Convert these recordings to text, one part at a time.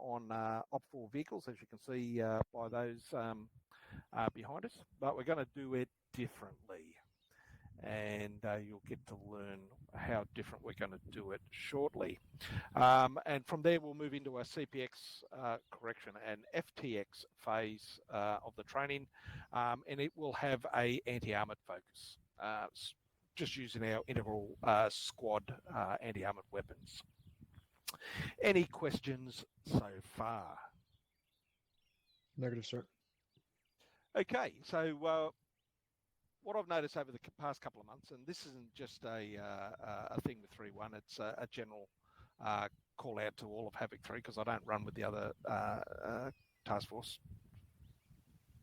on Op4 vehicles, as you can see by those behind us, but we're going to do it differently. And you'll get to learn how different we're going to do it shortly. And from there, we'll move into our CPX correction and FTX phase of the training, and it will have a anti-armored focus, just using our integral squad anti-armored weapons. Any questions so far? Negative, sir. Okay, so what I've noticed over the past couple of months, and this isn't just a thing with 3.1, it's a general call out to all of Havoc 3, because I don't run with the other task force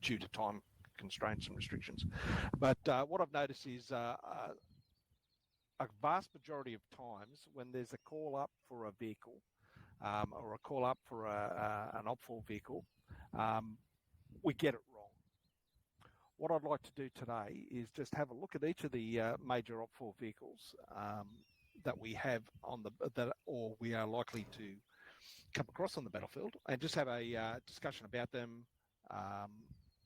due to time constraints and restrictions. But what I've noticed is a vast majority of times when there's a call up for a vehicle or a call up for an Op4 vehicle, we get it wrong. What I'd like to do today is just have a look at each of the major Op4 vehicles that we have on or we are likely to come across on the battlefield, and just have a discussion about them.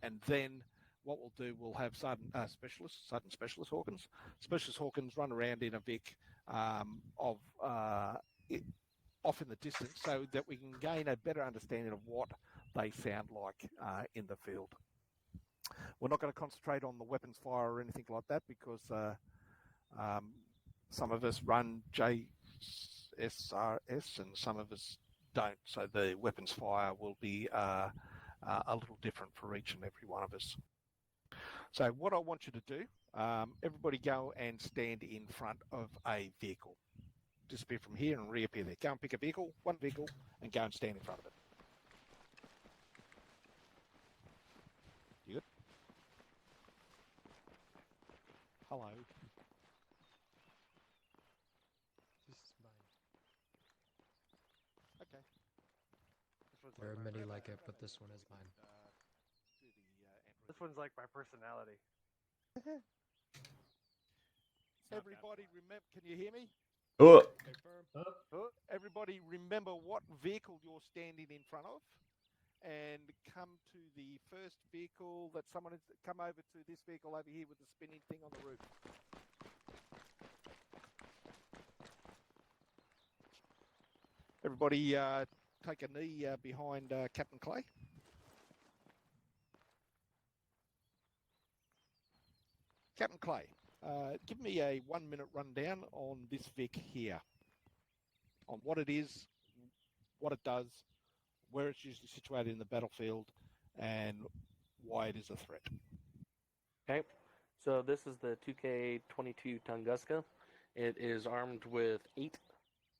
And then what we'll do, we'll have Sergeant Specialist Hawkins. Specialist Hawkins run around in a Vic off in the distance, so that we can gain a better understanding of what they sound like in the field. We're not going to concentrate on the weapons fire or anything like that, because some of us run JSRS and some of us don't. So the weapons fire will be a little different for each and every one of us. So what I want you to do, everybody go and stand in front of a vehicle. Disappear from here and reappear there. Go and pick a vehicle, one vehicle, and go and stand in front of it. You good? Hello. This is mine. Okay. There are many like it, but this one is mine. This one's like my personality. Everybody remember, can you hear me? Oh, Everybody remember what vehicle you're standing in front of, and come to the first vehicle that someone has come over to, this vehicle over here with the spinning thing on the roof. Everybody take a knee behind Captain Clay. Captain Clay, give me a 1 minute rundown on this Vic here, on what it is, what it does, where it's usually situated in the battlefield, and why it is a threat. Okay, so this is the 2K22 Tunguska. It is armed with 8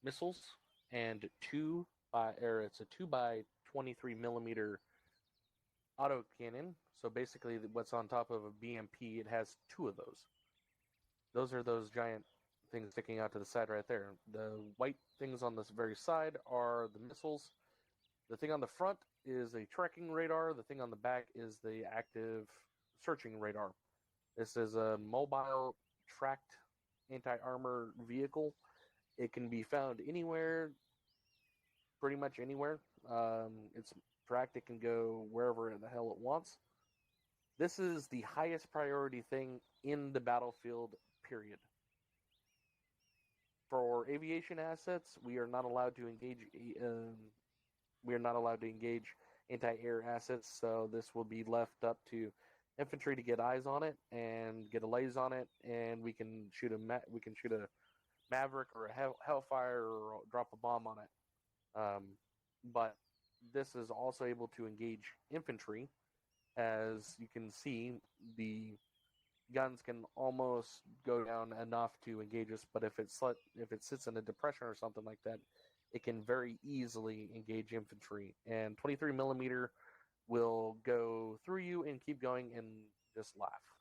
missiles and it's a 2x23 millimeter auto cannon. So basically, what's on top of a BMP, it has 2 of those. Those are those giant things sticking out to the side right there. The white things on this very side are the missiles. The thing on the front is a tracking radar. The thing on the back is the active searching radar. This is a mobile tracked anti-armor vehicle. It can be found anywhere, pretty much anywhere. It's tracked. It can go wherever the hell it wants. This is the highest priority thing in the battlefield, period. For aviation assets, we are not allowed to engage. We are not allowed to engage anti-air assets, so this will be left up to infantry to get eyes on it and get a laze on it, and we can shoot a Maverick or a Hellfire or drop a bomb on it. But this is also able to engage infantry. As you can see, the guns can almost go down enough to engage us, but if it sits in a depression or something like that, it can very easily engage infantry. And 23 millimeter will go through you and keep going and just laugh.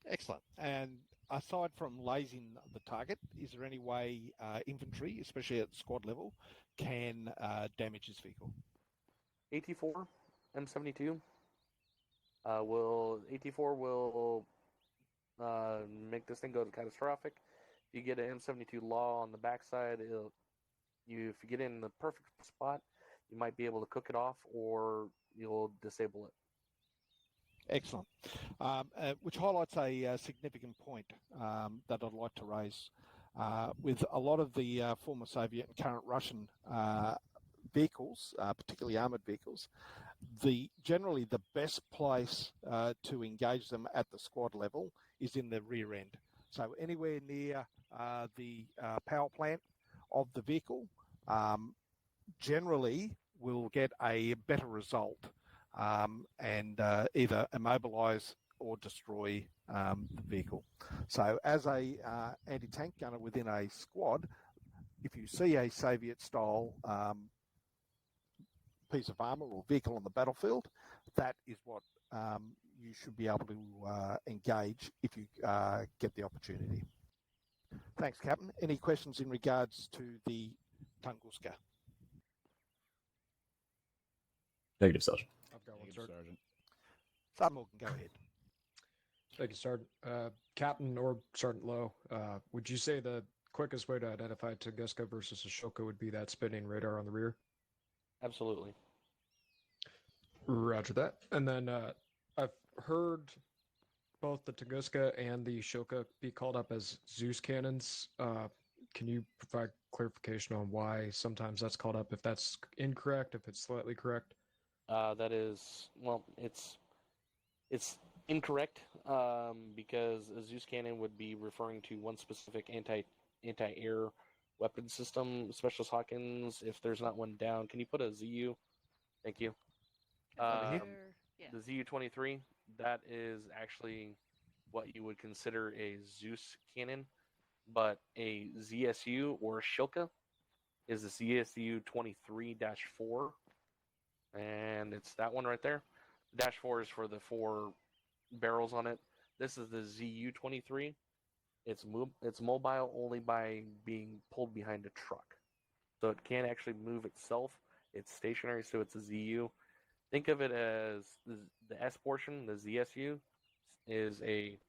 Excellent. And aside from lasing the target, is there any way infantry, especially at squad level, can damage this vehicle? AT4, M72 will make this thing go to catastrophic. If you get an M72 law on the backside, if you get in the perfect spot, you might be able to cook it off, or you'll disable it. Excellent. Which highlights a significant point that I'd like to raise. With a lot of the former Soviet and current Russian vehicles, particularly armored vehicles, generally the best place to engage them at the squad level is in the rear end. So anywhere near the power plant of the vehicle, generally will get a better result and either immobilize or destroy the vehicle. So as a anti-tank gunner within a squad, if you see a Soviet-style piece of armor or vehicle on the battlefield, that is what you should be able to engage if you get the opportunity. Thanks, Captain. Any questions in regards to the Tunguska? Negative, Sergeant. I've got one, Negative, Sergeant. Sergeant. Morgan, go ahead. Thank you, Sergeant. Captain or Sergeant Lowe, would you say the quickest way to identify Tunguska versus Ashoka would be that spinning radar on the rear? Absolutely. Roger that. And then I've heard both the Tunguska and the Ashoka be called up as Zeus cannons. Can you provide clarification on why sometimes that's called up, if that's incorrect, if it's slightly correct? That is, well, it's incorrect because a Zeus cannon would be referring to one specific anti-air weapon system. Specialist Hawkins, if there's not one down, can you put a ZU? Thank you. Over here? The ZU-23, that is actually what you would consider a Zeus cannon, but a ZSU or Shilka is the ZSU-23-4, and it's that one right there. The -4 is for the 4 barrels on it. This is the ZU-23. It's mobile only by being pulled behind a truck, so it can't actually move itself. It's stationary, so it's a ZU. Think of it as the S portion, the ZSU, is a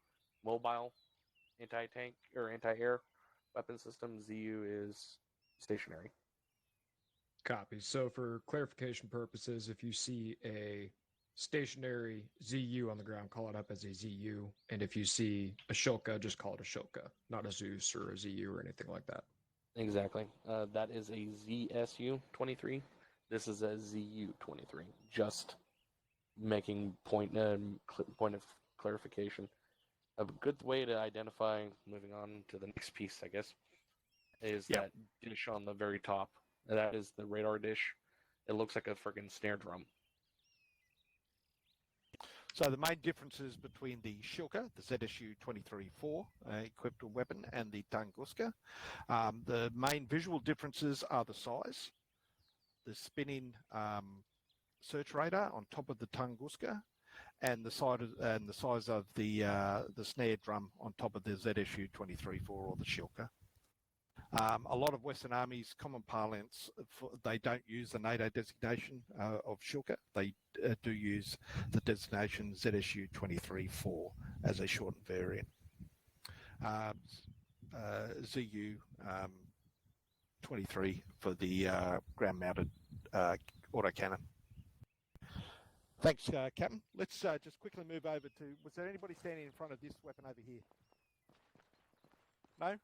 mobile anti-tank or anti-air weapon system. ZU is stationary. Copy. So for clarification purposes, if you see a stationary ZU on the ground, call it up as a ZU. And if you see a Shilka, just call it a Shilka, not a Zeus or a ZU or anything like that. Exactly. That is a ZSU-23. This is a ZU-23. Just making point of clarification. A good way to identify, moving on to the next piece, I guess, is that dish on the very top. That is the radar dish. It looks like a friggin' snare drum. So the main differences between the Shilka, the ZSU-23-4 equipped weapon, and the Tunguska, the main visual differences are the size, the spinning search radar on top of the Tunguska, and the size of the snare drum on top of the ZSU-23-4 or the Shilka. A lot of Western armies, common parlance, they don't use the NATO designation of Shilka. They do use the designation ZSU-23-4 as a shortened variant. ZU-23 for the ground-mounted autocannon. Thanks, Captain. Let's just quickly move over to, was there anybody standing in front of this weapon over here? No?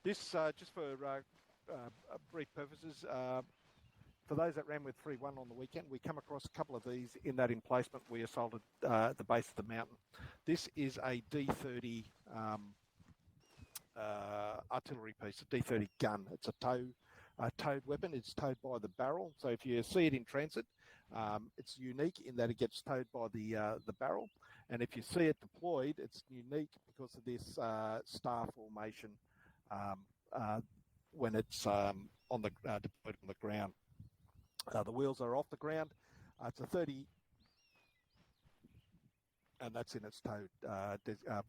This, just for brief purposes, for those that ran with 3-1 on the weekend, we come across a couple of these in that emplacement we assaulted at the base of the mountain. This is a D30 artillery piece, a D30 gun. It's a towed weapon. It's towed by the barrel. So if you see it in transit, it's unique in that it gets towed by the barrel. And if you see it deployed, it's unique because of this star formation when it's on the deployed on the ground. The wheels are off the ground. It's a 30, and that's in its towed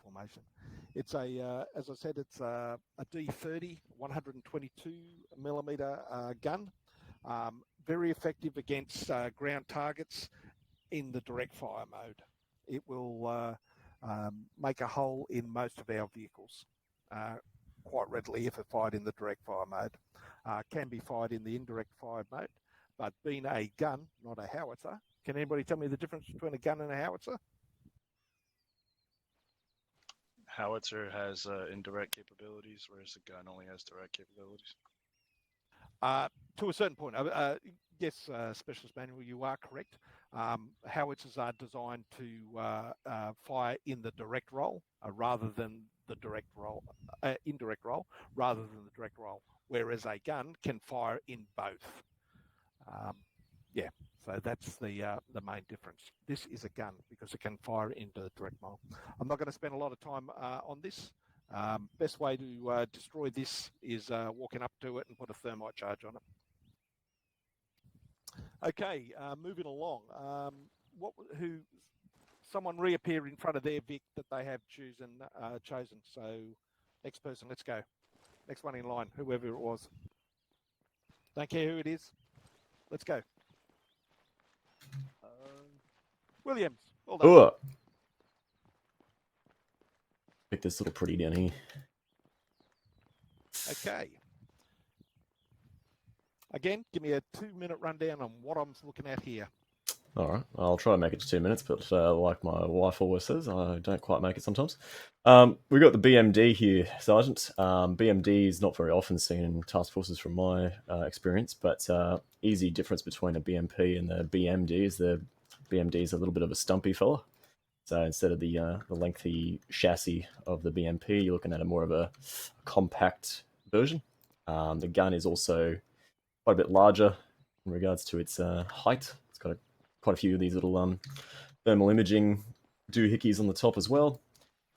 formation. It's a, as I said, it's a D30, 122 millimeter gun. Very effective against ground targets in the direct fire mode. It will make a hole in most of our vehicles. quite readily if it's fired in the direct fire mode. Can be fired in the indirect fire mode, but being a gun, not a howitzer. Can anybody tell me the difference between a gun and a howitzer? Howitzer has indirect capabilities, whereas the gun only has direct capabilities. To a certain point, yes, Specialist Manual, you are correct. Howitzers are designed to fire in the direct roll rather than the indirect roll rather than the direct roll, whereas a gun can fire in both. Yeah, so that's the main difference. This is a gun because it can fire into the direct roll. I'm not going to spend a lot of time on this. Best way to destroy this is walking up to it and put a thermite charge on it. Okay, moving along. Someone reappear in front of their Vic that they have chosen. So next person, let's go. Next one in line, whoever it was. Don't care who it is. Let's go. Williams, well done. Ooh. Pick this little pretty down here. Okay. Again, give me a 2-minute rundown on what I'm looking at here. All right, I'll try to make it to 2 minutes, but like my wife always says, I don't quite make it sometimes. We've got the BMD here, Sergeant. BMD is not very often seen in task forces from my experience, but easy difference between a BMP and the BMD is the BMD is a little bit of a stumpy fella. So instead of the lengthy chassis of the BMP, you're looking at a more of a compact version. The gun is also quite a bit larger in regards to its height. It's got quite a few of these little thermal imaging doohickeys on the top as well,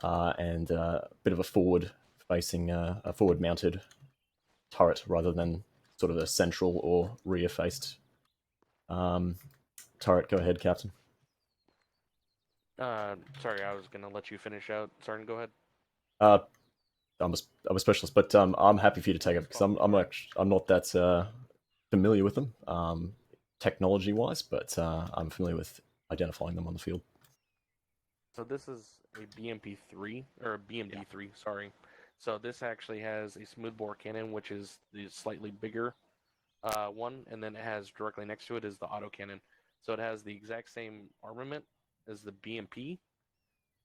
and a bit of a forward-facing, a forward-mounted turret rather than sort of a central or rear-faced turret. Go ahead, Captain. Sorry, I was going to let you finish out. Sergeant, go ahead. I'm a specialist, but I'm happy for you to take it because I'm not that familiar with them technology-wise, but I'm familiar with identifying them on the field. So this is a BMP3 or a BMD3. Sorry. So this actually has a smoothbore cannon, which is the slightly bigger one, and then it has directly next to it is the autocannon. So it has the exact same armament as the BMP.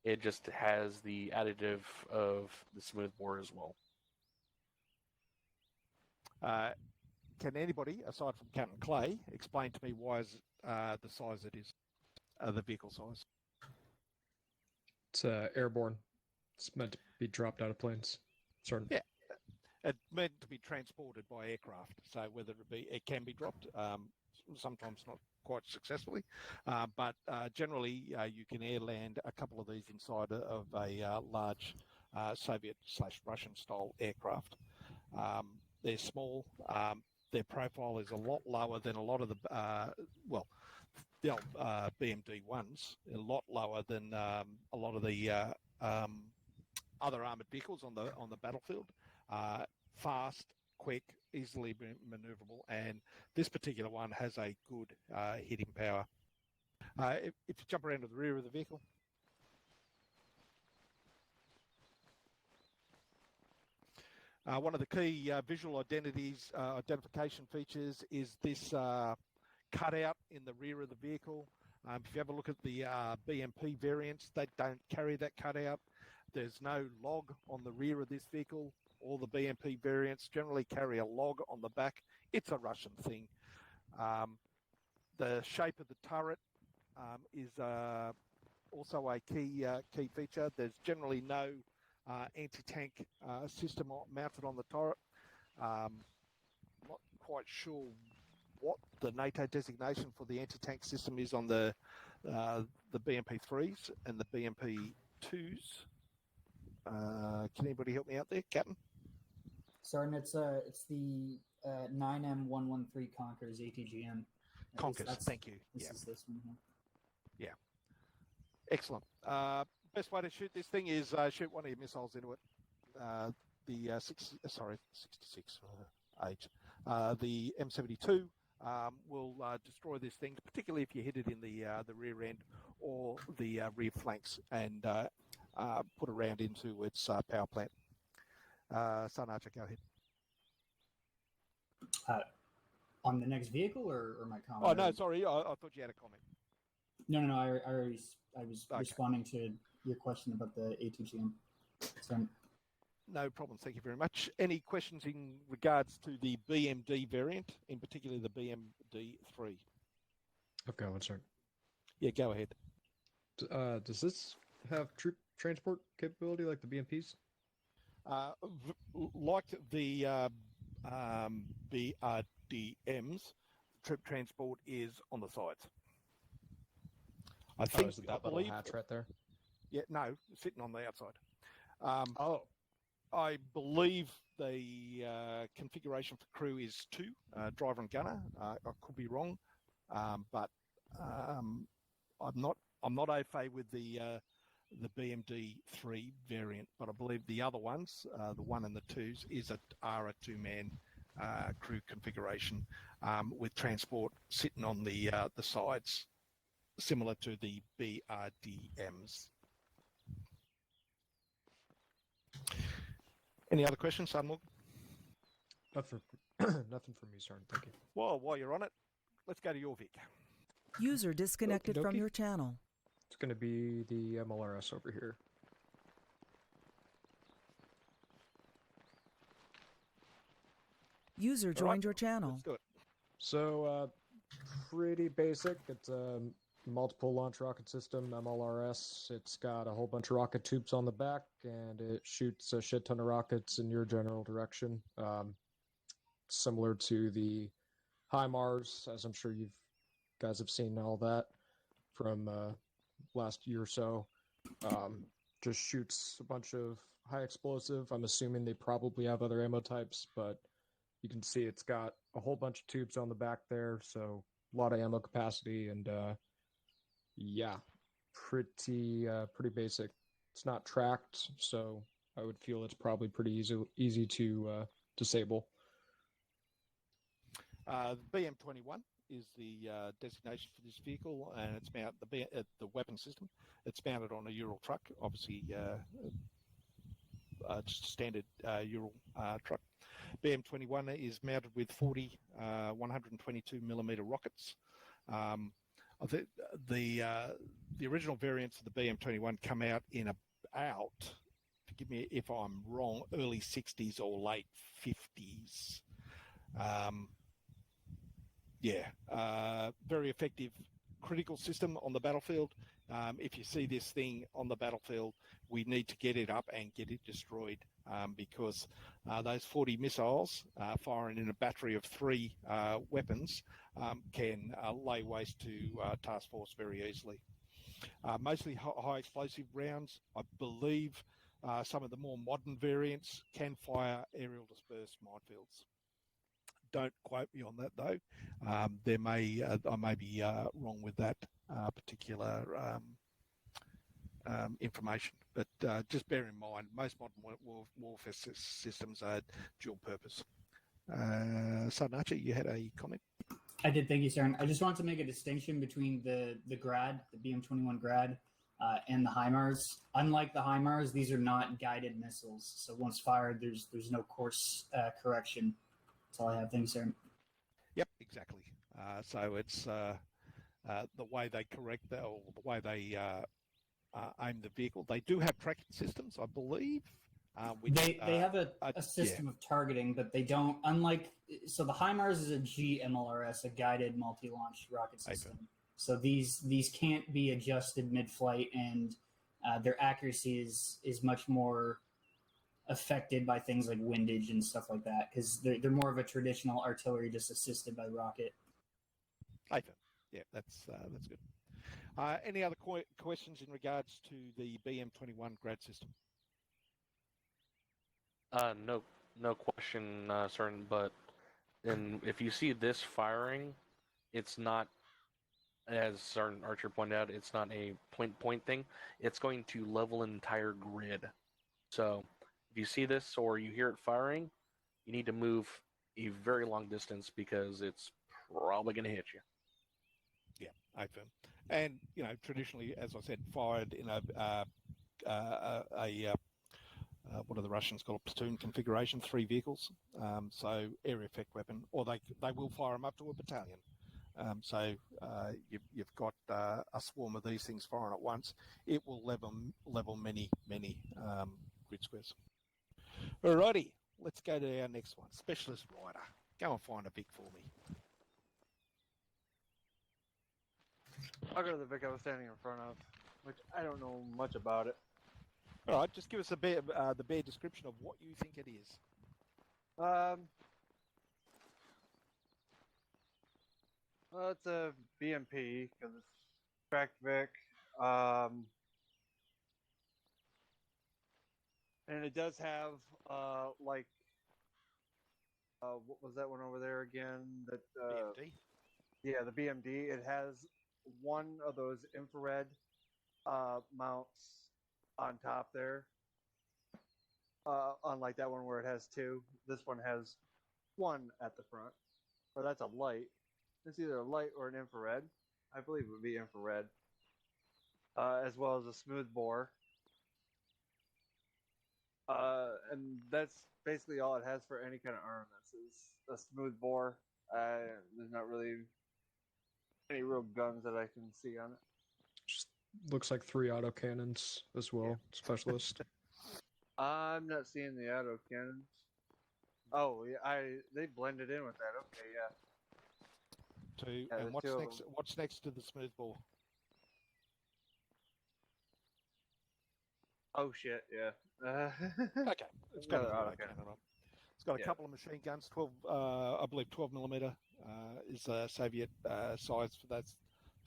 It just has the additive of the smoothbore as well. Can anybody, aside from Captain Clay, explain to me why is the size it is, the vehicle size? It's airborne. It's meant to be dropped out of planes. Certain. Yeah, it's meant to be transported by aircraft. So whether it can be dropped, sometimes not quite successfully, but generally you can air land a couple of these inside of a large Soviet/Russian style aircraft. They're small. Their profile is a lot lower than a lot of the the old BMD ones. A lot lower than a lot of the other armored vehicles on the battlefield. Fast, quick, easily maneuverable, and this particular one has a good hitting power. If you jump around to the rear of the vehicle. One of the key visual identification features is this cutout in the rear of the vehicle. If you have a look at the BMP variants, they don't carry that cutout. There's no log on the rear of this vehicle. All the BMP variants generally carry a log on the back. It's a Russian thing. The shape of the turret is also a key feature. There's generally no anti-tank system mounted on the turret. Not quite sure what the NATO designation for the anti-tank system is on the BMP3s and the BMP2s. Can anybody help me out there, Captain? Sergeant, it's the 9M113 Conkers ATGM. Conkers, thank you. This is this one here. Yeah. Excellent. Best way to shoot this thing is shoot one of your missiles into it. The 66 H. The M72 will destroy this thing, particularly if you hit it in the rear end or the rear flanks and put a round into its power plant. Sun Archer, go ahead. On the next vehicle or my comment? Oh, no, sorry. I thought you had a comment. No. I was Okay. responding to your question about the ATGM. So No problem. Thank you very much. Any questions in regards to the BMD variant, in particular the BMD3? Okay, one second. Yeah, go ahead. Does this have troop transport capability like the BMPs? Like the BRDMs, troop transport is on the sides. I think, is it that little hatch right there? Yeah, no, sitting on the outside. Oh, I believe the configuration for crew is 2, driver and gunner. I could be wrong, but I'm not au fait with the BMD3 variant, but I believe the other ones, the 1 and the 2s, are a 2-man crew configuration with transport sitting on the sides, similar to the BRDMs. Any other questions, Sunmore? nothing from me, sir. Thank you. Well, while you're on it, let's go to your Vic. User disconnected Okie from dokie. your channel. It's going to be the MLRS over here. User joined your channel. Let's do it. So, pretty basic. It's a multiple launch rocket system, MLRS. It's got a whole bunch of rocket tubes on the back, and it shoots a shit ton of rockets in your general direction. Similar to the HIMARS, as I'm sure you guys have seen all that from last year or so. Just shoots a bunch of high explosive. I'm assuming they probably have other ammo types, but you can see it's got a whole bunch of tubes on the back there, so a lot of ammo capacity, and yeah, pretty basic. It's not tracked, so I would feel it's probably pretty easy to disable. BM21 is the designation for this vehicle, and it's mounted the weapon system. It's mounted on a Ural truck, obviously just a standard Ural truck. BM21 is mounted with 40 122 millimeter rockets. I think the original variants of the BM21 come out in about, forgive me if I'm wrong, early 60s or late 50s. Very effective critical system on the battlefield. If you see this thing on the battlefield, we need to get it up and get it destroyed because those 40 missiles firing in a battery of 3 weapons can lay waste to task force very easily. Mostly high explosive rounds. I believe some of the more modern variants can fire aerial dispersed minefields. Don't quote me on that though. I may be wrong with that particular information, but just bear in mind most modern warfare systems are dual purpose. Sudden Archer, you had a comment? I did, thank you, sir. I just wanted to make a distinction between the Grad, the BM21 Grad, and the HIMARS. Unlike the HIMARS, these are not guided missiles, so once fired, there's no course correction. That's all I have. Thank you, sir. Yep, exactly. So it's the way they correct that, or the way they aim the vehicle. They do have tracking systems, I believe. They have a system of targeting, but they don't. So the HIMARS is a GMLRS, a guided multi-launch rocket system. Okay. So these can't be adjusted mid-flight, and their accuracy is much more affected by things like windage and stuff like that, because they're more of a traditional artillery, just assisted by rocket. Okay. Yeah, that's good. Any other questions in regards to the BM21 grad system? No question, certain, but if you see this firing, it's not, as Sergeant Archer pointed out, it's not a point thing. It's going to level an entire grid. So if you see this or you hear it firing, you need to move a very long distance because it's probably going to hit you. Yeah, open. And, what do the Russians call a platoon configuration, 3 vehicles. So area effect weapon, or they will fire them up to a battalion. So you've got a swarm of these things firing at once. It will level many grid squares. Alrighty, let's go to our next one. Specialist rider. Go and find a Vic for me. I'll go to the Vic I was standing in front of, which I don't know much about it. All right, just give us the bare description of what you think it is. Well, it's a BMP because it's tracked Vic, and it does have what was that one over there again? That BMD. Yeah, the BMD. It has one of those infrared mounts on top there. Unlike that one where it has 2, this one has 1 at the front. Or that's a light. It's either a light or an infrared. I believe it would be infrared. As well as a smooth bore. And that's basically all it has for any kind of armaments is a smooth bore. There's not really any real guns that I can see on it. Just looks like 3 autocannons as well, specialist. I'm not seeing the auto cannons. Oh, yeah, they blended in with that. Okay, yeah. 2. Yeah, And the 2 of them. what's next to the smooth bore? Oh shit, yeah. Okay, it's got Another another autocannon. cannon on. It's got a couple of machine guns. 12, I believe, 12 millimeter is a Soviet size for that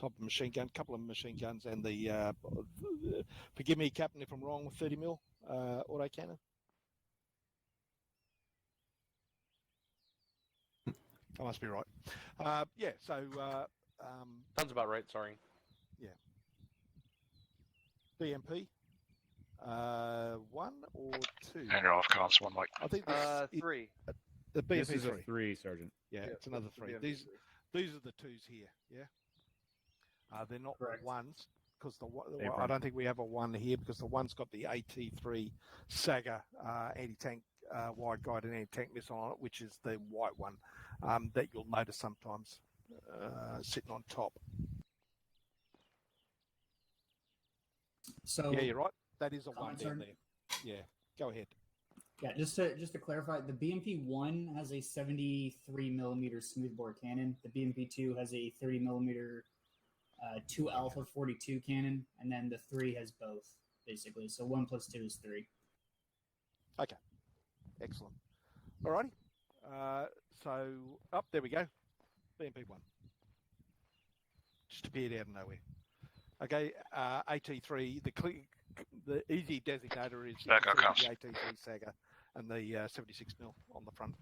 type of machine gun. Couple of machine guns and the forgive me, Captain, if I'm wrong, 30 mil auto cannon. I must be right. Yeah. So Sounds about right. Sorry. yeah. BMP. 1 or 2? And you're off comps, one like. I think 3. The BMP This is a 3. 3, Sergeant. Yeah, it's another it's the 3. BMP These 3. are the 2s here. Yeah. They're not Correct. 1s because They're I don't think we have a 1 here because the 1's got the AT3 Saga anti-tank wide guided anti-tank missile on it, which is the white one that you'll notice sometimes sitting on top. So Yeah, you're right. That is a 1 comments down are- there. Yeah, go ahead. yeah, just to clarify, the BMP-1 has a 73 millimeter smoothbore cannon. The BMP-2 has a 30 millimeter 2 Alpha 42 cannon, and then the 3 has both basically. So 1 plus 2 is 3. Okay, excellent. Alrighty. So there we go. BMP-1 just appeared out of nowhere. Okay, AT3. The easy designator is Back up, the comes. AT3 Saga and the 76 mil on the front.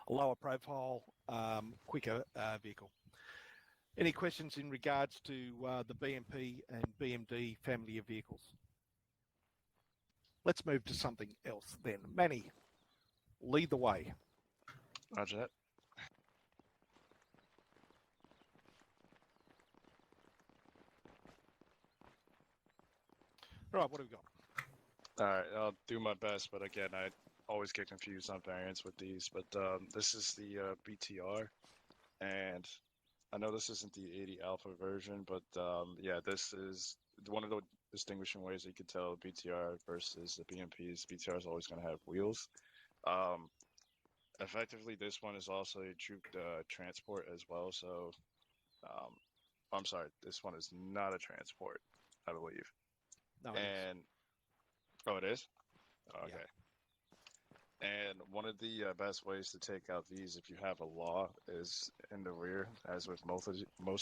A lower profile, quicker vehicle. Any questions in regards to the BMP and BMD family of vehicles? Let's move to something else then. Manny, lead the way. Roger that. All right, what have we got? Alright, I'll do my best, but again, I always get confused on variants with these. But this is the BTR, and I know this isn't the 80 Alpha version, but yeah, this is one of the distinguishing ways that you could tell BTR versus the BMPs. BTR is always going to have wheels. Effectively, this one is also a troop transport as well. So, I'm sorry, this one is not a transport, I believe. No, it is. And oh, it is. Okay. Yeah. And one of the best ways to take out these, if you have a law, is in the rear, as with most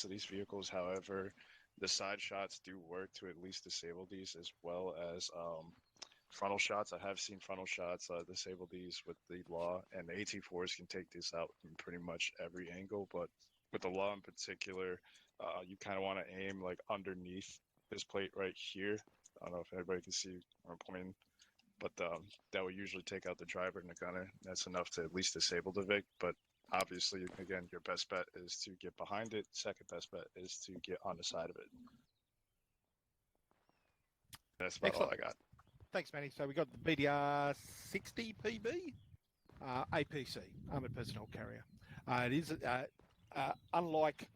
of these vehicles. However, the side shots do work to at least disable these, as well as frontal shots. I have seen frontal shots disable these with the law, and the AT4s can take this out from pretty much every angle. But with the law in particular, you kind of want to aim like underneath this plate right here. I don't know if everybody can see where I'm pointing, but that will usually take out the driver and the gunner. That's enough to at least disable the Vic. But obviously, again, your best bet is to get behind it. Second best bet is to get on the side of it. That's about all I got. thanks, Manny. So we got the BDR 60 PB, APC, Armored Personnel Carrier. It is unlike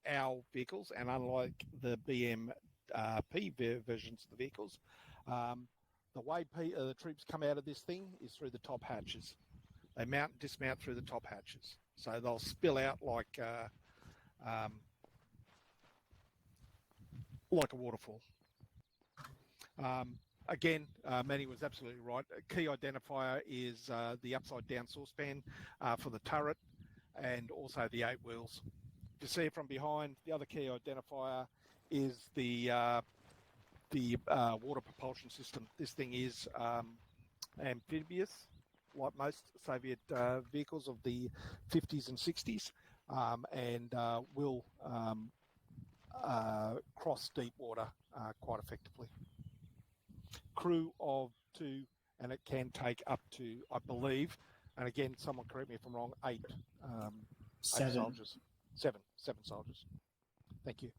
our vehicles and unlike the BMP versions of the vehicles, the way the troops come out of this thing is through the top hatches. They mount and dismount through the top hatches. So they'll spill out like a waterfall. Again, Manny was absolutely right. A key identifier is the upside down saucepan for the turret and also the 8 wheels. If you see it from behind, the other key identifier is the water propulsion system. This thing is amphibious, like most Soviet vehicles of the 50s and 60s, and will cross deep water quite effectively. Crew of 2, and it can take up to, I believe, and again, someone correct me if I'm wrong, 8 soldiers. Seven soldiers. Thank you.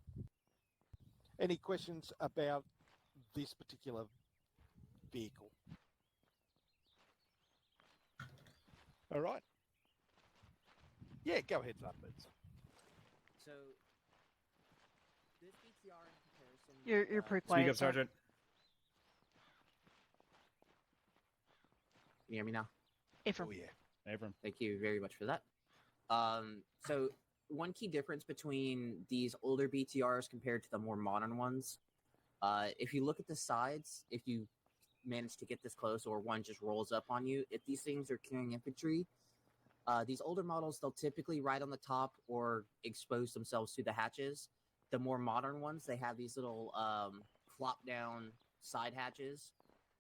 Any questions about this particular vehicle? All right. Yeah, go ahead, Zarbirds. So, this BTR in comparison... You're pretty quiet. Speak up, Sergeant. Can you hear me now? Ephraim. Oh, yeah. Abram. Thank you very much for that. So, one key difference between these older BTRs compared to the more modern ones, if you look at the sides, if you manage to get this close or one just rolls up on you, if these things are carrying infantry, these older models, they'll typically ride on the top or expose themselves to the hatches. The more modern ones, they have these little flop down side hatches,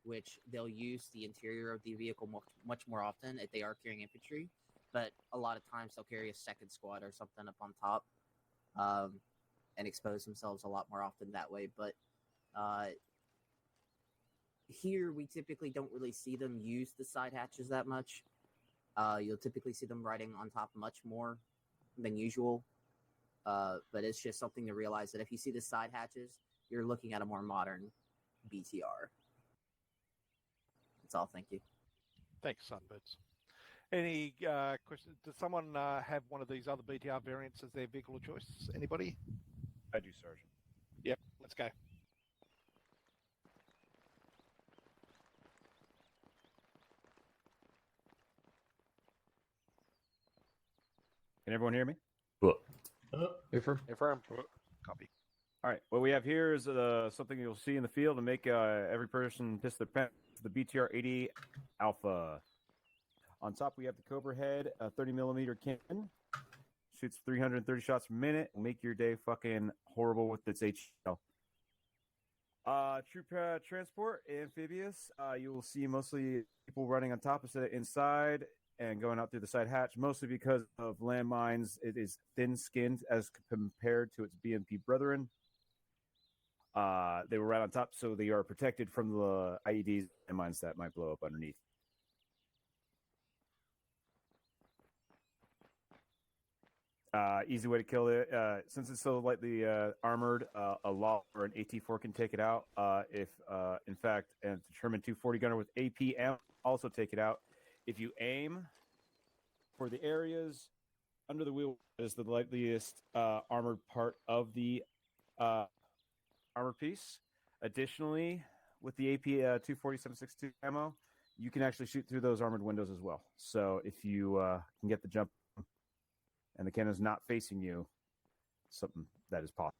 which they'll use the interior of the vehicle much more often if they are carrying infantry. But a lot of times they'll carry a second squad or something up on top and expose themselves a lot more often that way. But here we typically don't really see them use the side hatches that much. You'll typically see them riding on top much more than usual. But it's just something to realize that if you see the side hatches, you're looking at a more modern BTR. That's all. Thank you. Thanks, Sunbirds. Any questions? Does someone have one of these other BTR variants as their vehicle of choice? Anybody? I do, Sergeant. Yep, let's go. Can everyone hear me? What? Ephraim. Copy. All right. What we have here is something you'll see in the field to make every person piss their pants. The BTR-80 Alpha. On top, we have the Cobra head, a 30mm cannon. Shoots 330 shots per minute. Will make your day fucking horrible with its HL. Troop transport, amphibious. You will see mostly people running on top instead of inside and going out through the side hatch, mostly because of landmines. It is thin-skinned as compared to its BMP brethren. They were right on top, so they are protected from the IEDs and mines that might blow up underneath. Easy way to kill it. Since it's so lightly armored, a LAW or an AT-4 can take it out. If, in fact, a determined 240 gunner with APM also take it out. If you aim for the areas under the wheel, is the lightest armored part of the armor piece. Additionally, with the AP 240-762 ammo, you can actually shoot through those armored windows as well. So if you can get the jump and the cannon's not facing you, something that is possible.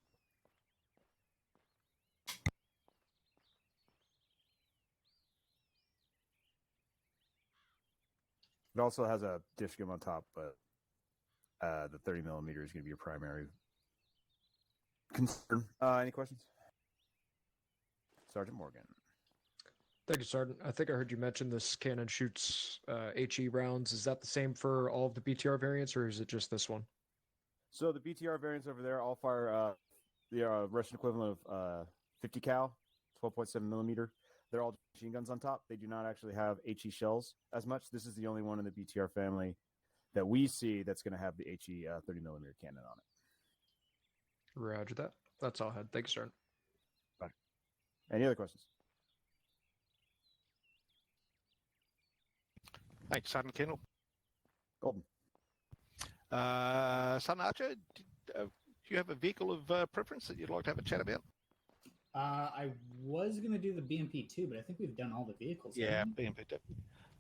It also has a dish gun on top, but the 30mm is going to be your primary concern. Any questions? Sergeant Morgan. Thank you, Sergeant. I think I heard you mention this cannon shoots HE rounds. Is that the same for all of the BTR variants, or is it just this one? So the BTR variants over there all fire the Russian equivalent of 50 cal, 12.7mm. They're all machine guns on top. They do not actually have HE shells as much. This is the only one in the BTR family that we see that's going to have the HE 30mm cannon on it. Roger that. That's all I had. Thank you, Sergeant. Bye. Any other questions? Thanks, Son Kennel. Golden. Son Archer, do you have a vehicle of preference that you'd like to have a chat about? I was going to do the BMP2, but I think we've done all the vehicles. Yeah, haven't we? BMP2.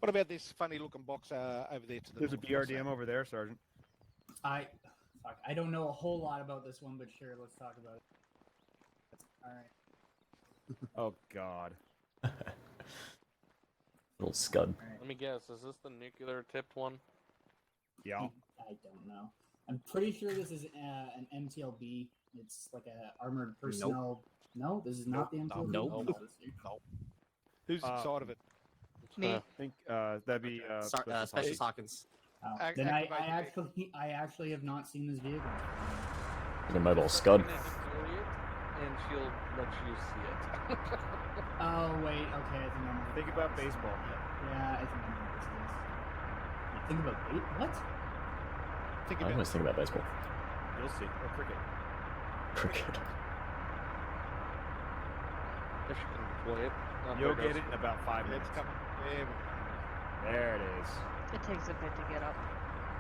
What about this funny looking box over there to the There's a north? BRDM over there, Sergeant. I don't know a whole lot about this one, but sure, let's talk about it. All right. Oh God. Little scud. All right. Let me guess. Is this the nuclear tipped one? Yeah. I don't know. I'm pretty sure this is an MTLB. It's like a armored personnel. No, this is not the MTLB. Nope. No. Who's inside of it? Me. I think that'd be Specialist Hawkins. Oh, Act- then activate I actually have not seen this vehicle. The mobile scud. Deploy it, and she'll let you see it. Oh wait, okay. I think I know. Think about baseball. Yeah, I think I know what this is. Think about what? Think I about always think about baseball. You'll see. Or cricket. Cricket. If she can deploy it. You'll get it in about 5 it. minutes. It's coming. There it is. It takes a bit to get up.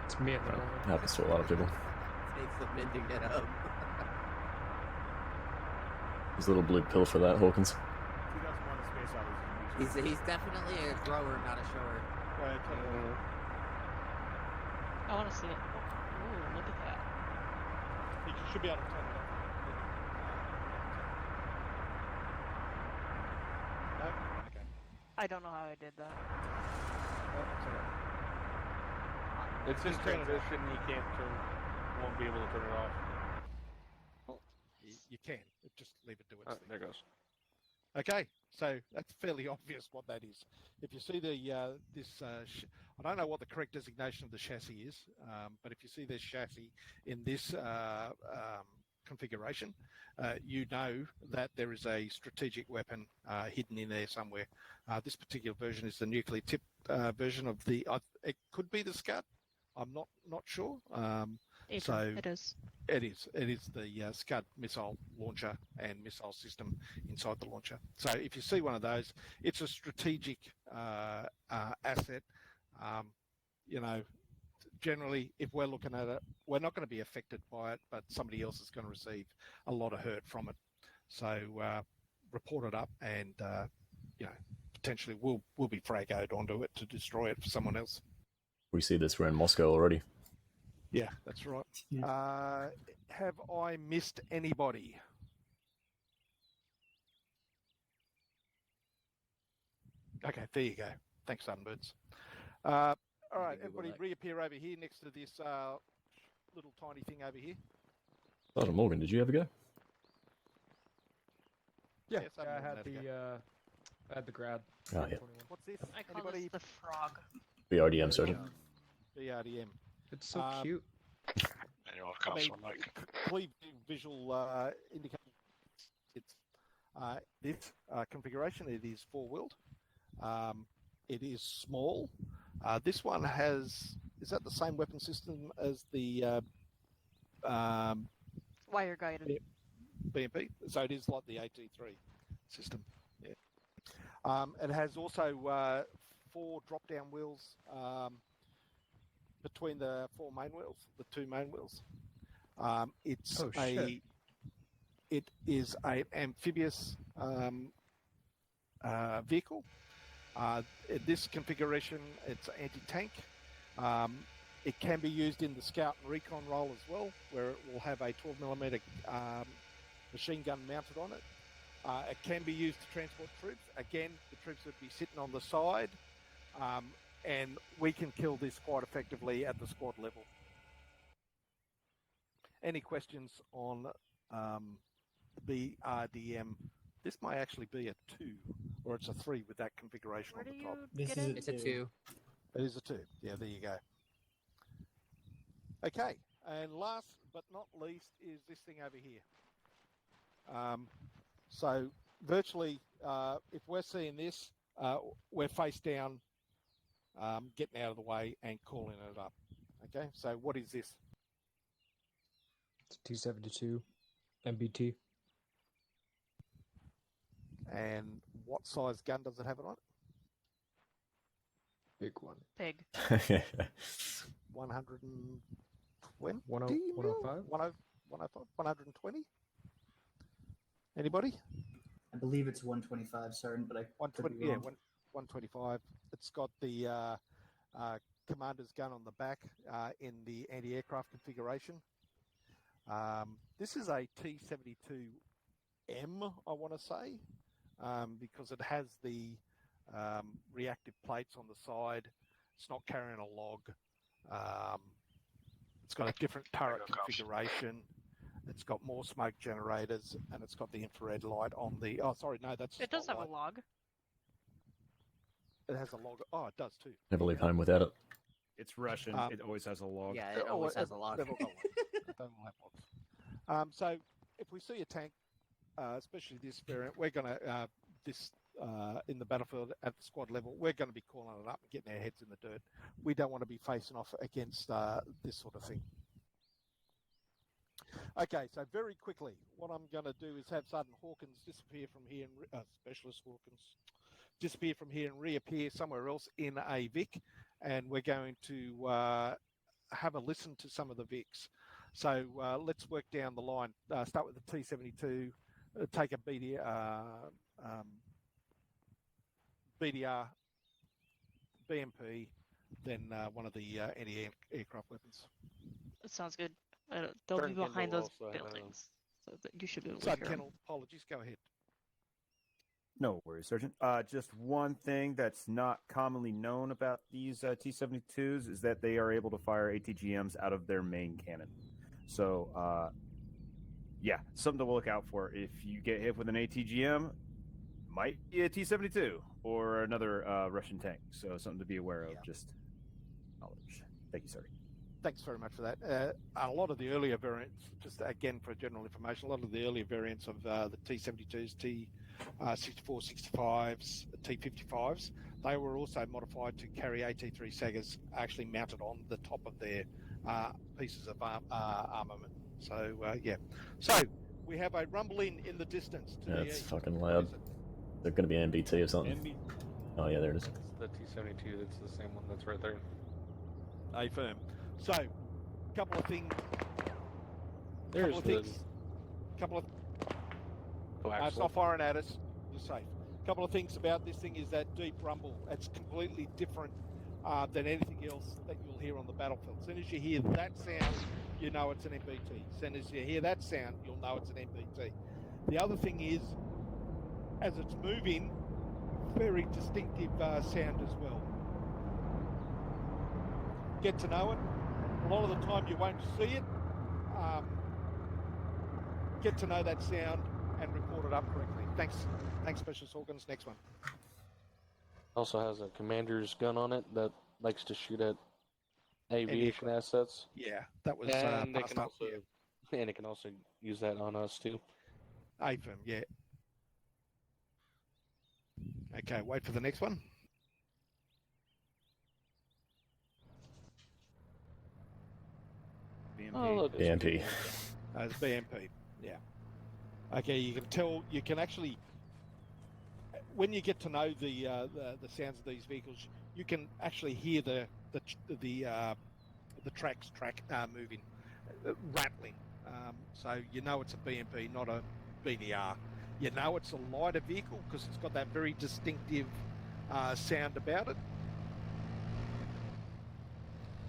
It's me at the moment. Happens to a lot of people. Takes a bit to get up. There's a little blue pill for that, Hawkins. 2001: A Space Odyssey. He's definitely a grower, not a shower. Right, I want to see it. Ooh, look at that. you should be able to turn it off. No? Okay. I don't know how I did that. That's all right. It's in Just turn it transition. You can't turn. Won't be able to turn it off. You can. Just leave it do its thing. There it goes. Okay, so that's fairly obvious what that is. If you see the I don't know what the correct designation of the chassis is, but if you see this chassis in this configuration, you know that there is a strategic weapon hidden in there somewhere. This particular version is the nuclear tipped version of the. It could be the Scud. I'm not sure. So it is. It is the Scud missile launcher and missile system inside the launcher. So if you see one of those, it's a strategic asset. Generally, if we're looking at it, we're not going to be affected by it, but somebody else is going to receive a lot of hurt from it. So report it up, and potentially we'll be fragoed onto it to destroy it for someone else. We see this around Moscow already. Yeah, that's right. Yeah. Have I missed anybody? Okay, there you go. Thanks, Sunbirds. All right, everybody reappear over here next to this little tiny thing over here. Sergeant Morgan, did you ever go? Yeah, Yes, I had the grad. Oh, yeah. What's this? I call Anybody? this the frog. BRDM, Sergeant. BRDM. It's so cute. And you're welcome, so Mike. Clear visual indication. It's this configuration. It is four-wheeled. It is small. This one is that the same weapon system as the Wire guided. BMP? So it is like the AT3 system. Yeah. It has also 4 drop-down wheels between the 4 main wheels, the 2 main wheels. It is an amphibious vehicle. In this configuration, it's anti-tank. It can be used in the scout and recon role as well, where it will have a 12mm machine gun mounted on it. It can be used to transport troops. Again, the troops would be sitting on the side, and we can kill this quite effectively at the squad level. Any questions on the BRDM? This may actually be a 2, or it's a 3 with that configuration Where on do the top. you get it? It's a 2. It is a 2. Yeah, there you go. Okay, and last but not least is this thing over here. So virtually, if we're seeing this, we're face down, getting out of the way and calling it up. Okay, so what is this? It's T-72 MBT. And what size gun does it have it on? Big one. Pig. 120? 105? 120? Anybody? I believe it's 125, certain, but I could 120, be wrong. 125. It's got the commander's gun on the back in the anti-aircraft configuration. This is a T-72M, I want to say, because it has the reactive plates on the side. It's not carrying a log. It's got a different turret configuration. It's got more smoke generators, and it's got the infrared light on the... Oh, sorry, no, that's... It does have a log. It has a log. Oh, it does too. Never leave home without it. It's Russian. It always has a log. Yeah, it always has a log. They've all got logs. They all have logs. So if we see a tank, especially this variant, we're going to... in the battlefield at the squad level, we're going to be calling it up and getting our heads in the dirt. We don't want to be facing off against this sort of thing. Okay, so very quickly, what I'm going to do is have Sergeant Hawkins disappear from here, and Specialist Hawkins disappear from here and reappear somewhere else in a Vic, and we're going to have a listen to some of the Vics. So let's work down the line. Start with the T-72, take a BDR, BMP, then one of the anti-aircraft weapons. That sounds good. They'll be behind those buildings, so that you should be able to hear them. Kennel, apologies. Go ahead. No worries, Sergeant. Just one thing that's not commonly known about these T-72s is that they are able to fire ATGMs out of their main cannon. So, yeah, something to look out for. If you get hit with an ATGM, might be a T-72 or another Russian tank. So something to be aware of. Just knowledge. Thank you, sir. Thanks very much for that. A lot of the earlier variants, just again for general information, a lot of the earlier variants of the T-72s, T-64, 65s, T-55s, they were also modified to carry AT-3 Sagas actually mounted on the top of their pieces of armament. So, yeah. So, we have a rumbling in the distance. To That's fucking loud. They're going to be an MBT or something. Oh, yeah, there it is. It's the T-72. It's the same one that's right there. A firm. So, couple of things. There's it's not firing at us. You're safe. Couple of things about this thing is that deep rumble. It's completely different than anything else that you'll hear on the battlefield. As soon as you hear that sound, you know it's an MBT. As soon as you hear that sound, you'll know it's an MBT. The other thing is, as it's moving, very distinctive sound as well. Get to know it. A lot of the time you won't see it. Get to know that sound and record it up correctly. Thanks, Specialist Hawkins. Next one. Also has a commander's gun on it that likes to shoot at aviation assets. Yeah, that was and it can also use that on us too. AFIM, yeah. Okay, wait for the next one. BMP. Oh, look, BMP. It's BMP, yeah. Okay, you can tell, you can actually, when you get to know the sounds of these vehicles, you can actually hear the tracks moving, rattling. So you know it's a BMP, not a BDR. You know it's a lighter vehicle because it's got that very distinctive sound about it.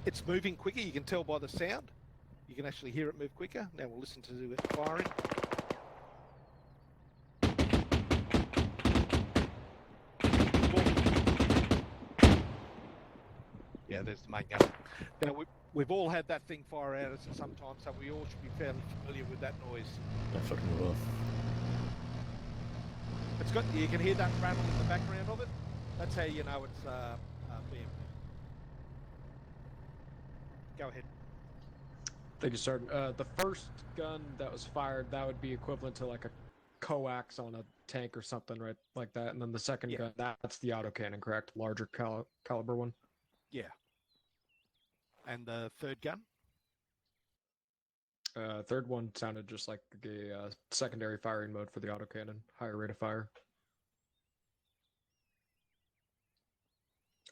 It's moving quicker. You can tell by the sound. You can actually hear it move quicker. Now we'll listen to it firing. Yeah, there's the main gun. Now we've all had that thing fire at us at some time, so we all should be fairly familiar with that noise. I fucking will. It's got, you can hear that rattle in the background of it. That's how you know it's BMP. Go ahead. Thank you, Sergeant. The first gun that was fired, that would be equivalent to like a coax on a tank or something, right? Like that. And then the second gun, that's the autocannon, correct? Larger caliber one? Yeah. And the third gun? Third one sounded just like a secondary firing mode for the autocannon. Higher rate of fire.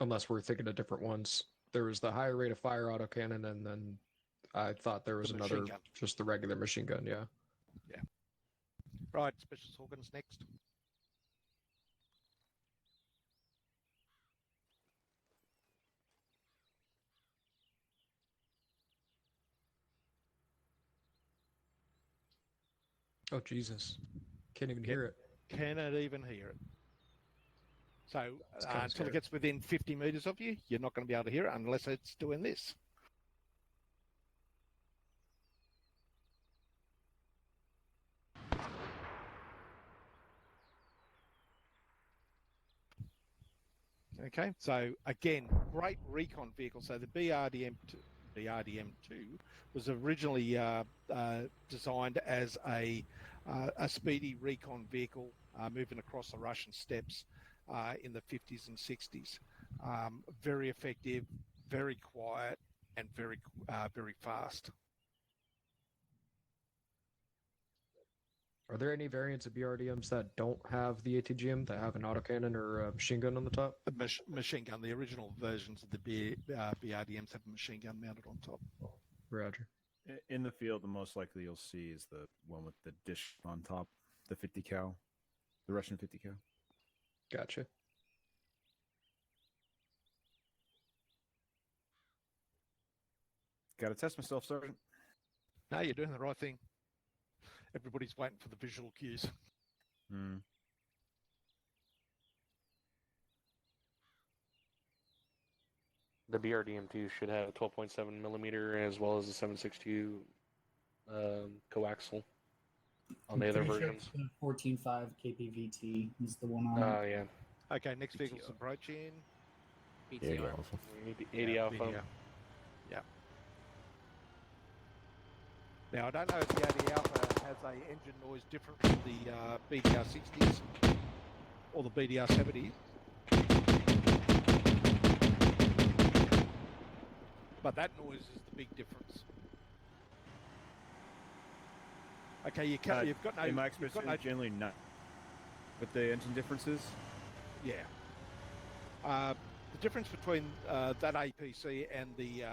unless we're thinking of different ones. There was the higher rate of fire autocannon, and then I thought there was The another, machine gun. just the regular machine gun, yeah. Yeah. Right, Specialist Organs next. Oh, Jesus. Can't even hear it. Cannot even hear it. So kinda until scary. it gets within 50 meters of you, you're not going to be able to hear it unless it's doing this. Okay, so again, great recon vehicle. So the BRDM2 was originally designed as a speedy recon vehicle moving across the Russian steppes in the 50s and 60s. Very effective, very quiet, and very fast. Are there any variants of BRDMs that don't have the ATGM, that have an autocannon or a machine gun on the top? Machine gun. The original versions of the BRDMs have a machine gun mounted on top. Roger. In the field, the most likely you'll see is the one with the dish on top, the 50 cal, the Russian 50 cal. Gotcha. Got to test myself, Sergeant. No, you're doing the right thing. Everybody's waiting for the visual cues. The BRDM2 should have a 12.7 millimeter as well as a 7.62 coaxial on the other versions. 14.5 kpvt is the one on. Oh yeah. Okay, next vehicle's approaching. Yeah, Alpha. 80 Alpha. Yeah. Now I don't know if the 80 Alpha has a engine noise different from the BDR 60s or the BDR 70s. But that noise is the big difference. Okay, you've got no. In my experience, generally not. With the engine differences. Yeah. The difference between that APC and the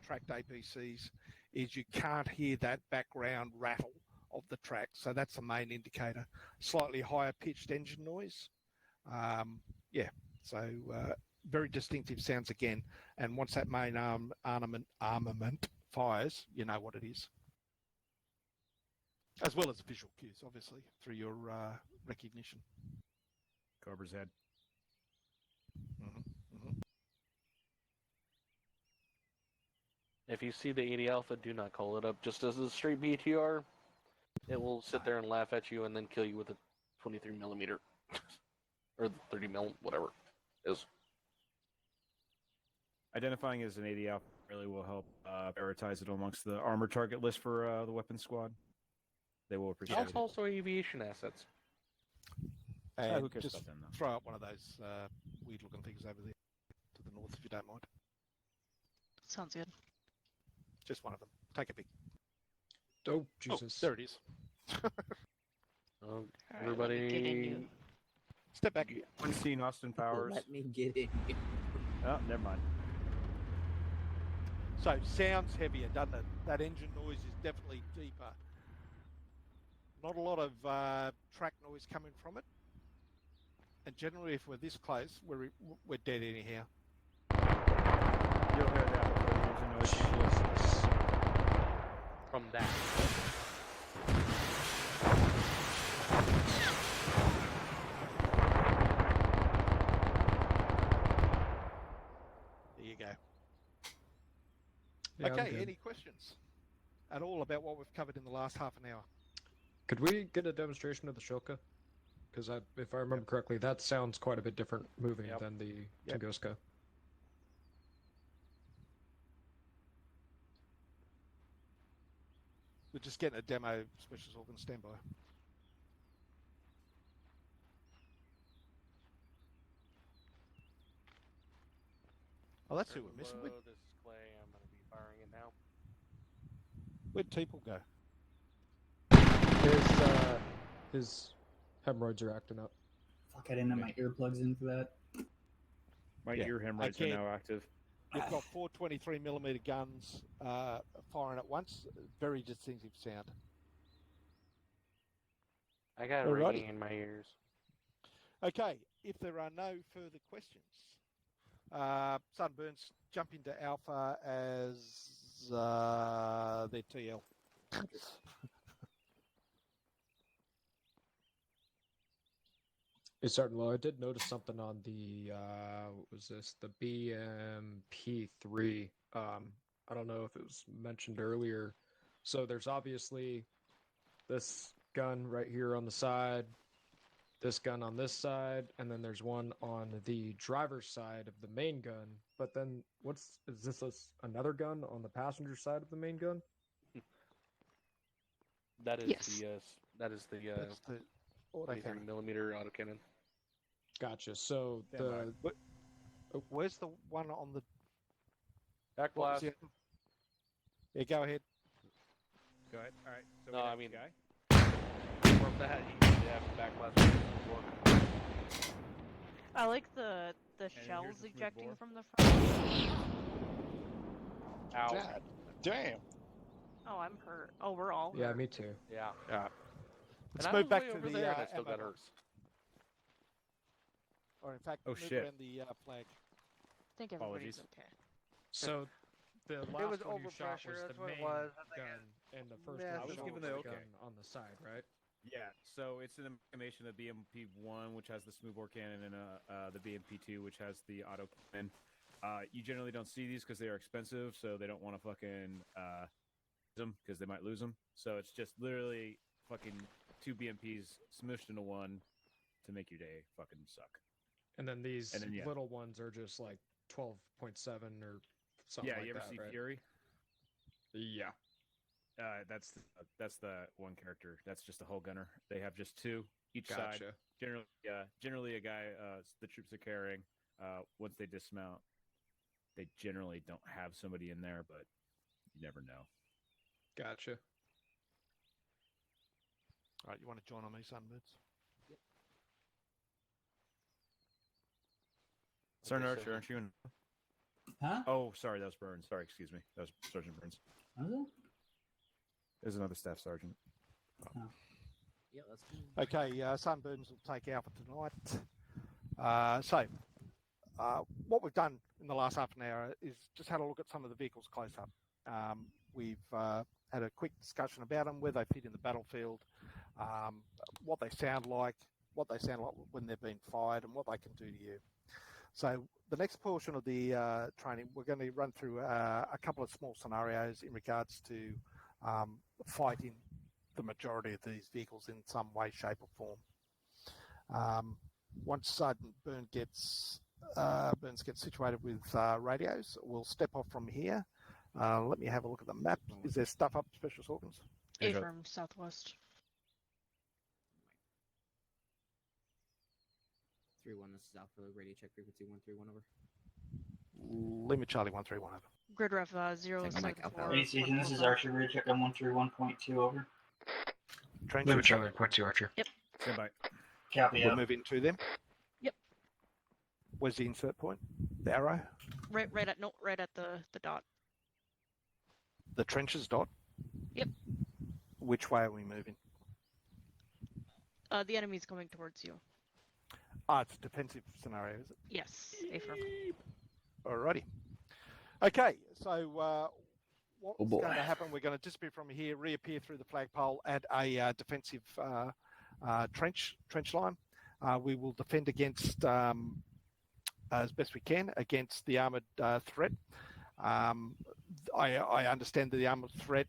tracked APCs is you can't hear that background rattle of the track. So that's the main indicator. Slightly higher pitched engine noise. Yeah. So very distinctive sounds again. And once that main armament fires, you know what it is. As well as visual cues, obviously, through your recognition. Cobra's head. If you see the 80 Alpha, do not call it up. Just as a straight BTR, it will sit there and laugh at you and then kill you with a 23 millimeter or the 30 mil, whatever it is. Identifying as an 80 Alpha really will help prioritize it amongst the armor target list for the weapons squad. They will appreciate it. That's also aviation assets. And who cares just about them, though? throw up one of those weird-looking things over there to the north, if you don't mind. Sounds good. Just one of them. Take a pic. Oh, Jesus. There it is. Everybody, step back. Unseen Austin Powers. Let me get in. Oh, never mind. So, sounds heavier, doesn't it? That engine noise is definitely deeper. Not a lot of track noise coming from it. And generally, if we're this close, we're dead anyhow. You'll hear that before the engine noise. Jesus. From that. There you go. Yeah, Okay, any questions at all about what we've covered in the last half an hour? Could we get a demonstration of the Shilka? Because if I remember correctly, that sounds quite a bit different moving than the Tunguska. We're just getting a demo, Specialist Organ standby. Oh, that's who we're missing. This is Clay. I'm going to be firing it now. Where'd Teeple go? His hemorrhoids are acting up. Fuck, I didn't have my earplugs in for that. My ear hemorrhoids are now active. You've got 4 23mm guns firing at once. Very distinctive sound. I got a ringing in my ears. Okay, if there are no further questions, Sunburns, jump into Alpha as their TL. Hey, Sergeant Lowe, I did notice something on the what was this? The BMP3. I don't know if it was mentioned earlier. So there's obviously this gun right here on the side, this gun on this side, and then there's one on the driver's side of the main gun. But then is this another gun on the passenger side of the main gun? That is Yes. the 23mm autocannon. Gotcha. So where's the one on the back blast? Yeah, go ahead. Go ahead. All right. So No, I mean, guy. from that you need to have the back blast. I like the here's shells the smooth ejecting bore. from the front. Ow. God damn. Oh, I'm hurt. Oh, we're all Yeah, hurt. me too. Yeah. Let's And I move was back way to over the there and I still ammo got hurt. box. Or in fact, Oh, move shit. around the flag. I think everybody's okay. So the last was one you shot overpressure, was that's the what it main was. I think gun, and the first Yeah, one I was you shot given was the the okay. gun on the side, right? Yeah, so it's an amalgamation of BMP1, which has the smoothbore cannon, and the BMP2, which has the auto cannon. You generally don't see these because they are expensive, so they don't want to fucking them because they might lose them. So it's just literally fucking 2 BMPs smushed into one to make your day fucking suck. And then these yeah. little ones are just like 12.7 or something Yeah, like you ever that, see right? Fury? Yeah. That's the one character. That's just a whole gunner. They have just 2 each side. Gotcha. Generally a guy the troops are carrying. Once they dismount, they generally don't have somebody in there, but you never know. Gotcha. All right, you want to join on me, Sunbirds? Yep. Sergeant Archer, aren't you in? Huh? Oh, sorry, that was Burns. Sorry, excuse me. That was Sergeant Burns. Was it? There's another staff sergeant. Oh. Yeah, that's cool. Okay, Sunburns will take Alpha tonight. What we've done in the last half an hour is just had a look at some of the vehicles close up. We've had a quick discussion about them, where they fit in the battlefield, what they sound like when they're being fired, and what they can do to you. So the next portion of the training, we're going to run through a couple of small scenarios in regards to fighting the majority of these vehicles in some way, shape, or form. Once Sergeant Burns gets situated with radios, we'll step off from here. Let me have a look at the map. Is there stuff up Specialist Organs? A from southwest. 3-1, this is Alpha. Radio check frequency 131 over. Lima Charlie 131 over. Grid ref 074. Hey, Season, this is Archer. Radio check on 131.2 over. Trench. Limit Charlie, point 2 Archer. Yep. Stand by. Copy. We'll move into them. Yep. Where's the insert point? The arrow? Right at the dot. The trenches dot? Yep. Which way are we moving? The enemy's coming towards you. It's a defensive scenario, is it? Yes, affirm. Alrighty. Okay, so what's boy. going to happen? We're going to disappear from here, reappear through the flagpole at a defensive trench line. We will defend against, as best we can, against the armoured threat. I understand that the armoured threat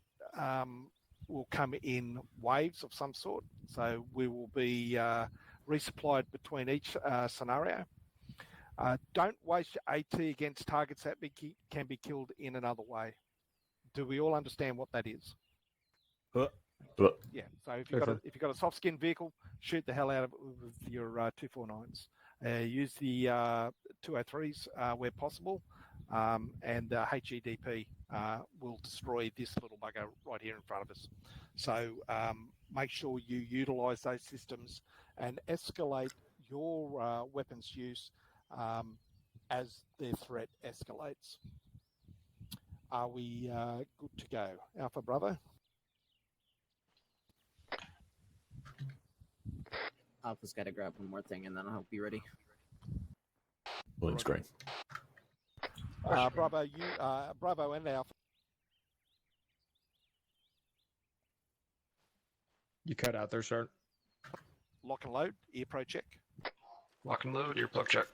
will come in waves of some sort, so we will be resupplied between each scenario. Don't waste your AT against targets that can be killed in another way. Do we all understand what that is? Yeah. So if you've got a soft skin vehicle, shoot the hell out of it with your 249s. Use the 203s where possible, and HEDP will destroy this little bugger right here in front of us. So make sure you utilise those systems and escalate your weapons use as their threat escalates. Are we good to go? Alpha Bravo? Alpha's got to grab one more thing, and then I'll be ready. Williams green. Bravo, Bravo and Alpha. You cut out there, sir. Lock and load, ear pro check. Lock and load, earplug check.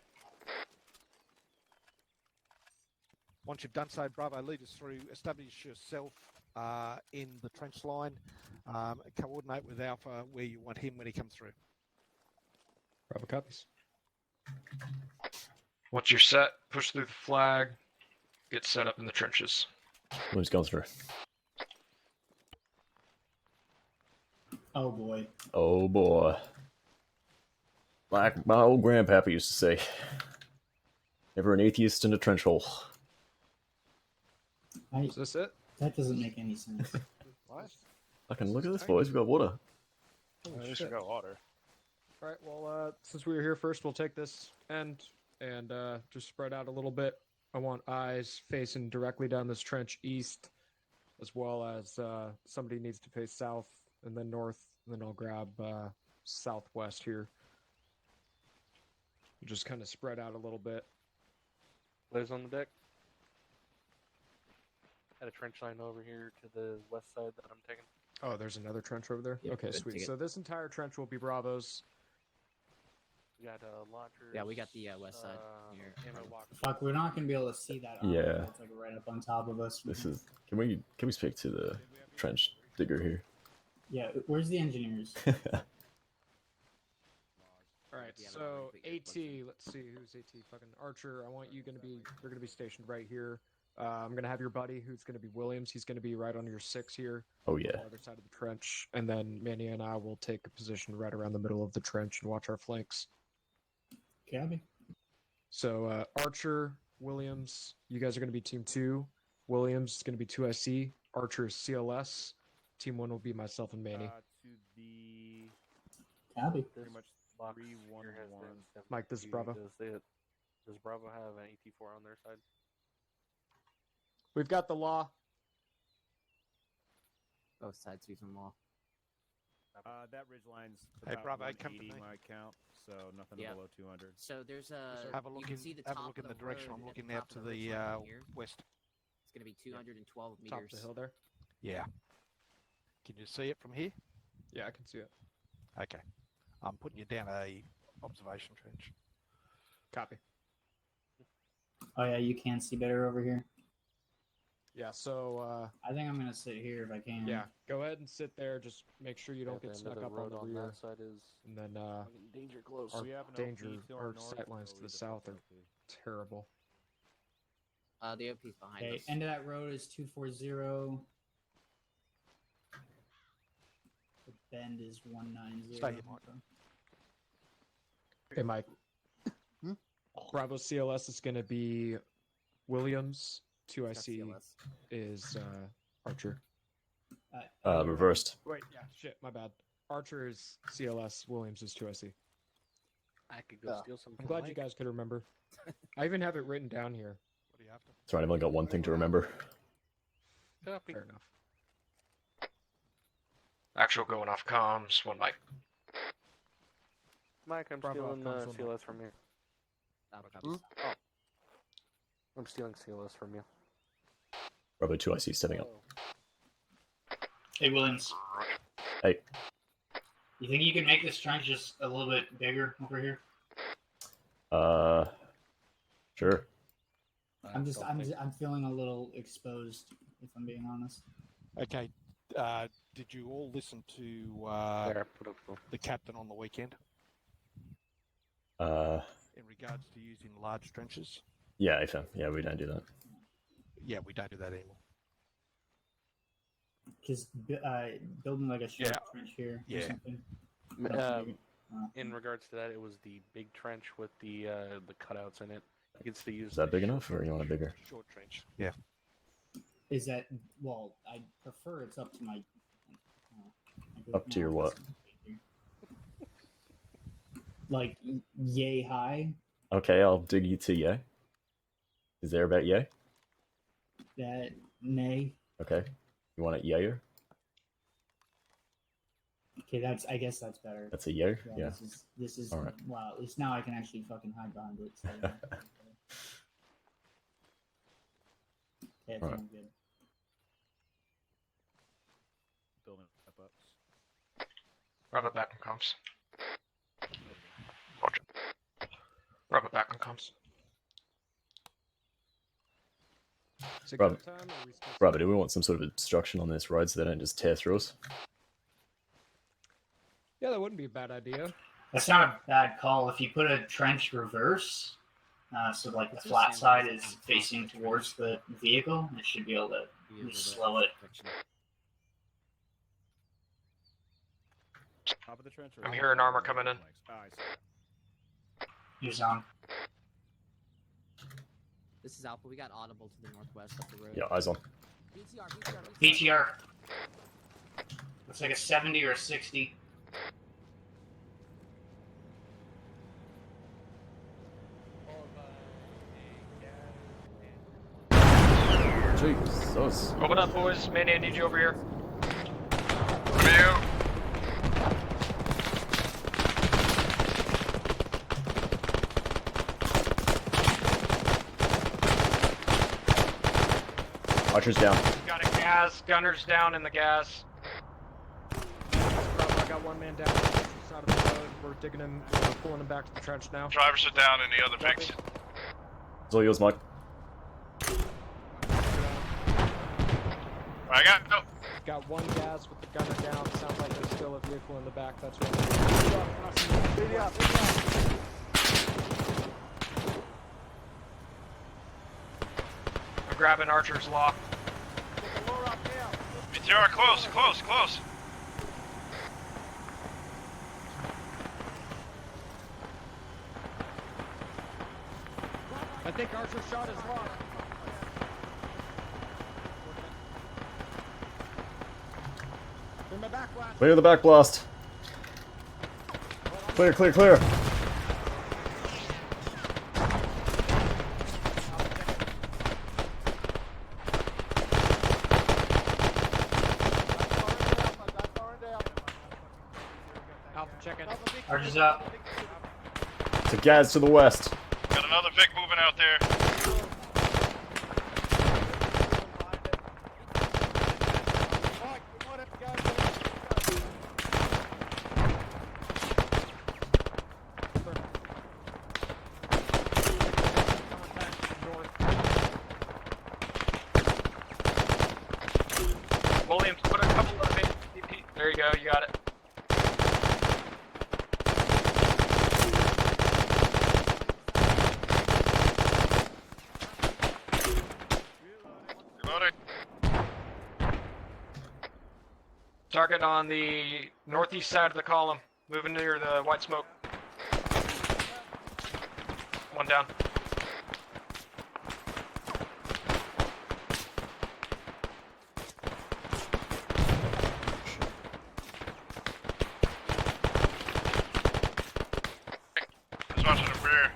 Once you've done so, Bravo, lead us through. Establish yourself in the trench line. Coordinate with Alpha where you want him when he comes through. Bravo copies. Once you're set, push through the flag. Get set up in the trenches. Williams gone through. Oh boy. Oh boy. Like my old grandpapa used to say, never an atheist in a trench hole. Is this it? That doesn't make any sense. What? I can look at this, boys. We've got water. At least we got water. All right, well, since we were here first, we'll take this end and just spread out a little bit. I want eyes facing directly down this trench east, as well as somebody needs to face south and then north, and then I'll grab southwest here. Just kind of spread out a little bit. Liz on the deck. Got a trench line over here to the west side that I'm taking. Oh, there's another trench over there? Yeah, okay, good, sweet. take it. So this entire trench will be Bravos. We got launchers. Yeah, we got the west side here. ammo boxes. Fuck, we're not gonna be able to see that. Yeah. It's like right up on top of us. This is. Can we speak to the trench digger here? Yeah, where's the engineers? All right, Yeah, so we can AT, let's see, who's AT? Fucking Archer. I want you you're gonna be stationed right here. I'm gonna have your buddy, who's gonna be Williams. He's gonna be right on your 6 here. Oh yeah. On the other side of the trench, and then Manny and I will take a position right around the middle of the trench and watch our flanks. Cabby. So Archer, Williams, you guys are gonna be team 2. Williams is gonna be 2IC. Archer is CLS. Team 1 will be myself and Manny. To the Cabby. pretty much Box 3-1-1. here has been sent Mike, this is to- Bravo. Does Bravo have an AT4 on their side? We've got the law. Both sides using law. That ridge line's Hey, about Bravo, come to 180 me. my count, so nothing Yeah. below 200. So there's a. Have a you look can in. see the Have a top look in of the direction road I'm at looking the out top to of the ridge the line here. west. It's going to be 212 Top meters. of the hill there. Yeah. Can you see it from here? Yeah, I can see it. Okay. I'm putting you down a observation trench. Copy. Oh yeah, you can see better over here. Yeah, so I think I'm gonna sit here if I can. yeah, go ahead and sit there. Just make sure you don't get the end snuck of the up on road the on rear. that side is And then danger close. our We have an danger, OP to our our north, sight lines so to we the defend south are OP. terrible. The OP's behind Okay, us. end of that road is 240. The bend is 190. Stay here, Mike. Hey, Mike. Bravo CLS is going to be Williams. It's got 2IC CLS. is Archer. Reversed. Wait, yeah, shit, my bad. Archer is CLS. Williams is 2IC. I could go steal some. I'm from glad you Mike. guys could remember. I even have it written down here. What do you have to? That's right. I've only got one thing to remember. Copy. Fair enough. Actual going off comms. One mic. Mike, I'm Bravo, stealing comes on CLS from you. Bravo copies. I'm stealing CLS from you. Bravo 2IC stepping up. Hey Williams. Hey. You think you can make this trench just a little bit bigger over here? Sure. I'm feeling a little exposed, if I'm being honest. Okay. Did you all listen to There, I put up the. the captain on the weekend Uh, in regards to using large trenches? yeah, AFM. Yeah, we don't do that. Yeah, we don't do that anymore. Just building like a short Yeah. trench here or Yeah. something. In regards to that, it was the big trench with the cutouts in it. You can still use. Is that the big enough, or you want it bigger? Short trench. Yeah. Is that well? I prefer it's up to my. Up to your what? Like yay high. Okay, I'll dig you to yeah. Is there about yay? Nay. Okay. You want it yayer? Okay, I guess that's better. That's a yay? Yeah. This is All right. wow, at least now I can actually fucking hide behind it. So, yeah, it's All right. no good. Building step-ups. Rub it back on comms. Watch it. Rub it back on comms. Brother, do we want some sort of obstruction on this road so they don't just tear through us? Yeah, that wouldn't be a bad idea. That's not a bad call. If you put a trench reverse, so like the flat side is facing towards the vehicle, it should be able to slow it. Top of the trench. I'm hearing armor coming in. Who's on? This is Alpha. We got audible to the northwest up the road. Yeah, eyes on. PTR. Looks like a 70 or a 60. Jesus. Open up, boys. Manny, I need you over here. Over you. Archer's down. Got a gas. Gunner's down in the gas. I got one man down on the side of the road. We're digging him. We're pulling him back to the trench now. Drivers are down in the other mix. It's all yours, Mike. I got no. Got one gas with the gunner down. Sounds like there's still a vehicle in the back. That's right. I'm grabbing Archer's lock. BTR, close, close, close. I think Archer shot his lock. Clear the back blast. Clear, clear, clear. Alpha, check it. Archer's up. To Gaz to the west. Got another Vic moving out there. Williams, put a couple of APP. There you go, you got it. Reloading. Target on the northeast side of the column, moving near the white smoke. One down. Just watching the rear.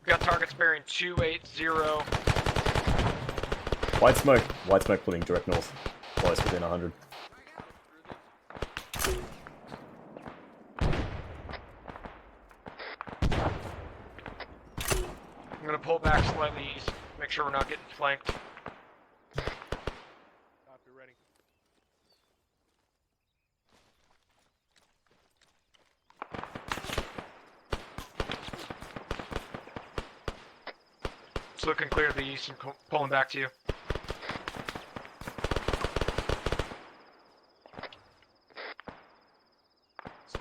We got targets bearing 280. White smoke pulling direct north. Close within 100. I'm gonna pull back slightly east, make sure we're not getting flanked. Copy, ready. It's looking clear to the east and pulling back to you.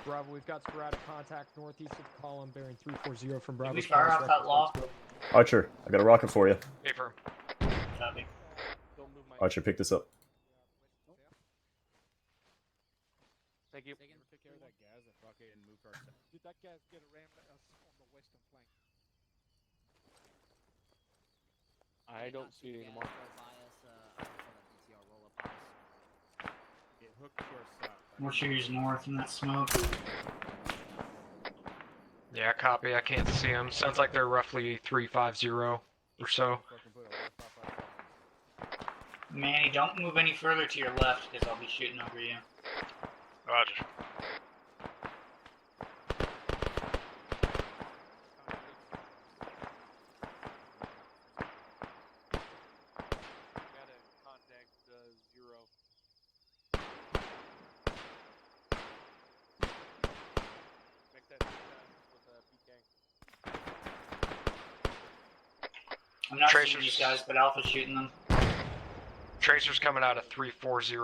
Bravo, we've got sporadic contact northeast of the column bearing 340 from Bravo. Did we fire off that lock? Archer, I got a rocket for you. Paper. Copy. Archer, pick this up. Thank you. Take care of that gas, that rocket, and move our. Did that gas get around us on the western flank? I don't see it anymore. Get hooked to our side. More shooters north in that smoke. Yeah, copy. I can't see them. Sounds like they're roughly 350. or so. Manny, don't move any further to your left because I'll be shooting over you. Roger. I'm not shooting these guys, but Alpha's shooting them. Tracer's coming out of 340.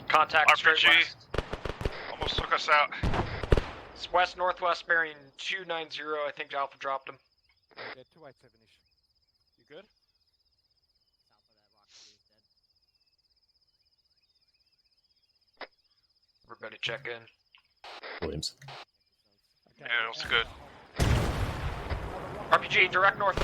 Contact straight RPG. west. Almost took us out. It's west northwest bearing 290. I think Alpha dropped him. Yeah, 287-ish. You good? Everybody check in. Williams. Yeah, it was good. RPG, direct north.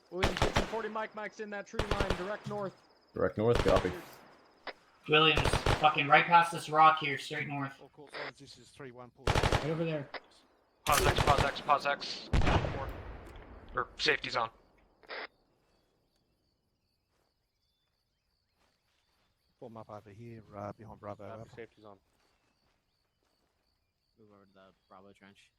Williams, get some 40 mics in that tree line, direct north. Direct north, copy. Williams, fucking right past this rock here, straight north. All call signs, this is 3-1. Right over there. PauseEx. Or safety's on. Form up over here, behind Bravo. Safety's on. Move over to the Bravo trench.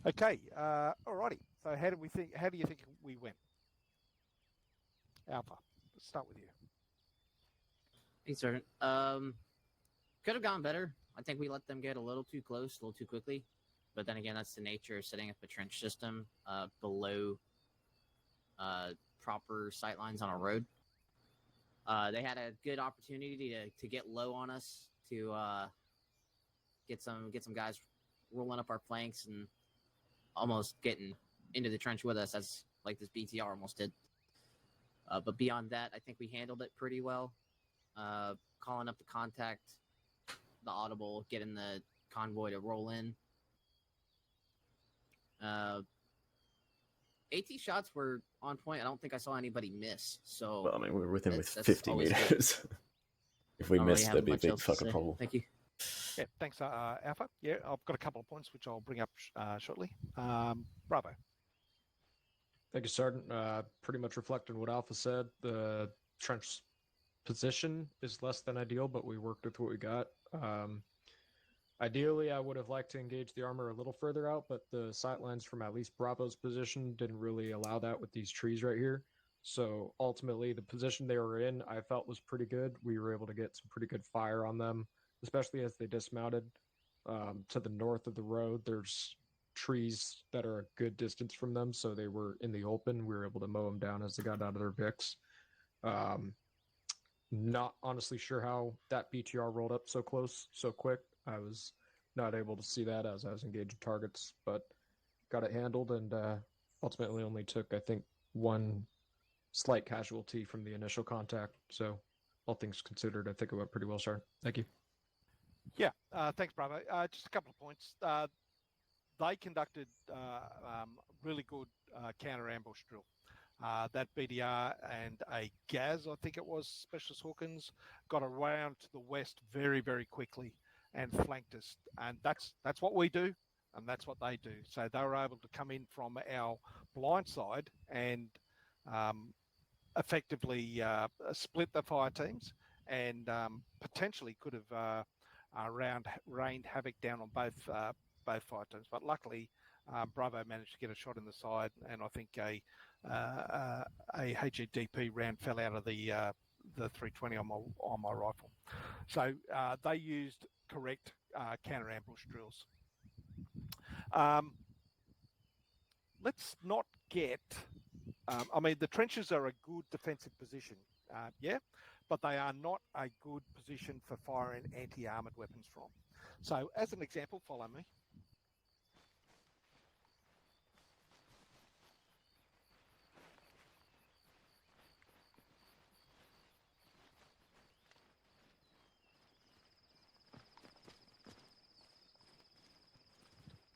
Okay, alrighty. So how do you think we went? Alpha, let's start with you. Thanks, Sergeant. Could have gone better. I think we let them get a little too close, a little too quickly. But then again, that's the nature of setting up a trench system below proper sight lines on a road. They had a good opportunity to get low on us, to get some guys rolling up our flanks and almost getting into the trench with us, as like this BTR almost did. But beyond that, I think we handled it pretty well. Calling up the contact, the audible, getting the convoy to roll in. AT shots were on point. I don't think I saw anybody miss. So, Well, I mean, we were within with that's 50 always meters. If we missed, there'd be a big fucking problem. Thank you. Yeah, thanks, Alpha. Yeah, I've got a couple of points which I'll bring up shortly. Bravo. Thank you, Sergeant. Pretty much reflecting what Alpha said. The trench position is less than ideal, but we worked with what we got. Ideally, I would have liked to engage the armor a little further out, but the sight lines from at least Bravo's position didn't really allow that with these trees right here. So ultimately, the position they were in, I felt was pretty good. We were able to get some pretty good fire on them, especially as they dismounted. To the north of the road, there's trees that are a good distance from them, so they were in the open. We were able to mow them down as they got out of their VIX. Not honestly sure how that BTR rolled up so close, so quick. I was not able to see that as I was engaging targets, but got it handled, and ultimately only took, I think, one slight casualty from the initial contact. So all things considered, I think it went pretty well, sir. Thank you. Yeah, thanks, Bravo. Just a couple of points. They conducted really good counter ambush drill. That BDR and a GAZ, I think it was, Specialist Hawkins, got around to the west very, very quickly and flanked us. And that's what we do, and that's what they do. So they were able to come in from our blind side and effectively split the fire teams, and potentially could have rained havoc down on both fire teams. But luckily, Bravo managed to get a shot in the side, and I think a HEDP round fell out of the 320 on my rifle. So they used correct counter ambush drills. Let's not get I mean, the trenches are a good defensive position, yeah, but they are not a good position for firing anti-armoured weapons from. So, as an example, follow me.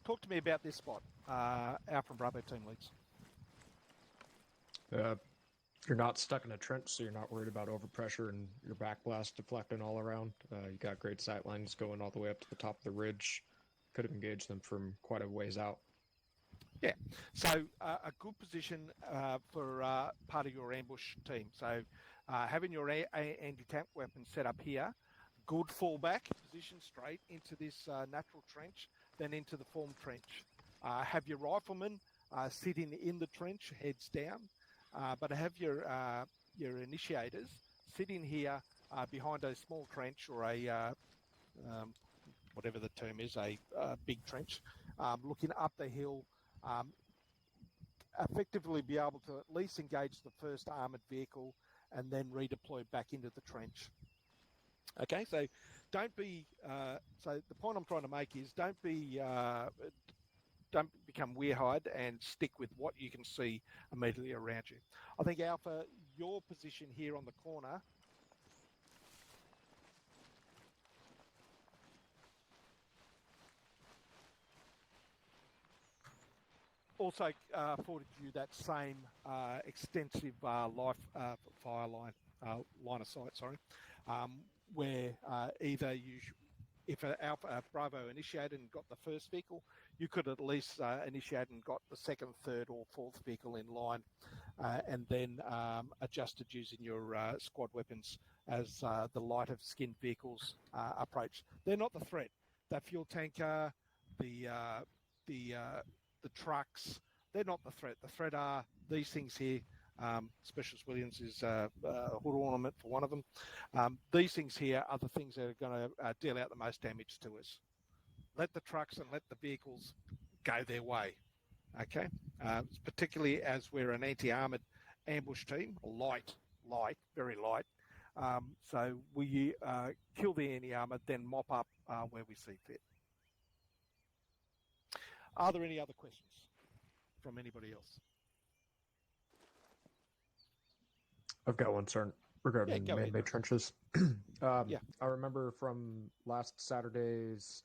Talk to me about this spot, Alpha and Bravo team leads. You're not stuck in a trench, so you're not worried about overpressure and your backblast deflecting all around. You got great sight lines going all the way up to the top of the ridge. Could have engaged them from quite a ways out. Yeah, so a good position for part of your ambush team. So having your anti-tank weapon set up here, good fallback position straight into this natural trench, then into the formed trench. Have your riflemen sitting in the trench, heads down, but have your initiators sitting here behind a small trench or a whatever the term is, a big trench, looking up the hill. Effectively be able to at least engage the first armoured vehicle and then redeploy back into the trench. Okay, so don't be. So the point I'm trying to make is don't become weird-eyed and stick with what you can see immediately around you. I think Alpha, your position here on the corner. Also afforded you that same extensive fire line of sight. Sorry, where either if an Alpha Bravo initiated and got the first vehicle, you could at least initiate and got the second, third, or fourth vehicle in line, and then adjusted using your squad weapons as the lighter skinned vehicles approach. They're not the threat. That fuel tanker, the trucks, they're not the threat. The threat are these things here. Specialist Williams is a hood ornament for one of them. These things here are the things that are going to deal out the most damage to us. Let the trucks and let the vehicles go their way, okay? Particularly as we're an anti-armoured ambush team, light, very light. So we kill the anti-armoured, then mop up where we see fit. Are there any other questions from anybody else? I've got one, sir, regarding man-made trenches. Yeah. I remember from last Saturday's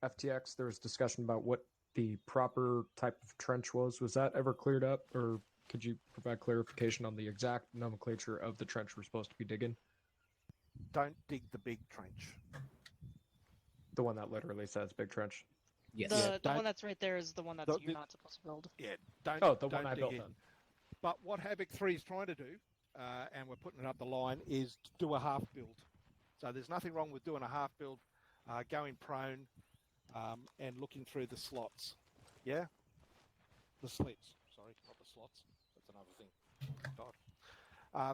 FTX, there was discussion about what the proper type of trench was. Was that ever cleared up, or could you provide clarification on the exact nomenclature of the trench we're supposed to be digging? Don't dig the big trench. The one that literally says big trench? Yes. The one that's right there is the one that you're not supposed to build. Yeah, don't. Oh, the don't one I dig built in. then. But what Havoc 3 is trying to do, and we're putting it up the line, is to do a half build. So there's nothing wrong with doing a half build, going prone, and looking through the slots. Yeah? The slits. Sorry, not the slots. That's another thing.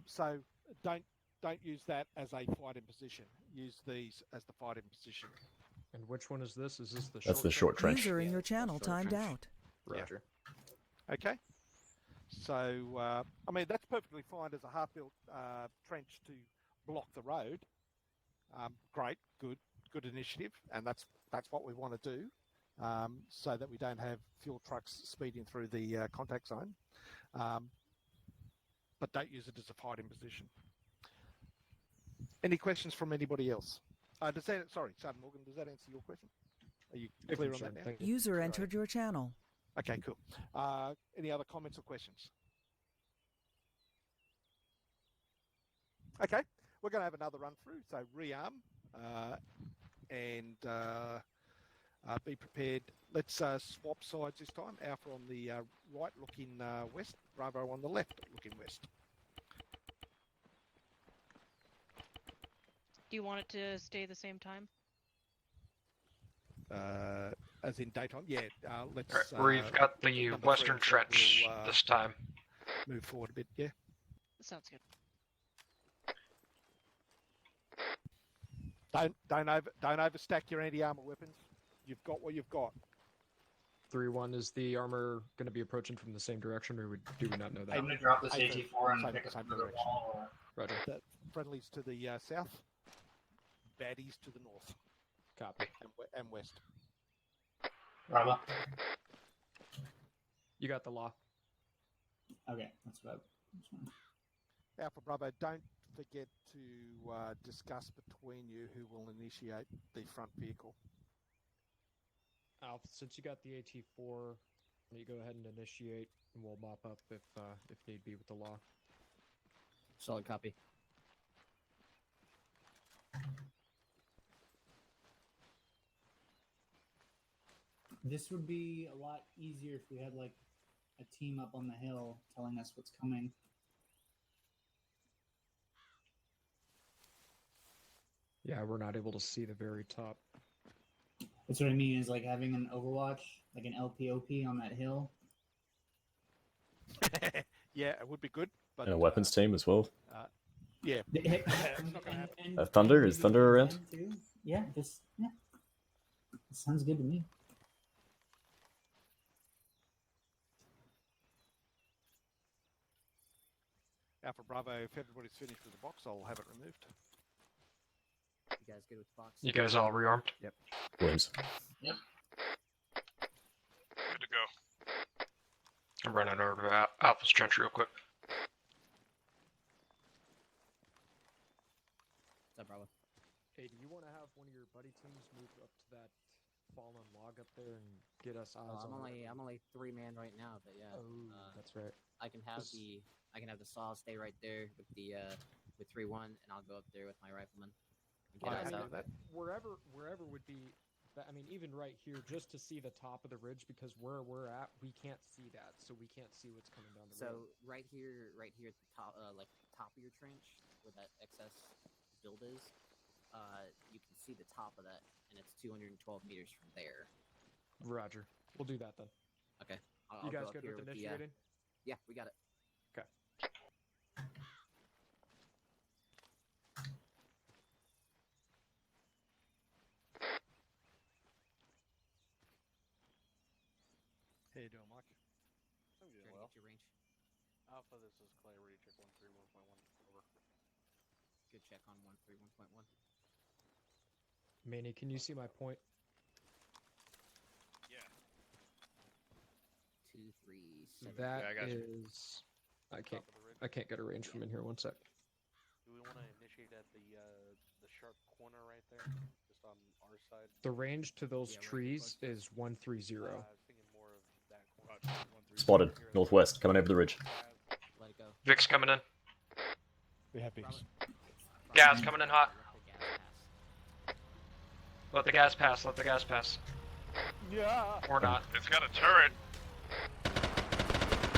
So don't use that as a fighting position. Use these as the fighting position. And which one is this? Is this the short That's the short trench. User in your channel timed out. Roger. Yeah. Okay. So, I mean, that's perfectly fine as a half-built trench to block the road. Great, good initiative, and that's what we want to do, so that we don't have fuel trucks speeding through the contact zone. But don't use it as a fighting position. Any questions from anybody else? Sorry, Sergeant Morgan, does that answer your question? Are you clear on that now? User entered your channel. Okay, cool. Any other comments or questions? Okay, we're going to have another run through. So rearm and be prepared. Let's swap sides this time. Alpha on the right looking west, Bravo on the left looking west. Do you want it to stay the same time? As in daytime? Yeah, let's... We've got the western trench this time. Move forward a bit, yeah? Sounds good. Don't overstack your anti-armor weapons. You've got what you've got. 3-1, is the armor going to be approaching from the same direction, or do we not know that? I'm going to drop this Either AT4 and same- pick up same another direction. wall. Roger. The friendlies to the south, baddies to the north. Copy. And west. Bravo. You got the law. Okay, that's about. Alpha Bravo, don't forget to discuss between you who will initiate the front vehicle. Alpha, since you got the AT4, you go ahead and initiate, and we'll mop up if need be with the law. Solid copy. This would be a lot easier if we had like a team up on the hill telling us what's coming. Yeah, we're not able to see the very top. That's what I mean, is like having an Overwatch, like an LPOP on that hill. Yeah, it would be good. But, And a weapons team as well. Yeah. Thunder? Is Thunder around? Too. Yeah, just yeah. That sounds good to me. Alpha Bravo, if everybody's finished with the box, I'll have it removed. You guys good with the box? You guys all rearmed? Yep. Williams. Yep. Good to go. I'm running over to Alpha's trench real quick. What's up, Bravo? Hey, do you want to have one of your buddy teams move up to that fallen log up there and get us eyes on it? I'm only 3-man right now, but yeah. Oh, that's right. I can have the saw stay right there with the with 3-1, and I'll go up there with my rifleman. And get eyes out. Wherever would be. I mean, even right here, just to see the top of the ridge, because where we're at, we can't see that, so we can't see what's coming down the road. So right here at the top, like top of your trench, where that excess build is, you can see the top of that, and it's 212 meters from there. Roger. We'll do that then. Okay. You guys go up good here with the, initiating? Yeah, we got it. Okay. How you doing, Mike? I'm doing Trying well. to get your range. Alpha, this is Clay. Ready to check 131.1. Over. Good check on 131.1. Manny, can you see my point? Yeah. 237. That Yeah, I got you. is. I can't. Top of the ridge. I can't get a range from in here. One sec. Do we want to initiate at the sharp corner right there, just on our side? The range to those Yeah, right trees is 130. I was thinking more of that corner. Spotted. Northwest. Coming over the ridge. Let it go. Vic's coming in. We have these. Gas coming in hot. Let the gas pass. Let the gas pass. Let the gas pass. Yeah. Or not. It's got a turret.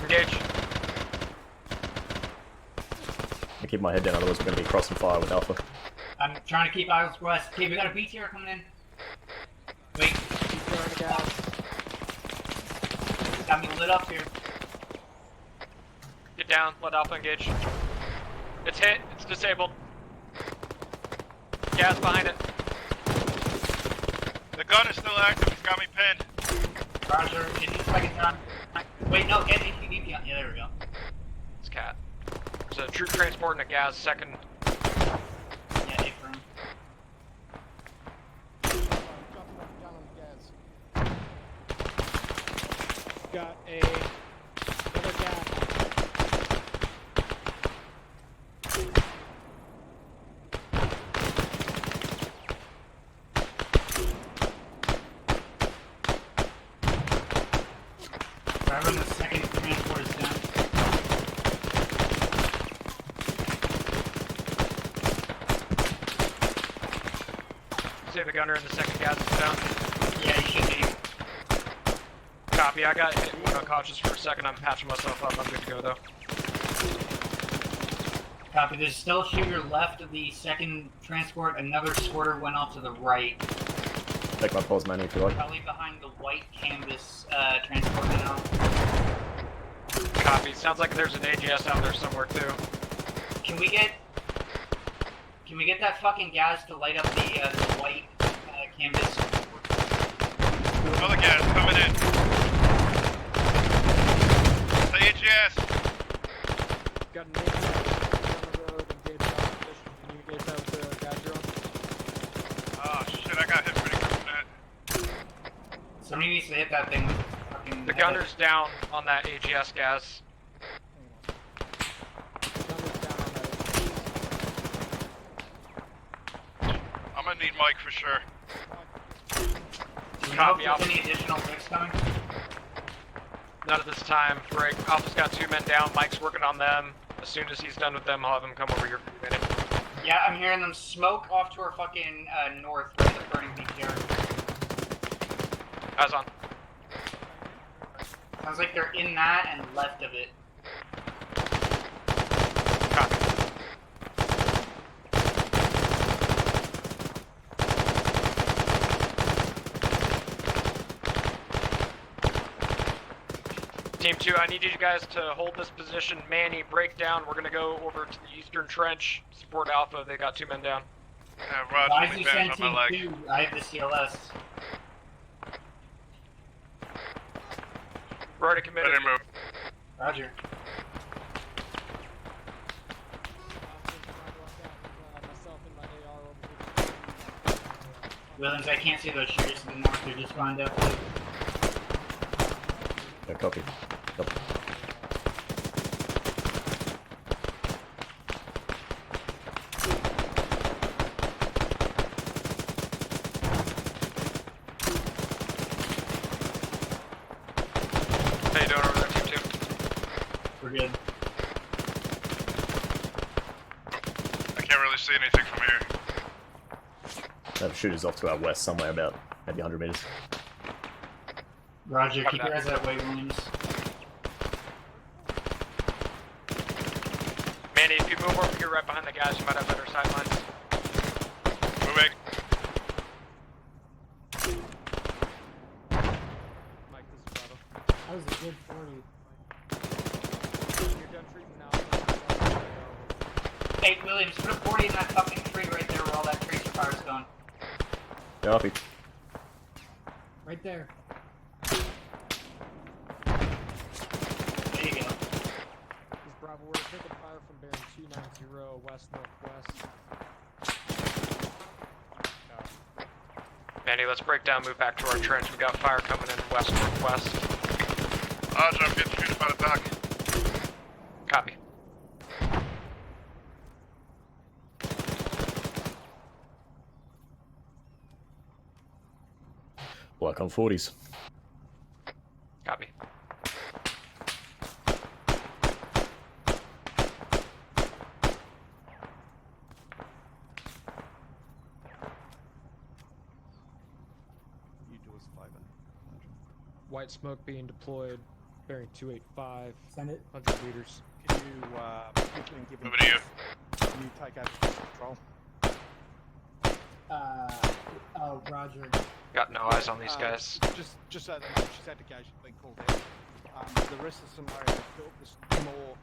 Engage. I keep my head down, otherwise we're going to be crossing fire with Alpha. I'm trying to keep eyes west. Okay, we got a BTR coming in. Wait. Got me lit up here. Get down. Let Alpha engage. It's hit. It's disabled. Gas behind it. The gun is still active. It's got me pinned. Roger, give me a second time. Wait, no, get ATV beyond. Yeah, there we go. It's Cat. There's a troop transport and a gas second. Yeah, A firm. Got another gas. Driver in the second transport is down. Say the gunner in the second gas is down. Yeah, he should be. Copy. I got hit. Went unconscious for a second. I'm patching myself up. I'm good to go though. Copy. There's still a shooter left of the second transport. Another squirter went off to the right. Take my pause, Manny, if you like. Probably behind the white canvas transport now. Copy. Sounds like there's an AGS out there somewhere too. Can we get that fucking gas to light up the white canvas? Another gas coming in. AGS! Got an AGS on the road, engaged opposition. Can you engage that with the guy drone? Oh shit, I got hit pretty good from that. Somebody needs to hit that thing with fucking. The gunner's down on that AGS gas. I'm gonna need Mike for sure. Do you know Copy, if there's any additional bricks coming? Not at this time. Break. Alpha's got 2 men down. Mike's working on them. As soon as he's done with them, I'll have him come over here for a minute. Yeah, I'm hearing them smoke off to our fucking north where the burning BTR. Eyes on. Sounds like they're in that and left of it. Copy. Team 2, I need you guys to hold this position. Manny, break down. We're gonna go over to the eastern trench. Support Alpha. They got 2 men down. Why Roger, is you me send on my team leg. 2? I have the CLS. We're already committed. Better move. Roger. Williams, I can't see those shooters to the north. They're just lined up. Yeah, copy. Copy. How you doing over there, Team 2? We're good. I can't really see anything from here. That shooter's off to our west somewhere, about maybe 100 meters. Roger, keep your eyes that way, Williams. Manny, if you move over here right behind the guys, you might have better sight lines. Moving. Mike, this is Bravo. That was a good 40. You're done treating now. Hey, Williams, put a 40 in that fucking tree right there where all that tracer fire's going. Copy. Right there. There you go. This is Bravo. We're taking fire from bearing 290 west northwest. Manny, let's break down, move back to our trench. We got fire coming in west northwest. Roger, I'm getting shooted by the dock. Copy. Work on 40s. Copy. You do us a favour. White smoke being deployed, bearing 285. Send it. 100 meters. Can you quickly give Over to you. Can you take over control? Oh, Roger. Got no eyes on these guys. Just so they know, she's had to go. She's been called out. The rest of the scenario is built. There's 2 more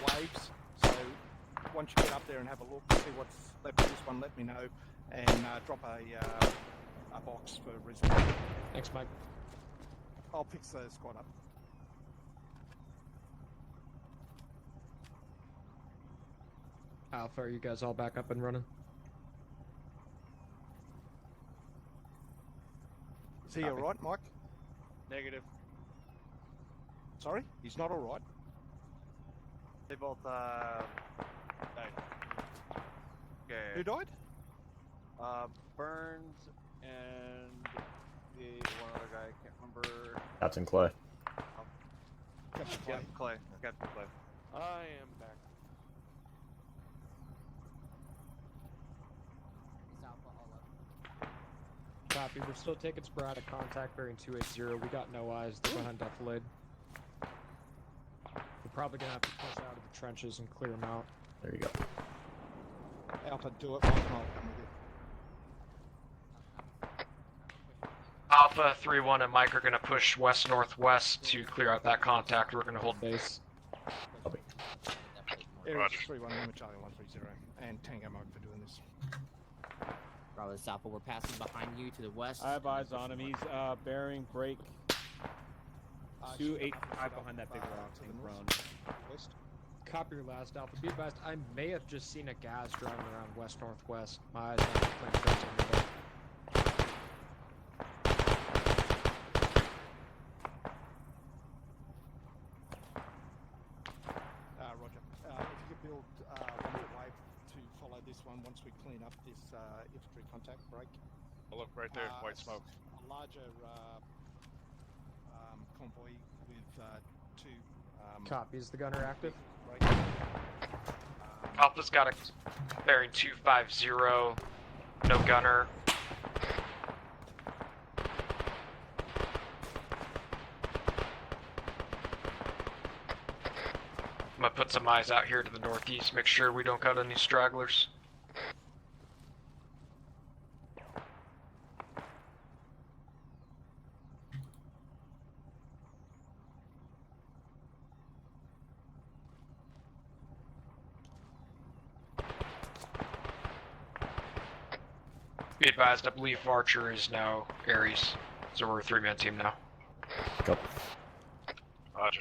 waves. So once you get up there and have a look, see what's left of this one, let me know, and drop a box for resume. Thanks, Mike. I'll fix the squad up. Alpha, are you guys all back up and running? Is he Copy. alright, Mike? Negative. Sorry? He's not alright? They both died. Okay. Who died? Burns and the one other guy. I can't remember. Captain Clay. Captain Clay. Yep, Clay. Captain Clay. I am back. Copy. We're still taking sporadic contact bearing 280. We got no eyes. They're behind defilade. We're probably gonna have to push out of the trenches and clear them out. There you go. Alpha, do it. Mike, and I'll come with you. Alpha 3-1 and Mike are gonna push west northwest to clear out that contact. We're gonna hold base. Copy. Aries 3-1, Lima Charlie 130, and Tango Mike for doing this. Bravo, this Alpha, we're passing behind you to the west. I have eyes on him. He's bearing break. 285 behind that big rock. Take him prone. Copy your last Alpha. Be advised, I may have just seen a gas driving around west-northwest. My eyes aren't playing tricks on me, though. Roger. If you could build one more wave to follow this one once we clean up this infantry contact break. Oh, look right there, white smoke. A larger convoy with two. Copy. Is the gunner active? Alpha's got a bearing 250. No gunner. I'm gonna put some eyes out here to the northeast, make sure we don't got any stragglers. Be advised, I believe Archer is now Ares, so we're a 3-man team now. Go. Roger.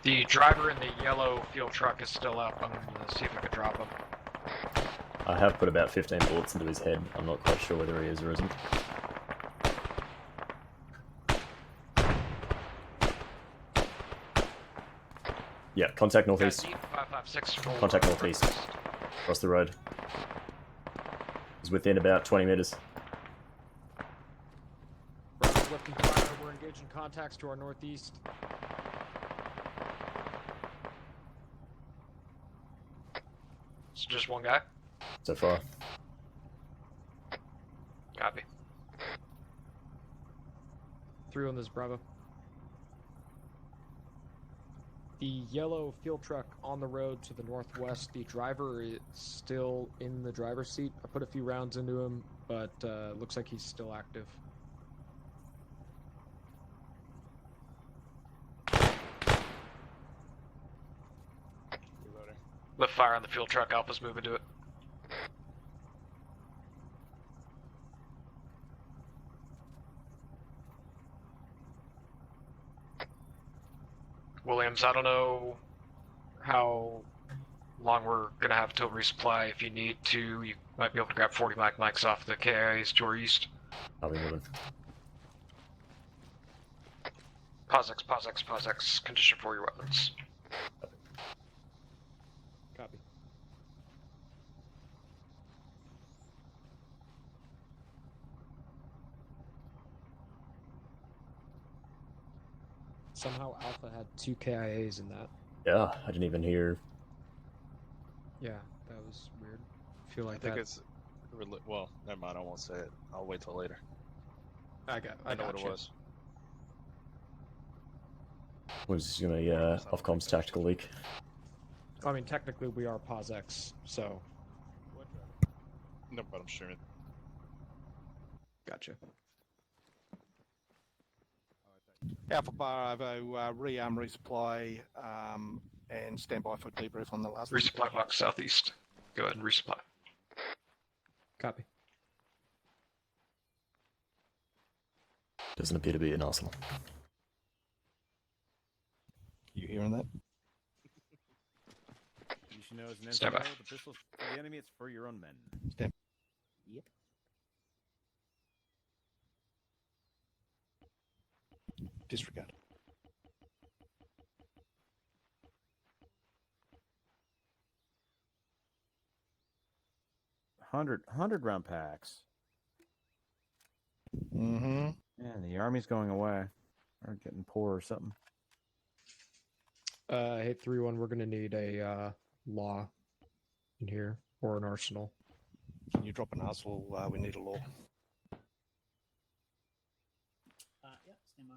The driver in the yellow fuel truck is still up. I'm gonna see if I can drop him. I have put about 15 bullets into his head. I'm not quite sure whether he is or isn't. Yeah, contact northeast. 556 Contact northeast. Across the road. He's within about 20 meters. Lifting fire. We're engaging contacts to our northeast. It's just one guy? So far. Copy. 3 on this Bravo. The yellow fuel truck on the road to the northwest. The driver is still in the driver's seat. I put a few rounds into him, but looks like he's still active. Reloading. Lift fire on the fuel truck. Alpha's moving to it. Williams, I don't know how long we're gonna have till resupply. If you need to, you might be able to grab 40 Mac mics off the KIAs to our east. I'll be moving. PauseEx, PauseEx, PauseEx. Condition for your weapons. Copy. Somehow Alpha had 2 KIAs in that. Yeah, I didn't even hear. Yeah, that was weird. I feel like I think that... it's... Well, never mind, I won't say it. I'll wait till later. I know what it was. Was this gonna be Ofcom's tactical leak? I mean, technically we are PauseEx, so... No, but I'm sure. Gotcha. Alpha Bravo, rearm, resupply, and stand by for debrief on the last one. Resupply box southeast. Go ahead and resupply. Copy. Doesn't appear to be an arsenal. You hearing that? You should know as an Stand by. NCO, the pistol's for the enemy, it's for your own men. Stand. Yep. Disregard. Hundred round packs. Mm-hmm. Yeah, the army's going away. Or getting poor or something. Hey, 3-1, we're gonna need a law in here, or an arsenal. Can you drop an arsenal? We need a law. Yeah, stand by.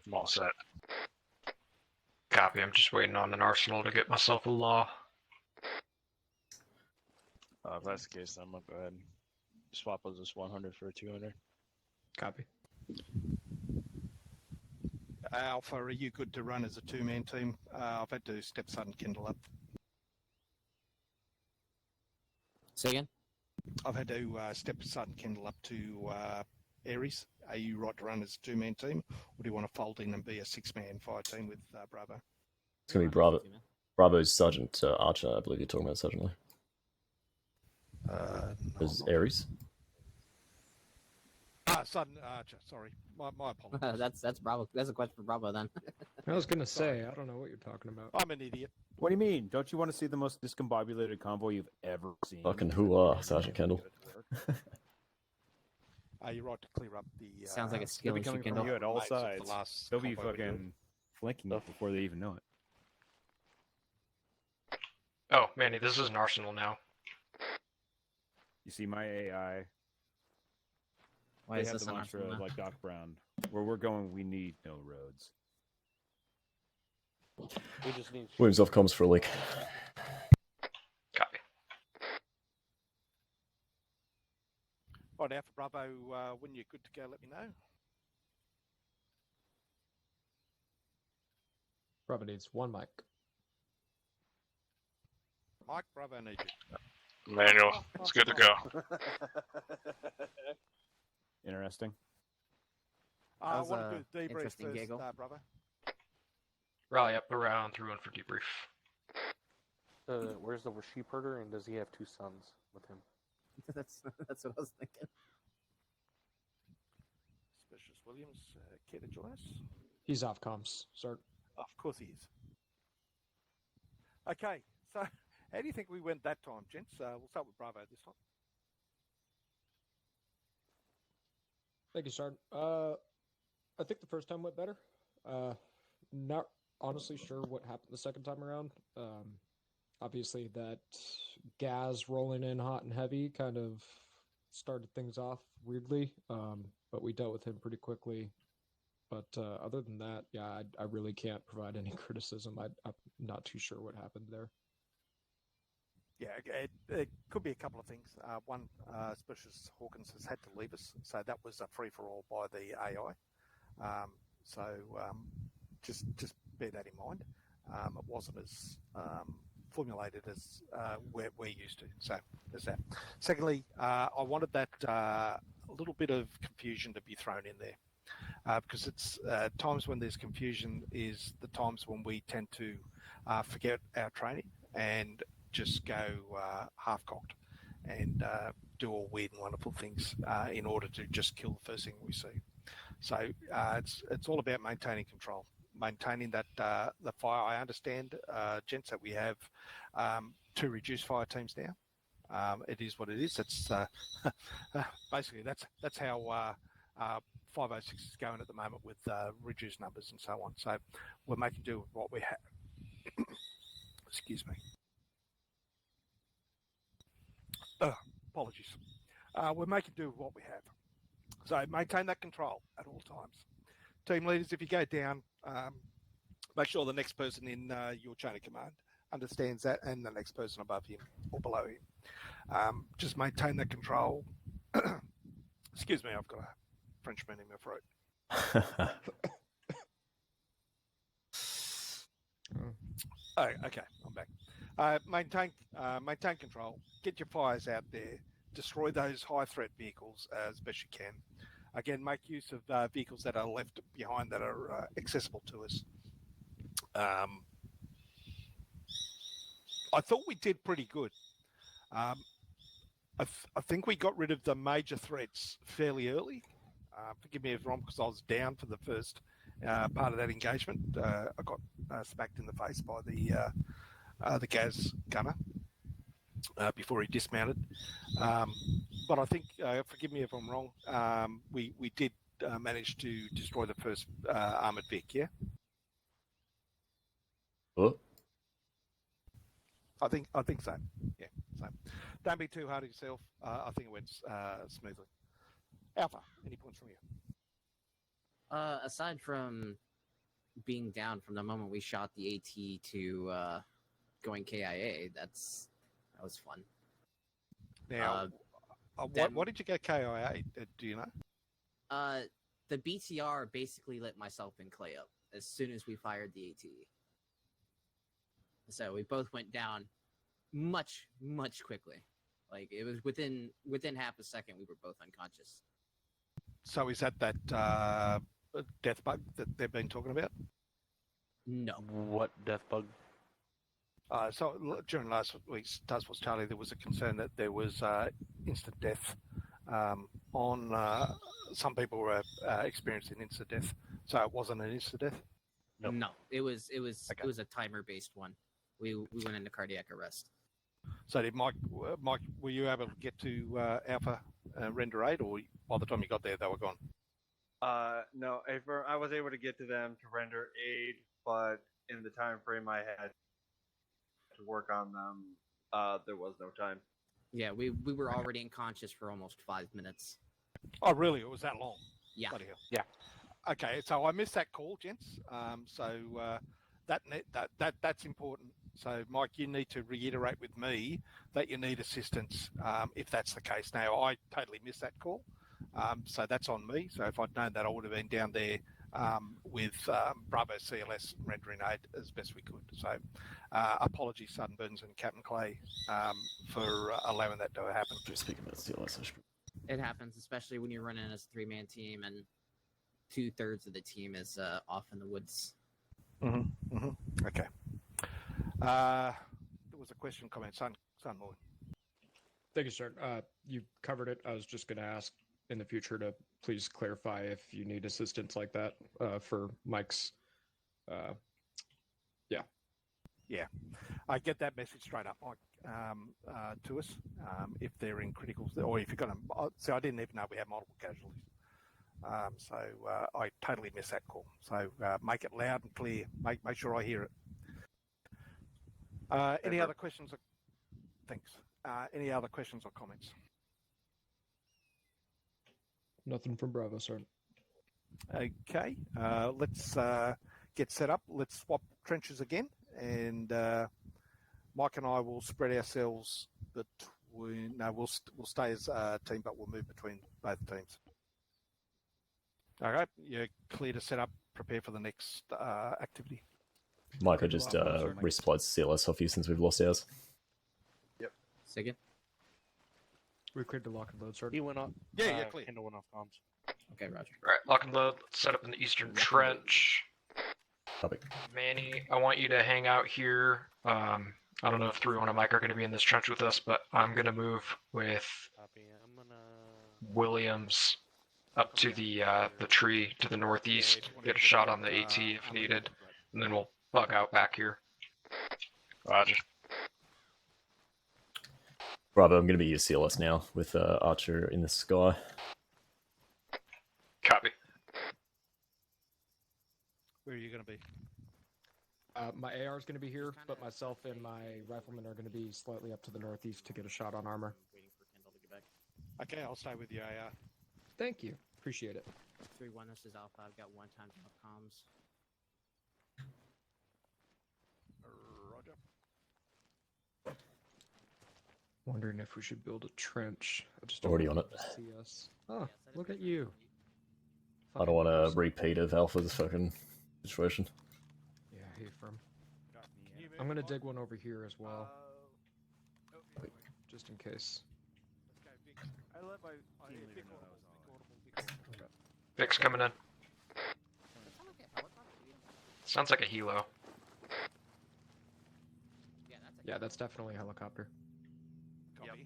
I'm all set. Copy. I'm just waiting on an arsenal to get myself a law. If that's the case, then I'm gonna go ahead and swap us this 100 for a 200. Copy. Alpha, are you good to run as a two-man team? I've had to step Sudden Kindle up. Say again? I've had to step Sudden Kindle up to Aries. Are you right to run as a two-man team, or do you want to fold in and be a six-man fire team with Bravo? It's going to be Bravo. Bravo's Sergeant Archer, I believe you're talking about, Sergeant Lee. Is Aries? Sudden Archer, sorry. My apologies. That's Bravo. That's a question for Bravo then. I was gonna say, I don't know what you're talking about. I'm an idiot. What do you mean? Don't you want to see the most discombobulated convoy you've ever seen? Fucking hoo-ah, Sergeant Kendall. You're right to clear up the... Sounds like a skill They'll be coming from you at all sides. They'll be fucking flanking you before they even know it. Oh, Manny, this is an arsenal now. You see my AI. Why they is have this the an mantra arsenal now? like Doc Brown. Where we're going, we need no roads. We just need... Williams off comms for a leak. Copy. Right, Alpha Bravo, when you're good to go, let me know. Bravo needs one mic. Mike, Bravo needs you. Manual, it's good to go. Interesting. I want to do debrief interesting first, giggle. Bravo. Rally up around through and for debrief. Where's the sheep herder, and does he have two sons with him? That's what I was thinking. Specialist Williams, care to join us? He's off comms. Start. Of course he is. Okay, so how do you think we went that time, gents? We'll start with Bravo this time. Thank you, Sergeant. I think the first time went better. Not honestly sure what happened the second time around. Obviously, that gas rolling in hot and heavy kind of started things off weirdly, but we dealt with him pretty quickly. But other than that, yeah, I really can't provide any criticism. I'm not too sure what happened there. Yeah, it could be a couple of things. One, Specialist Hawkins has had to leave us, so that was a free-for-all by the AI. Just bear that in mind. It wasn't as formulated as we're used to. So there's that. Secondly, I wanted that little bit of confusion to be thrown in there, because it's times when there's confusion is the times when we tend to forget our training and just go half-cocked and do all weird and wonderful things in order to just kill the first thing we see. So it's all about maintaining control, maintaining that the fire. I understand, gents, that we have 2 reduced fire teams now. It is what it is. It's basically that's how 506 is going at the moment with reduced numbers and so on. So we're making do with what we have. Excuse me. Apologies. We're making do with what we have. So maintain that control at all times. Team leaders, if you go down, make sure the next person in your chain of command understands that, and the next person above him or below him. Just maintain that control. Excuse me, I've got a Frenchman in my throat. Oh, okay, I'm back. Maintain control. Get your fires out there. Destroy those high threat vehicles as best you can. Again, make use of vehicles that are left behind that are accessible to us. I thought we did pretty good. I think we got rid of the major threats fairly early. Forgive me if I'm wrong, because I was down for the first part of that engagement. I got smacked in the face by the gas gunner before he dismounted. But I think, forgive me if I'm wrong, we did manage to destroy the first armoured Vic, yeah? What? I think so. Yeah. So don't be too hard on yourself. I think it went smoothly. Alpha, any points from you? Aside from being down from the moment we shot the AT to going KIA, that was fun. Now, what did you get KIA? Do you know? The BTR basically lit myself and Clay up. as soon as we fired the AT. So we both went down much quickly. Like it was within half a second we were both unconscious. So is that death bug that they've been talking about? No. What death bug? So during last week's Task Force Charlie, there was a concern that there was instant death on some people were experiencing instant death. So it wasn't an instant death. No, it was a timer based one. We went into cardiac arrest. So did Mike, were you able to get to Alpha Render 8, or by the time you got there, they were gone? No, I was able to get to them to render aid, but in the time frame I had to work on them, there was no time. Yeah, we were already unconscious for almost 5 minutes. Oh, really? It was that long? Yeah. Bloody hell. Yeah. Okay, so I missed that call, gents. That's important. So, Mike, you need to reiterate with me that you need assistance if that's the case. Now, I totally missed that call, so that's on me. So, if I'd known that, I would have been down there with Bravo CLS rendering aid as best we could. So, apologies, Sunburns and Captain Clay, for allowing that to happen. Just speaking about CLS. It happens, especially when you're running as a 3-man team and 2/3 of the team is off in the woods. Okay. There was a question, comment, Sun Moon. Thank you, sir. You covered it. I was just going to ask in the future to please clarify if you need assistance like that for Mike's. Yeah, I get that message straight up, Mike, to us if they're in criticals, or if you're going to. So I didn't even know we had multiple casualties. So I totally missed that call. So make it loud and clear. Make sure I hear it. Any other questions? Thanks. Any other questions or comments? Nothing from Bravo, sir. Okay. Let's get set up. Let's swap trenches again, and Mike and I will spread ourselves between. No, we'll stay as a team, but we'll move between both teams. All right, you're clear to set up, prepare for the next activity. Mike, I just resupplied CLS off you since we've lost ours. Yep. Second. We cleared the lock and load, sir. He went up. Yeah, clear. Kendall went off comms. Okay, Roger. All right, lock and load. Let's set up in the eastern trench. Copy. Manny, I want you to hang out here. I don't know if 3-1 and Mike are going to be in this trench with us, but I'm going to move with Williams up to the tree to the northeast, get a shot on the AT if needed, and then we'll bug out back here. Roger. Bravo, I'm going to be your CLS now with Archer in the sky. Copy. Where are you going to be? My AR is going to be here, but myself and my rifleman are going to be slightly up to the northeast to get a shot on armor. Waiting for Kendall to get back. Okay, I'll stay with you, AR. Thank you. Appreciate it. 3-1, this is Alpha. I've got 1 time off comms. Roger. Wondering if we should build a trench. I just Already on it. See us. Oh, look at you. I don't want a repeat of Alpha's fucking situation. Yeah, hey, from. I'm going to dig one over here as well. Just in case. Vic's coming in. Sounds like a helo. Yeah, that's definitely a helicopter. Copy.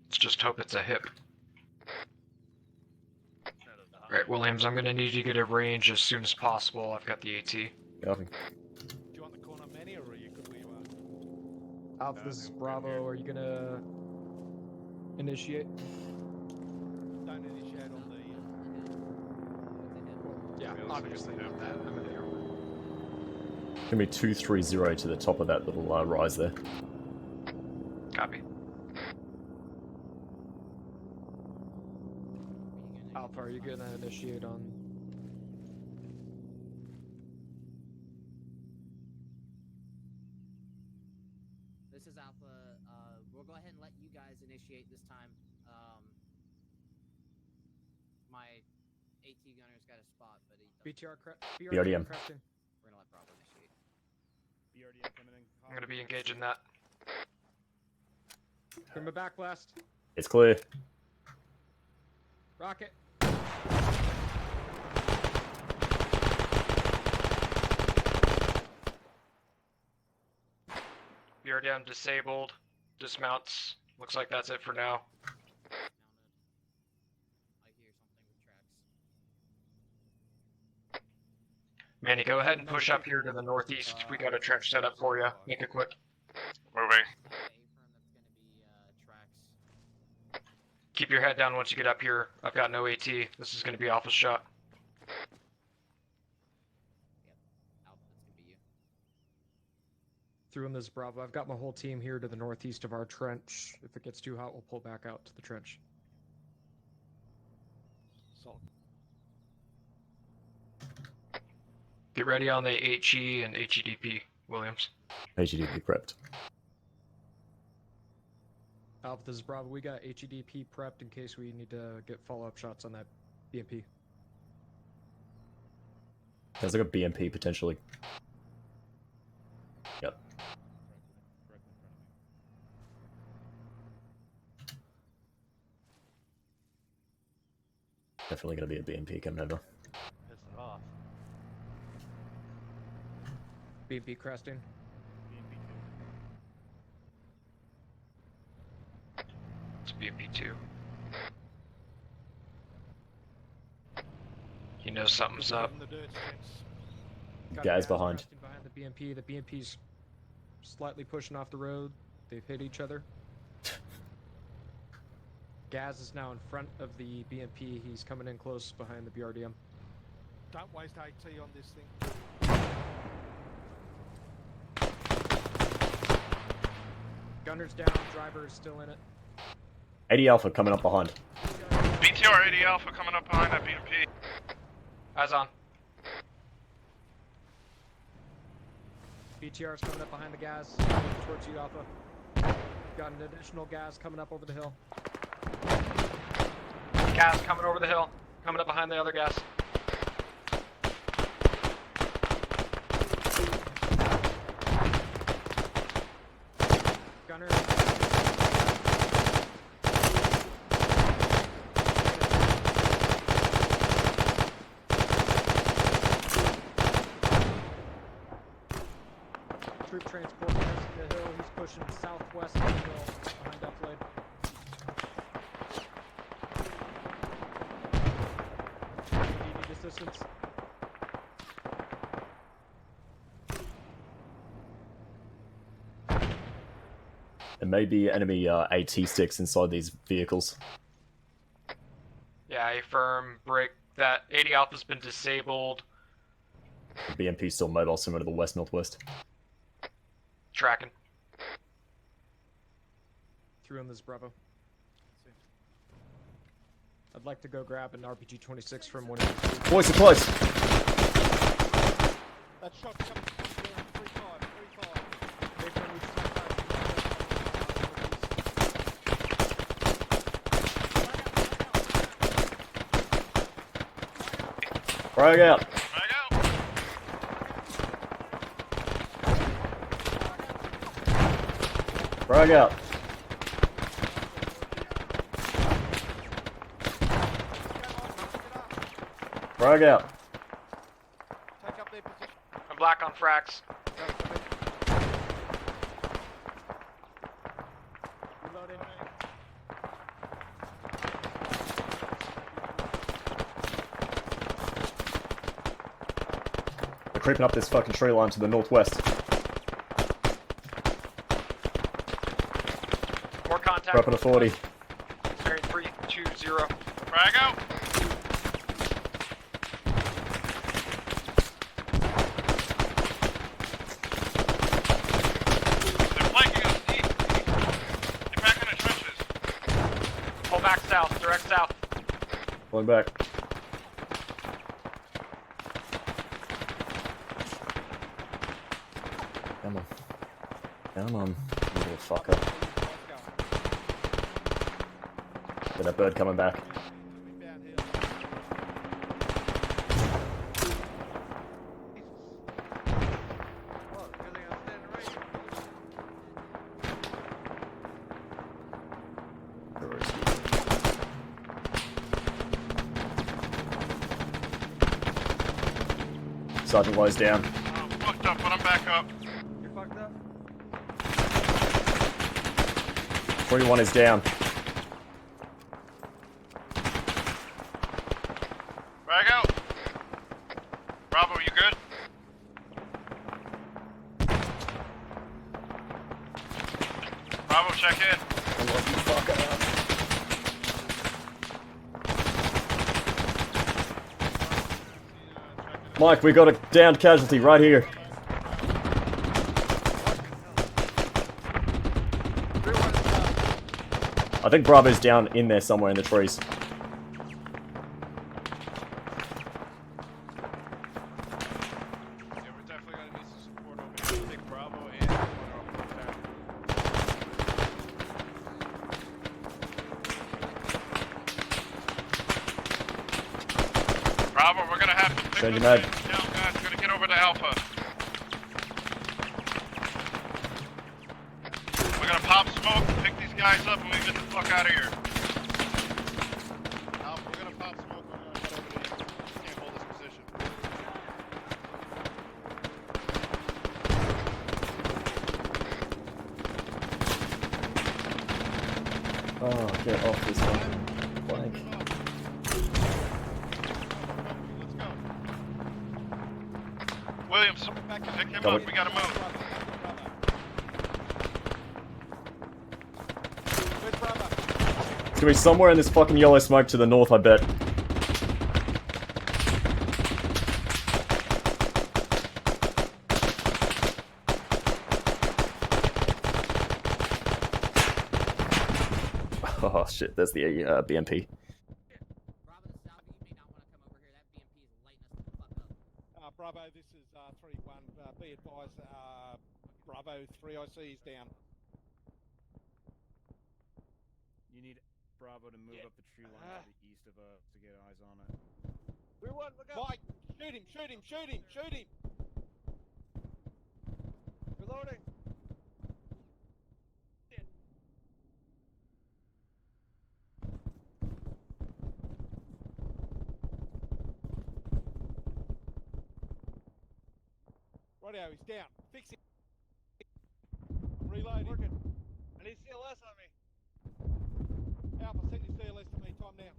Let's just hope it's a hip. Alright, Williams, I'm gonna need you to get a range as soon as possible. I've got the AT. Copy. Do you want the corner, Manny, or are you good where you are? Alpha, this is Bravo. Are you going to initiate? Don't initiate on the... Yeah, obviously not that. I'm in the armor. Give me 230 to the top of that little rise there. Copy. Alpha, are you going to initiate on... This is Alpha. We'll go ahead and let you guys initiate this time. My AT gunner's got a spot, but he BTR BRDM. crafting. We're gonna let Bravo initiate. BRDM coming in. I'm gonna be engaging that. Bring my back blast. It's clear. Rocket. BRDM disabled. Dismounts. Looks like that's it for now. Manny, go ahead and push up here to the northeast. We got a trench set up for you. Make it quick. Moving. Keep your head down once you get up here. I've got no AT. This is going to be Alpha shot. Through in this Bravo. I've got my whole team here to the northeast of our trench. If it gets too hot, we'll pull back out to the trench. Solid. Get ready on the HE and HEDP, Williams. HEDP prepped. Alpha, this is Bravo. We got HEDP prepped in case we need to get follow-up shots on that BMP. There's like a BMP potentially. Yep. Definitely gonna be a BMP coming over. Piss it off. BMP cresting. It's BMP2. You know something's up. Guys behind. Behind the BMP. The BMP's slightly pushing off the road. They've hit each other. Gaz is now in front of the BMP. He's coming in close behind the BRDM. Don't waste AT on this thing. Gunner's down. Driver is still in it. 80 Alpha coming up behind. BTR 80 Alpha coming up behind that BMP. Eyes on. BTR's coming up behind the gas. Towards you, Alpha. Got an additional gas coming up over the hill. Gas coming over the hill. Coming up behind the other gas. Gunner. Troop transport next to the hill. He's pushing southwest of the hill behind Upblade. Do you need assistance? There may be enemy AT sticks inside these vehicles. Yeah, affirm. Break that. 80 Alpha's been disabled. The BMP still mobile, similar to the west-northwest. Tracking. Through on this Bravo. I'd like to go grab an RPG-26 from one of these. Boys are close. That shot coming from 3-5. Frag out. Frag out. Frag out. Take up their position. I'm black on frags. Reloading. They're creeping up this fucking tree line to the northwest. More contact. Dropping a 40. Bearing 320. Frag out. They're flanking us deep. Get back in the trenches. Pull back south. Direct south. Pulling back. Come on. Come on, you little fucker. Got that bird coming back. Sergeant Lowe's down. Fucked up, but I'm back up. You're fucked up. 21 is down. Back out. Bravo, you good? Bravo, check in. Mike, we got a downed casualty right here. I think Bravo's down in there somewhere in the trees. Yeah, we're definitely gonna need some support over here. Take Bravo and Bravo, we're gonna have to pick Change this your mag. down, guys. We're gonna get over to Alpha. We're gonna pop smoke, pick these guys up, and we get the fuck out of here. Alpha, we're gonna pop smoke. We're gonna head over to you. Can't hold this position. Oh, get off this one. Blank. Williams, pick him Got up. it. We gotta move. It's gonna be somewhere in this fucking yellow smoke to the north, I bet. Oh shit, there's the BMP. Bravo, this is 3-1. Be advised, Bravo 3 I see is down. You need Bravo to move up the tree line to the east of us to get eyes on it. 3-1, look out! Mike, shoot him, shoot him, shoot him, shoot him! Reloading! Rightio, he's down. Fix him. I'm reloading. Working. I need CLS on me. Alpha, send your CLS to me. Time now.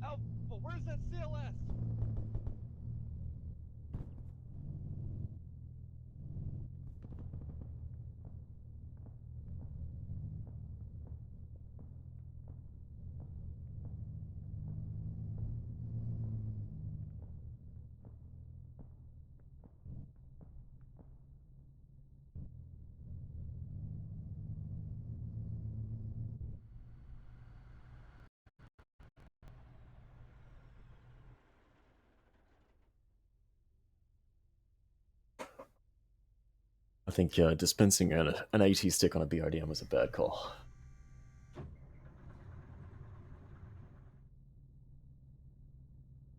Alpha, where's that CLS? I think dispensing an AT stick on a BRDM was a bad call.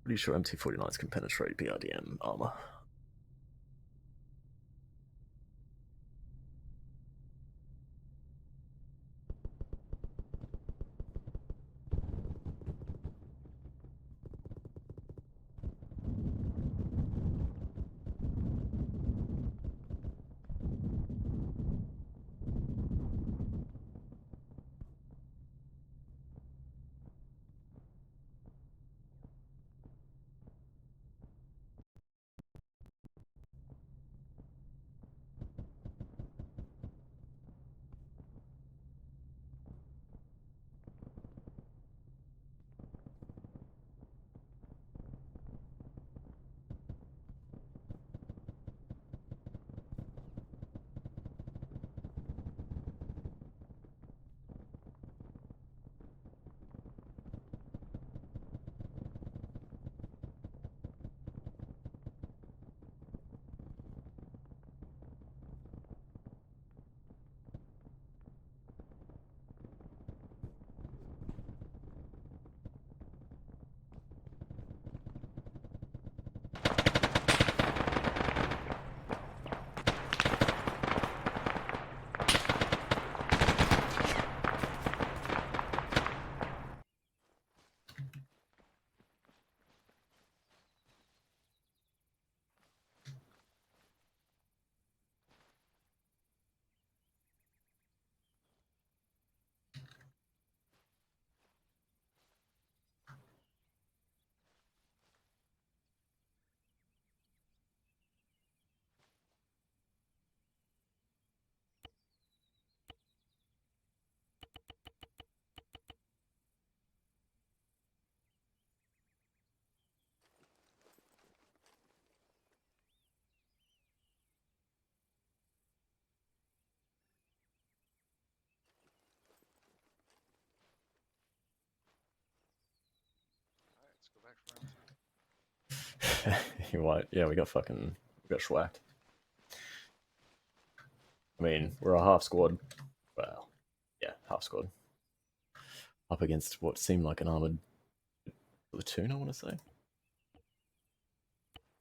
Pretty sure MT49s can penetrate BRDM armor. You're right. Yeah, we got schwacked. I mean, we're a half squad. Well, yeah, half squad. Up against what seemed like an armored platoon, I want to say.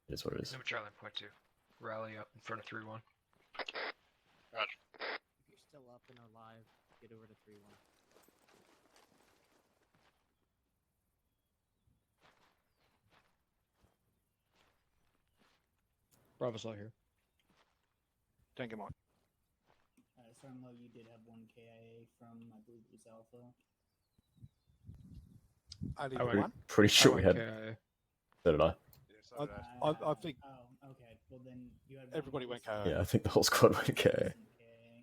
It is what it is. Number Charlie, point 2. Rally up in front of 3-1. Roger. If you're still up and alive, get over to 3-1. Bravo's not here. Thank you, Mike. Sarmlo, you did have one KIA from, I believe it was Alpha. Only one? Pretty sure we had. KIA. So did I. Yeah, so did I. I think Oh, okay. Well, then you had everybody went KO. Yeah, I think the whole squad went KIA.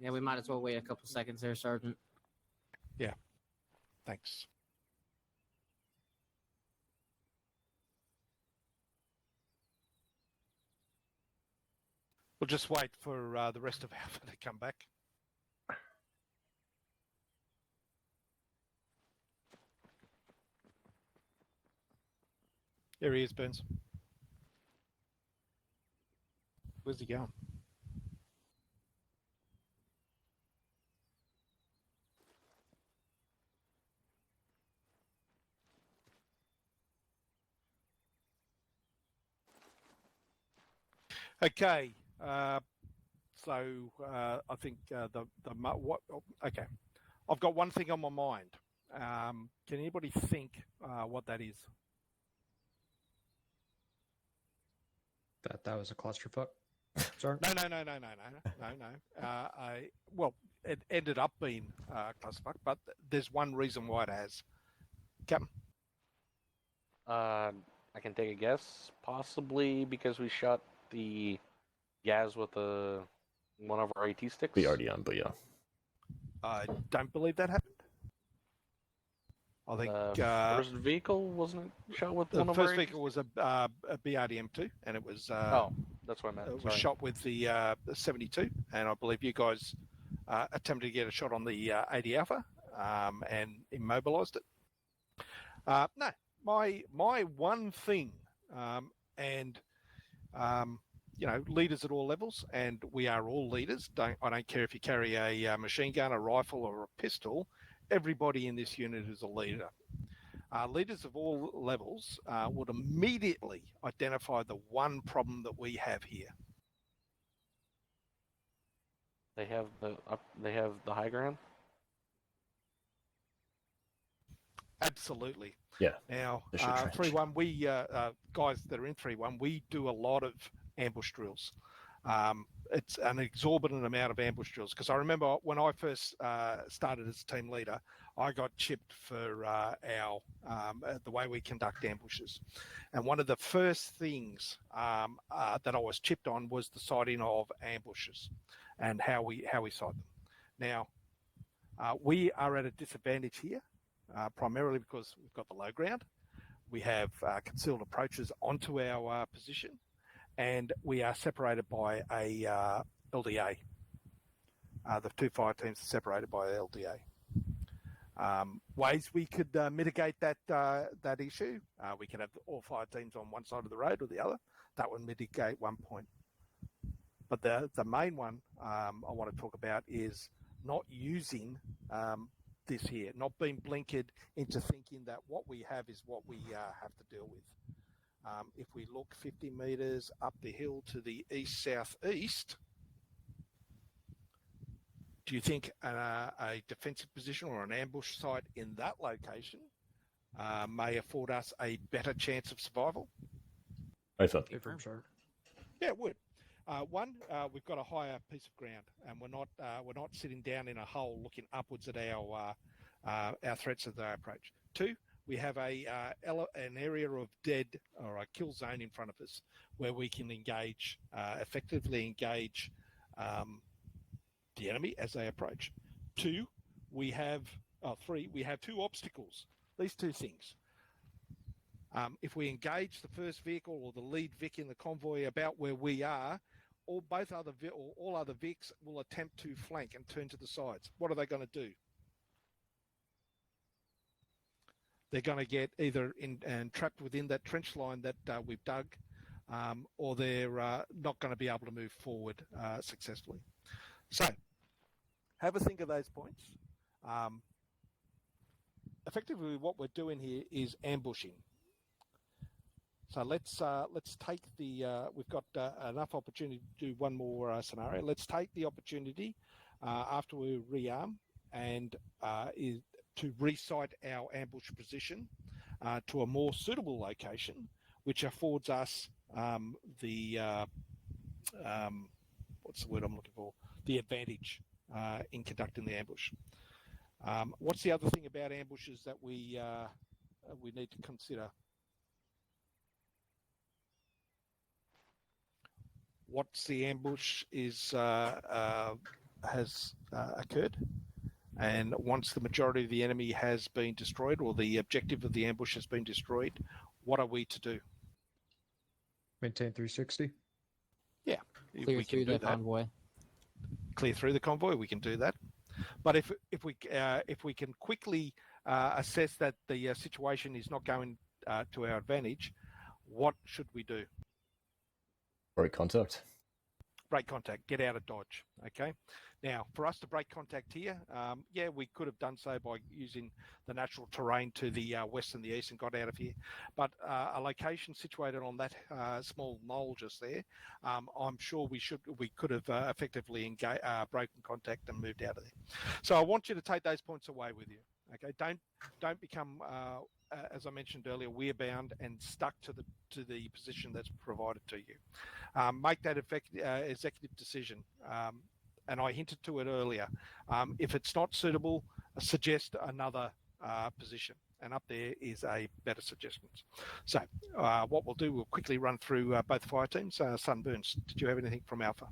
Yeah, we might as well wait a couple seconds there, Sergeant. Yeah. Thanks. We'll just wait for the rest of Alpha to come back. There he is, Burns. Where's he going? Okay. So I think okay. I've got one thing on my mind. Can anybody think what that is? That was a clusterfuck. Sorry. No. Well, it ended up being clusterfuck, but there's one reason why it has. Captain. I can take a guess. Possibly because we shot the Yaz with one of our AT sticks. The RDM, but yeah. I don't believe that happened. I think first vehicle wasn't it shot with one of the our first vehicle was a BRDM2, and it was that's what I meant. It was shot with the 72, and I believe you guys attempted to get a shot on the 80 Alpha and immobilized it. No, my one thing, and leaders at all levels, and we are all leaders. I don't care if you carry a machine gun, a rifle, or a pistol. Everybody in this unit is a leader. Leaders of all levels would immediately identify the one problem that we have here. They have the high ground. Absolutely. Yeah. Now, 3-1, we guys that are in 3-1, we do a lot of ambush drills. It's an exorbitant amount of ambush drills, because I remember when I first started as team leader, I got chipped for the way we conduct ambushes. And one of the first things that I was chipped on was the sighting of ambushes and how we sight them. Now, we are at a disadvantage here, primarily because we've got the low ground. We have concealed approaches onto our position, and we are separated by a LDA. The two fire teams are separated by a LDA. Ways we could mitigate that issue. We could have all fire teams on one side of the road or the other. That would mitigate one point. But the main one I want to talk about is not using this here, not being blinkered into thinking that what we have is what we have to deal with. If we look 50 metres up the hill to the east-southeast, do you think a defensive position or an ambush site in that location may afford us a better chance of survival? I thought. Yeah, it would. One, we've got a higher piece of ground, and we're not sitting down in a hole looking upwards at our threats as they approach. Two, we have an area of dead or a kill zone in front of us where we can effectively engage the enemy as they approach. Three, we have two obstacles. These two things. If we engage the first vehicle or the lead Vic in the convoy about where we are, all other Vics will attempt to flank and turn to the sides. What are they going to do? They're going to get either trapped within that trench line that we've dug, or they're not going to be able to move forward successfully. So have a think of those points. Effectively, what we're doing here is ambushing. So let's take the we've got enough opportunity to do one more scenario. Let's take the opportunity after we rearm and to resite our ambush position to a more suitable location, which affords us the what's the word I'm looking for? The advantage in conducting the ambush. What's the other thing about ambushes that we need to consider? Once the ambush has occurred, and once the majority of the enemy has been destroyed, or the objective of the ambush has been destroyed, what are we to do? Maintain 360. Yeah, Clear through the convoy. Clear through the convoy. We can do that. But if we can quickly assess that the situation is not going to our advantage, what should we do? Break contact. Break contact. Get out of dodge. Okay. Now, for us to break contact here, yeah, we could have done so by using the natural terrain to the west and the east and got out of here. But a location situated on that small knoll just there, I'm sure we could have effectively broken contact and moved out of there. So I want you to take those points away with you. Okay. Don't become as I mentioned earlier, we're bound and stuck to the position that's provided to you. Make that executive decision. And I hinted to it earlier. If it's not suitable, suggest another position. And up there is a better suggestion. So what we'll do, we'll quickly run through both fire teams. Sunburns, did you have anything from Alpha?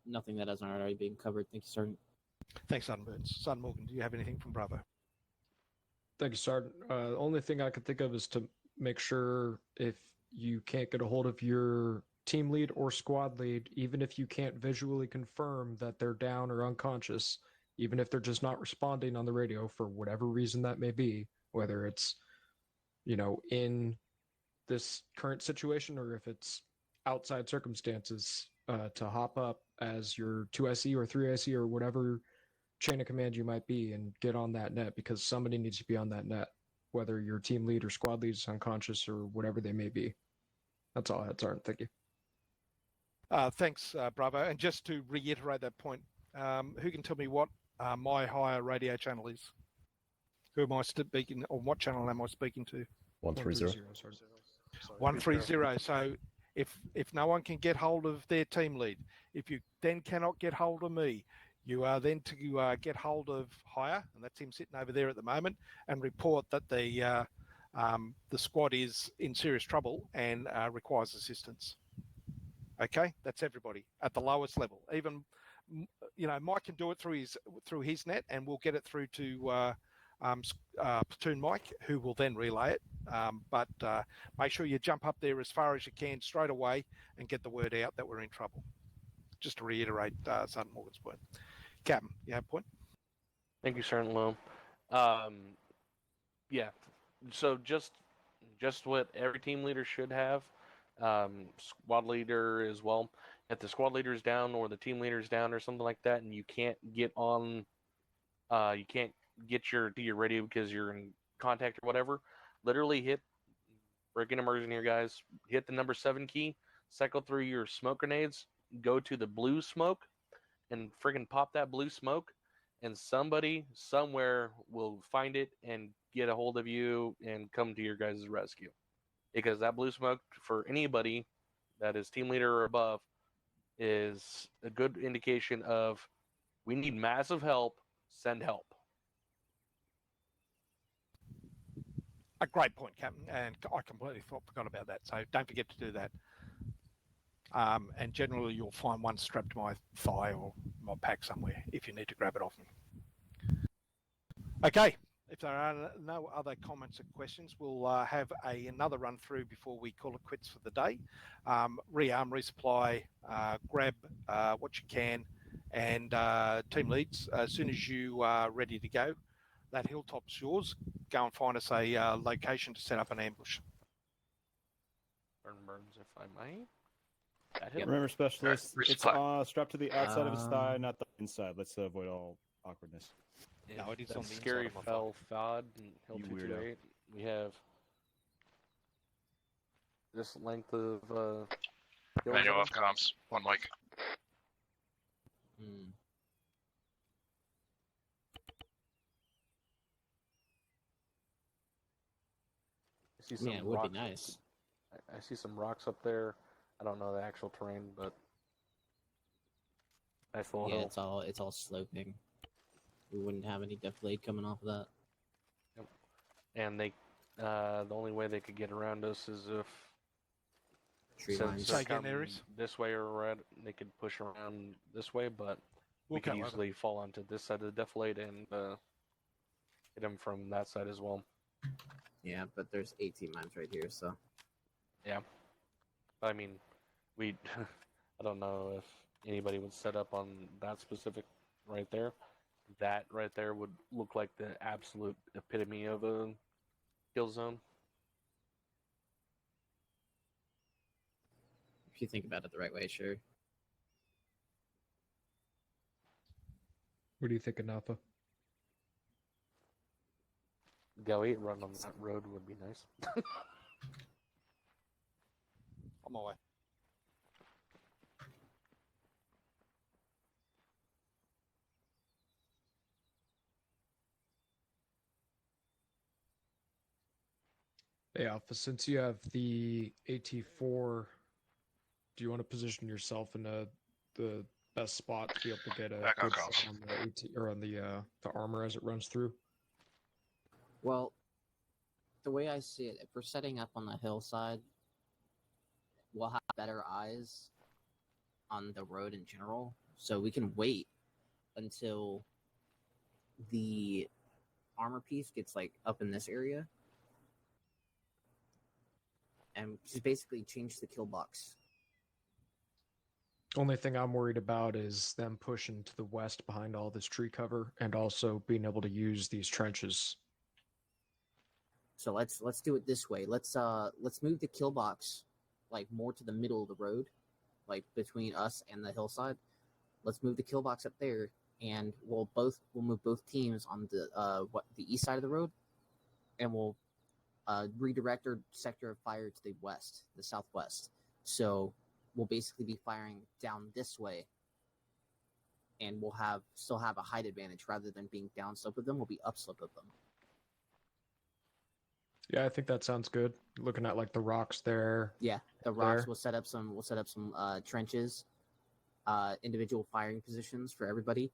Nothing that hasn't already been covered. Thank you, Sergeant. Thanks, Sunburns. Sun Morgan, do you have anything from Bravo? Thank you, Sergeant. The only thing I can think of is to make sure if you can't get a hold of your team lead or squad lead, even if you can't visually confirm that they're down or unconscious, even if they're just not responding on the radio for whatever reason that may be, whether it's, in this current situation or if it's outside circumstances, to hop up as your 2IC or 3IC or whatever chain of command you might be and get on that net, because somebody needs to be on that net, whether your team lead or squad lead is unconscious or whatever they may be. That's all I had, Sergeant. Thank you. Thanks, Bravo. And just to reiterate that point, who can tell me what my higher radio channel is? Who am I speaking, or what channel am I speaking to? 130. 130. So if no one can get hold of their team lead, if you then cannot get hold of me, you are then to get hold of higher, and that's him sitting over there at the moment, and report that the squad is in serious trouble and requires assistance. Okay, that's everybody at the lowest level. Even Mike can do it through his net, and we'll get it through to platoon Mike, who will then relay it. But make sure you jump up there as far as you can straight away and get the word out that we're in trouble. Just to reiterate Sergeant Morgan's point. Captain, you have a point? Thank you, Sergeant Loam. Yeah, so just what every team leader should have. Squad leader as well. If the squad leader is down or the team leader is down or something like that, and you can't get on, you can't get to your radio because you're in contact or whatever, literally hit, breaking immersion here, guys. Hit the number 7 key, cycle through your smoke grenades, go to the blue smoke, and friggin' pop that blue smoke, and somebody somewhere will find it and get a hold of you and come to your guys' rescue. Because that blue smoke, for anybody that is team leader or above, is a good indication of we need massive help, send help. A great point, Captain, and I completely forgot about that, so don't forget to do that. And generally you'll find one strapped to my thigh or my pack somewhere if you need to grab it off me. Okay. If there are no other comments or questions, we'll have another run through before we call it quits for the day. Rearm, resupply, grab what you can, and team leads, as soon as you are ready to go, that hilltop's yours. Go and find us a location to set up an ambush. burns, if I might. That hit. Remember, specialist, it's strapped to the outside of his thigh, not the inside. Let's avoid all awkwardness. Yeah, No, it is that on the scary inside of my fell FOD and Hill You 228. We have this length of kill Manual zone. off comms. One mic. I see some Yeah, it would rocks. be nice. I see some rocks up there. I don't know the actual terrain, but nice little Yeah, hill. it's all sloping. We wouldn't have any deflate coming off of that. Yep. And they, the only way they could get around us is if Tree since lines. they're Say again, coming Aries? this way or right, they could push around this way, but we We'll could go over. easily fall onto this side of the deflate and hit them from that side as well. Yeah, but there's 18 mines right here, so. Yeah. I mean, we I don't know if anybody would set up on that specific right there. That right there would look like the absolute epitome of a kill zone. If you think about it the right way, sure. What do you think, Anafa? Go eat run on that road would be nice. On my way. Hey, Alpha, since you have the AT4, do you want to position yourself in the best spot to be able to get a Back on good comms. shot on the AT or on the armor as it runs through? Well, the way I see it, if we're setting up on the hillside, we'll have better eyes on the road in general, so we can wait until the armor piece gets like up in this area, and just basically change the kill box. Only thing I'm worried about is them pushing to the west behind all this tree cover, and also being able to use these trenches. So let's do it this way. Let's move the kill box like more to the middle of the road, like between us and the hillside. Let's move the kill box up there, and we'll move both teams on the east side of the road, and we'll redirect our sector of fire to the southwest. So we'll basically be firing down this way, and we'll still have a height advantage rather than being downslope of them. We'll be upslope of them. Yeah, I think that sounds good. Looking at like the rocks there. Yeah, the rocks. There. We'll set up some trenches, individual firing positions for everybody.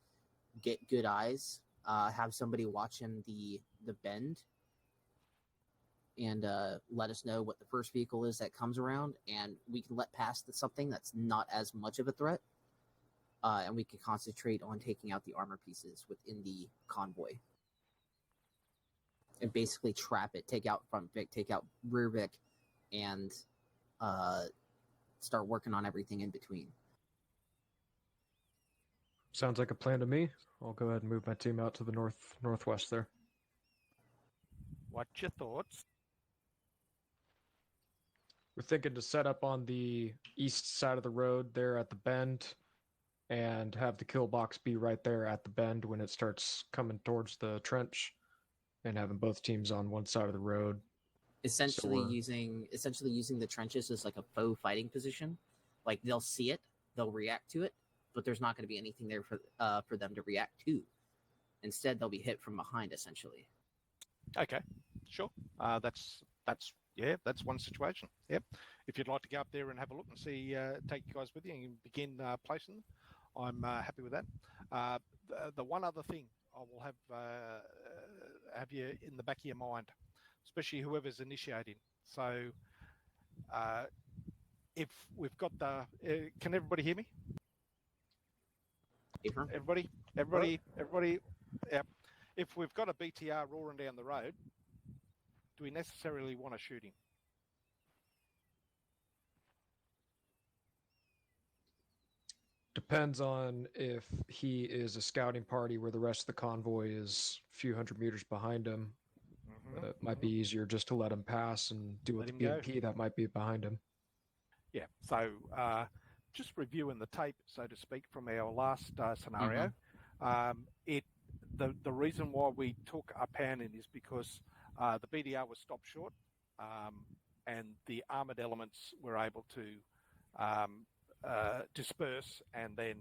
Get good eyes. Have somebody watching the bend, and let us know what the first vehicle is that comes around, and we can let past something that's not as much of a threat, and we can concentrate on taking out the armor pieces within the convoy. And basically trap it, take out front Vic, take out rear Vic, and start working on everything in between. Sounds like a plan to me. I'll go ahead and move my team out to the northwest there. What's your thoughts? We're thinking to set up on the east side of the road there at the bend, and have the kill box be right there at the bend when it starts coming towards the trench, and having both teams on one side of the road. Essentially using the trenches as like a faux fighting position. Like they'll see it, they'll react to it, but there's not going to be anything there for them to react to. Instead, they'll be hit from behind, essentially. Okay, sure. That's one situation. Yep. If you'd like to go up there and have a look and see, take you guys with you and begin placing them, I'm happy with that. The one other thing I will have you in the back of your mind, especially whoever's initiating. So, if we've got can everybody hear me? Everybody. Yep. If we've got a BTR roaring down the road, do we necessarily want to shoot him? Depends on if he is a scouting party where the rest of the convoy is a few hundred meters behind him. It might be easier just to let him pass and do with the BMP that might be behind him. Yeah. So just reviewing the tape, so to speak, from our last scenario, the reason why we took a pan-in is because the BDR was stopped short, and the armoured elements were able to disperse and then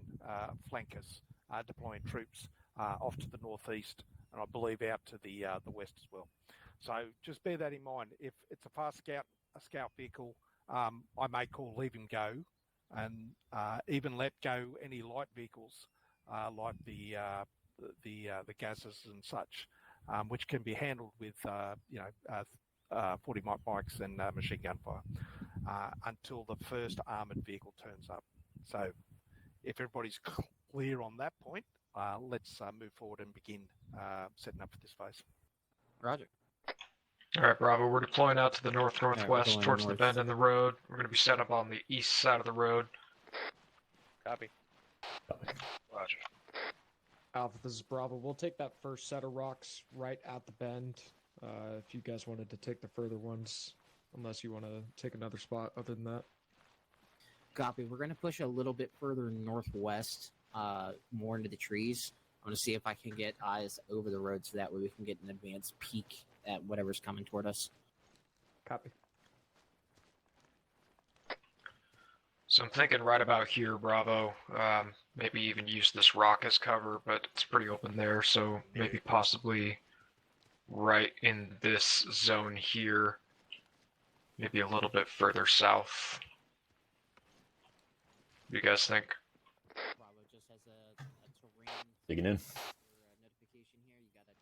flank us, deploying troops off to the northeast, and I believe out to the west as well. So just bear that in mind. If it's a scout vehicle, I may call leave him go, and even let go any light vehicles like the gases and such, which can be handled with 40 mics and machine gun fire until the first armoured vehicle turns up. So if everybody's clear on that point, let's move forward and begin setting up for this phase. Roger. All right, Bravo. We're deploying out to the north-northwest towards the north. bend in the road. We're going to be set up on the east side of the road. Copy. Roger. Alpha, this is Bravo. We'll take that first set of rocks right at the bend. If you guys wanted to take the further ones, unless you want to take another spot other than that. Copy. We're going to push a little bit further northwest, more into the trees. I'm going to see if I can get eyes over the road so that way we can get an advanced peek at whatever's coming toward us. Copy. So I'm thinking right about here, Bravo. Maybe even use this rock as cover, but it's pretty open there, so maybe possibly right in this zone here. Maybe a little bit further south. What do you guys think? Bravo, just as a terrain Digging in. notification here, you got a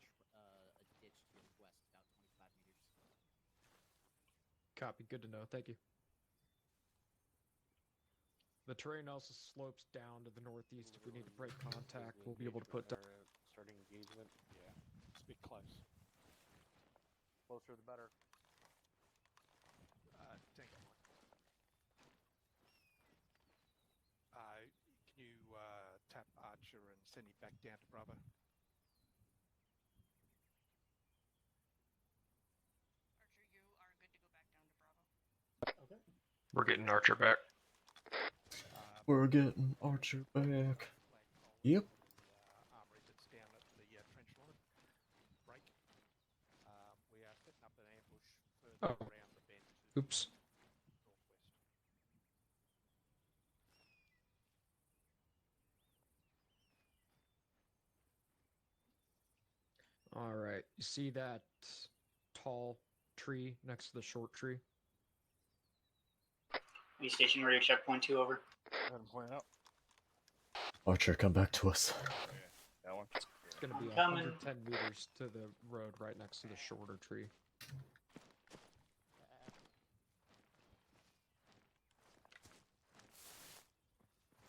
ditch to the west, about 25 meters. Copy. Good to know. Thank you. The terrain also slopes down to the northeast. If we need to break contact, we'll be able to put down. Starting engagement. Yeah. It's a bit close. Closer the better. Thank you, Mike. Can you tap Archer and send him back down to Bravo? Archer, you are good to go back down to Bravo. Okay. We're getting Archer back. We're getting Archer back. Yep. Armory that's down at the trench line. Break. We are setting up an ambush further around the bend. Oops. Northwest. All right. You see that tall tree next to the short tree? Are you stationed radio checkpoint 2 over? Go ahead and point it out. Archer, come back to us. Okay, that one. It's going to be I'm coming. 110 meters to the road right next to the shorter tree.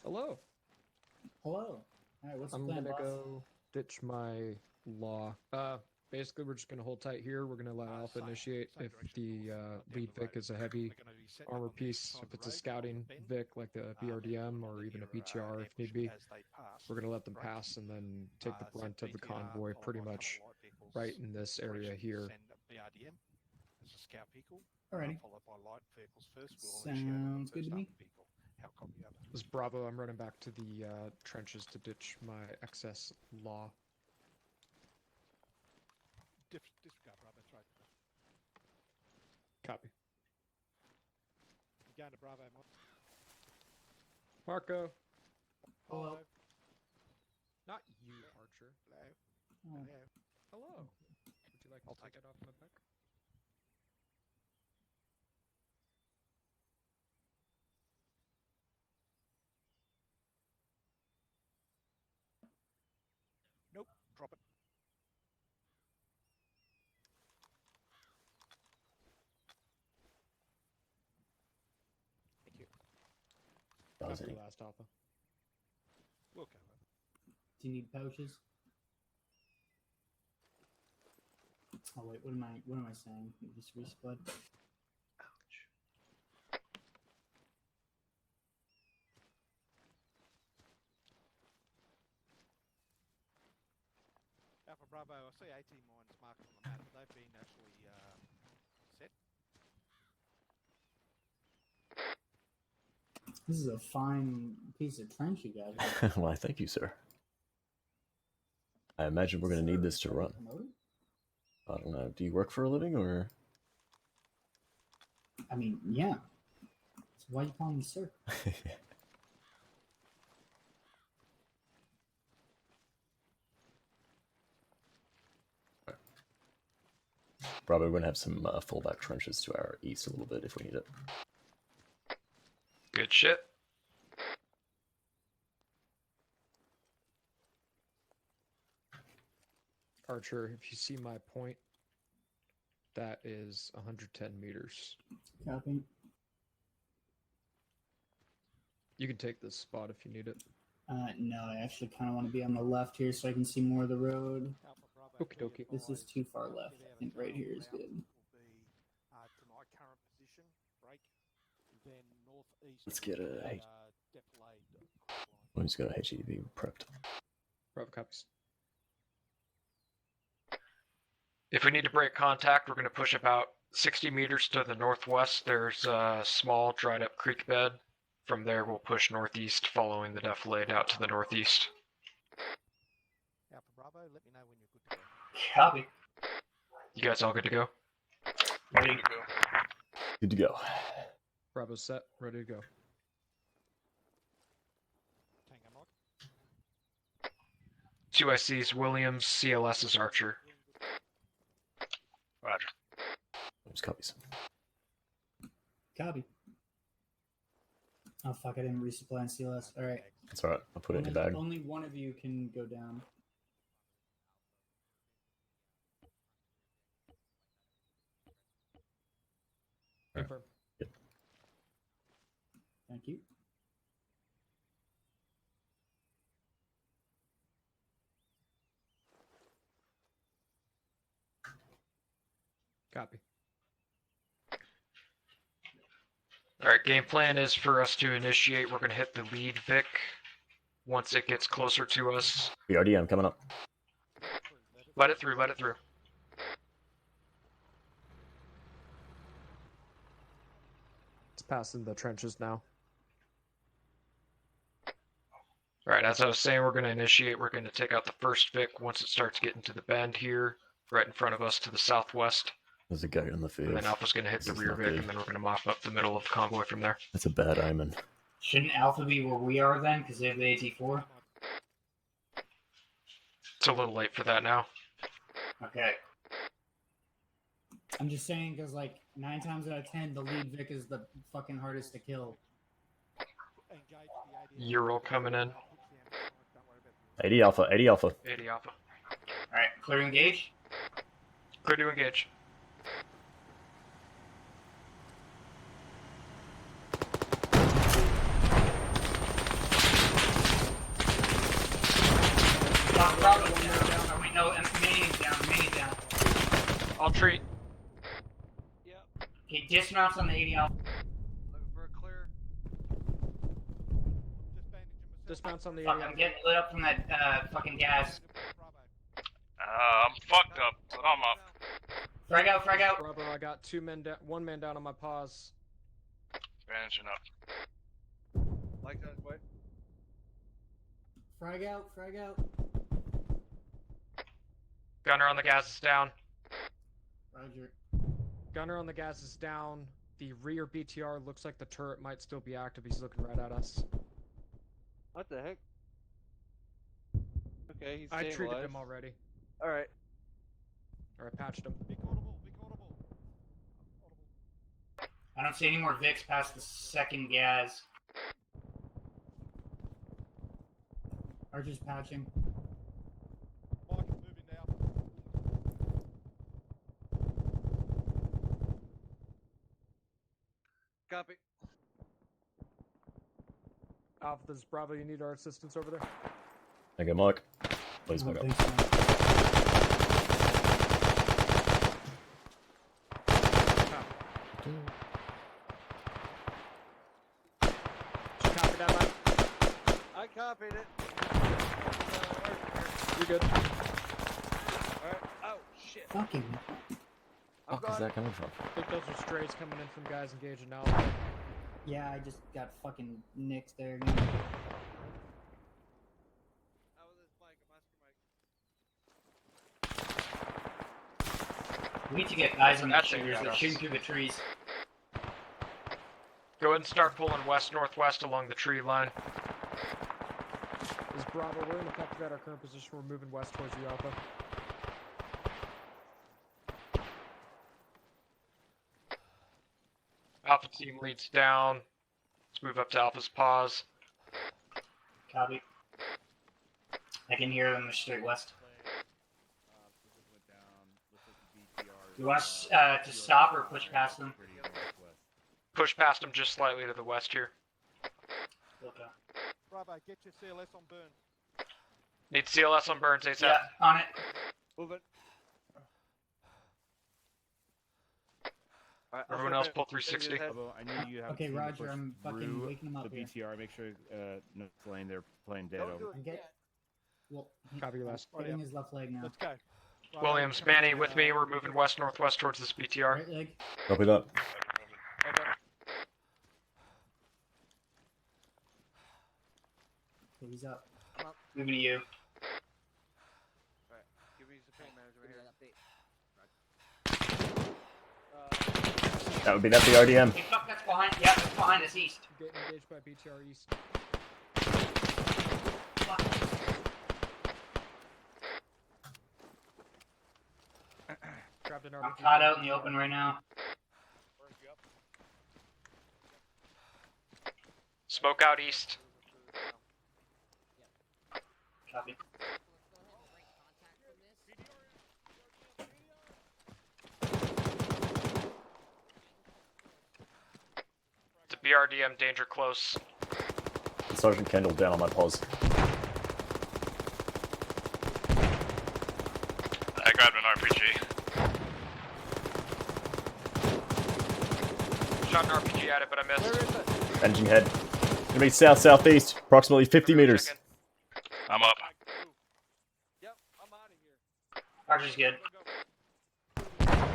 Hello. Hello. All right, what's the I'm plan, going to boss? go ditch my law. Basically, we're just going to hold tight here. We're going to let Alpha initiate if the lead Vic is a heavy armor piece. If it's a scouting Vic, like the BRDM, or even a BTR if need be, we're going to let them pass and then take the brunt of the convoy pretty much right in this area here. BRDM as a scout vehicle. Alrighty. Followed by light vehicles first. Sounds good to me. How copy over? This is Bravo. I'm running back to the trenches to ditch my excess law. Disregard, Bravo. That's right. Copy. You're going to Bravo, Mike. Marco. Hello. Not you, Archer. Hello. Oh. Hello. Hello. Would you like to take it off my back? Nope. Drop it. Thank you. After Buzzing. last Alpha. We'll go. Do you need pouches? Oh wait, what am I saying? Just resplit. Alpha Bravo, I see 18 mines marked on the map. They've been actually set. This is a fine piece of trench you got. Why, thank you, sir. I imagine we're going to need this to run. I don't know. Do you work for a living, or? I mean, yeah. So why you call me sir? Probably going to have some fallback trenches to our east a little bit if we need it. Good shit. Archer, if you see my point, that is 110 meters. Copy. You can take this spot if you need it. No, I actually kind of want to be on the left here so I can see more of the road. Okie dokie. This is too far left. I think right here is good. To my current position, break, then northeast. Let's get a depth laid. We've just got a HEV prepped. Bravo copies. If we need to break contact, we're going to push about 60 meters to the northwest. There's a small dried up creek bed. From there, we'll push northeast, following the defilade out to the northeast. Alpha Bravo, let me know when you're good to go. Copy. You guys all good to go? Ready to go. Good to go. Bravo set, ready to go. Tango Mike. 2 ICs, Williams, CLS is Archer. Roger. Just copies. Copy. Oh fuck! I didn't resupply in CLS. All right. That's alright. I'll put it in your bag. Only one of you can go down. Confirm. Yep. Thank you. Copy. Alright, game plan is for us to initiate. We're going to hit the lead Vic once it gets closer to us. BRDM coming up. Let it through, let it through. It's passing the trenches now. Alright, as I was saying, we're going to initiate. We're going to take out the first Vic once it starts getting to the bend here, right in front of us to the southwest. There's a guy on the field. And then Alpha's going to hit the rear Vic, and then we're going to mop up the middle of the convoy from there. That's a bad omen. Shouldn't Alpha be where we are then? Because they have the AT4? It's a little late for that now. Okay. I'm just saying because, like, 9 times out of 10, the lead Vic is the fucking hardest to kill. Ural coming in. 80 Alpha, 80 Alpha. 80 Alpha. Alright, clear to engage? Clear to engage. Bravo, one more down. Oh, wait, no, Mania's down, Mania's down. I'll treat. Yep. Okay, dismounts on the 80 Alpha. Looking for a clear. Dismounts on the Fuck, 80 I'm getting lit up from that fucking gas. I'm fucked up, but I'm up. Frag out, frag out. Bravo, I got 2 men down, 1 man down on my pause. Managing up. Like that, wait. Frag out, frag out. Gunner on the gas is down. Roger. Gunner on the gas is down. The rear BTR looks like the turret might still be active. He's looking right at us. What the heck? Okay, he's I treated stabilized. him already. Alright. Or I patched him. I don't see any more Vics past the second gas. Archer's patching. Mike is moving now. Copy. Alpha, this is Bravo. You need our assistance over there? Okay, Mike. Please back up. Copy that, Mike. I copied it. You're good. Alright. Oh, shit. Fucking. Fuck is that coming from? I think those are strays coming in from guys engaging Alpha. Yeah, I just got fucking nicked there again. We need to get eyes on the That's shooters. They're shooting through the trees. Go ahead and start pulling west-northwest along the tree line. This is Bravo. We're in the effect at our current position. We're moving west towards the Alpha. Alpha team leads down. Let's move up to Alpha's pause. Copy. I can hear them straight west. Do you want us to stop or push past them? Push past them just slightly to the west here. Okay. Bravo, get your CLS on burn. Need CLS on Burns ASAP. Yeah, on it. Move it. Everyone else pull 360. I need you to have Okay, a team to Roger, push I'm fucking through waking them up the here. BTR. Make sure no lane. They're playing dead over. Well, Copy your last. hitting his left leg now. Let's go. Williams, Manny, with me. We're moving west-northwest towards this BTR. Right leg. Copy that. Okay, he's up. Moving to you. Alright, give me some paint manager right here. That would be that BRDM. Hey, fuck, that's behind. Yeah, that's behind us east. Getting engaged by BTR East. Fuck. Grabbed an I'm RPG. caught out in the open right now. Smoke out east. Copy. It's a BRDM, danger close. Sergeant Kendall down on my pause. I grabbed an RPG. Shot an RPG at it, but I missed. Engine head. Gonna be south-southeast, approximately 50 meters. I'm up. Yep, I'm out of here. Archer's good.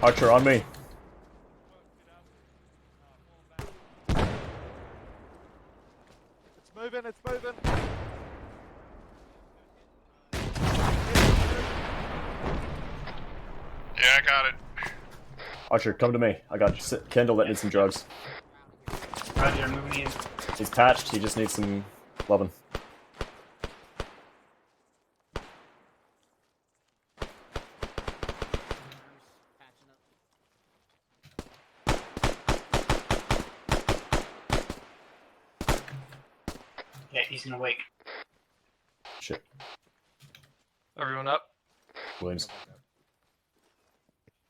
Archer on me. It's moving, it's moving. Yeah, I got it. Archer, come to me. I got Kendall that needs some drugs. Roger, I'm moving to you. He's patched, he just needs some loving. Yeah, he's gonna wake. Shit. Everyone up? Williams.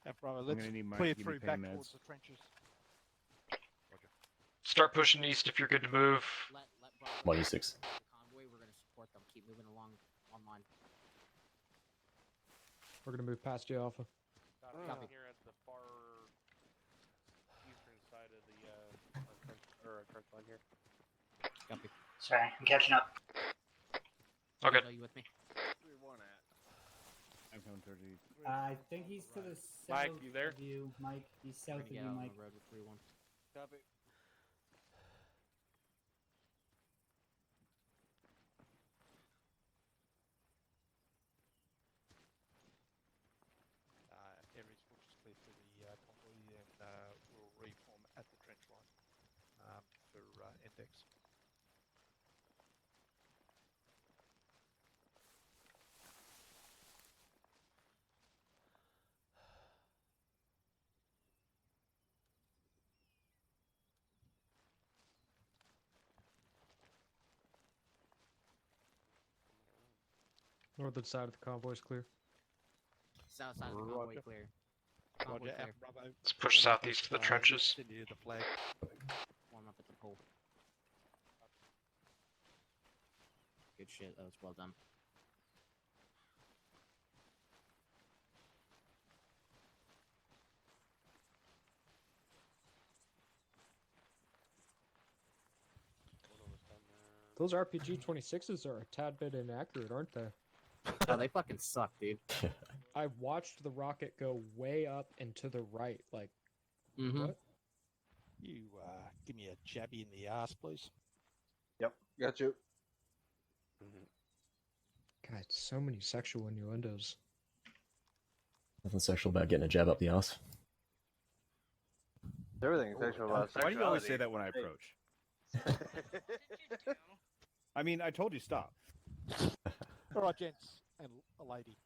Yeah, brother, I'm let's gonna need my clear give me through pain back meds. towards the trenches. Start pushing east if you're good to move. Let Bravo 1E6. convoy. We're gonna support them. Keep moving along online. We're gonna move past you, Alpha. Copy. Here at the far eastern side of the trench line here. Copy. Sorry, I'm catching up. Okay. Are you with me? I'm coming towards you. I think he's to the south Mike, you there? of you. Mike, he's south We're of gonna you, get out Mike. on the road with 3-1. Copy. Areas will just clear through the convoy and we'll reform at the trench line for EndEx. Northern side of the convoy is clear. South side of the convoy Roger. clear. Convoy Roger, clear. Bravo. Let's push southeast to the trenches. Send you the flag. Warm up at the pole. Good shit. That was well done. Those RPG 26s are a tad bit inaccurate, aren't they? Oh, they fucking suck, dude. I watched the rocket go way up and to the right. Like, Mm-hmm. what? You give me a jabby in the ass, please. Yep, got you. God, so many sexual innuendos. Nothing sexual about getting a jab up the ass. Everything sexual about Why do you always say sexuality. that when I approach? I mean, I told you stop. All right, gents and a lady.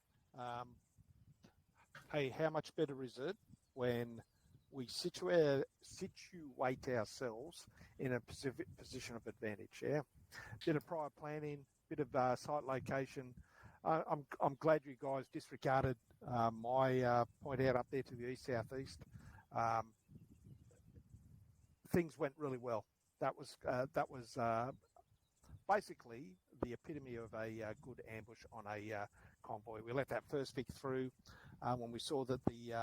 Hey, how much better is it when we situate ourselves in a position of advantage? Yeah, bit of prior planning, bit of site location. I'm glad you guys disregarded my point out up there to the east southeast. Things went really well. That was basically the epitome of a good ambush on a convoy. We let that first pick through when we saw that the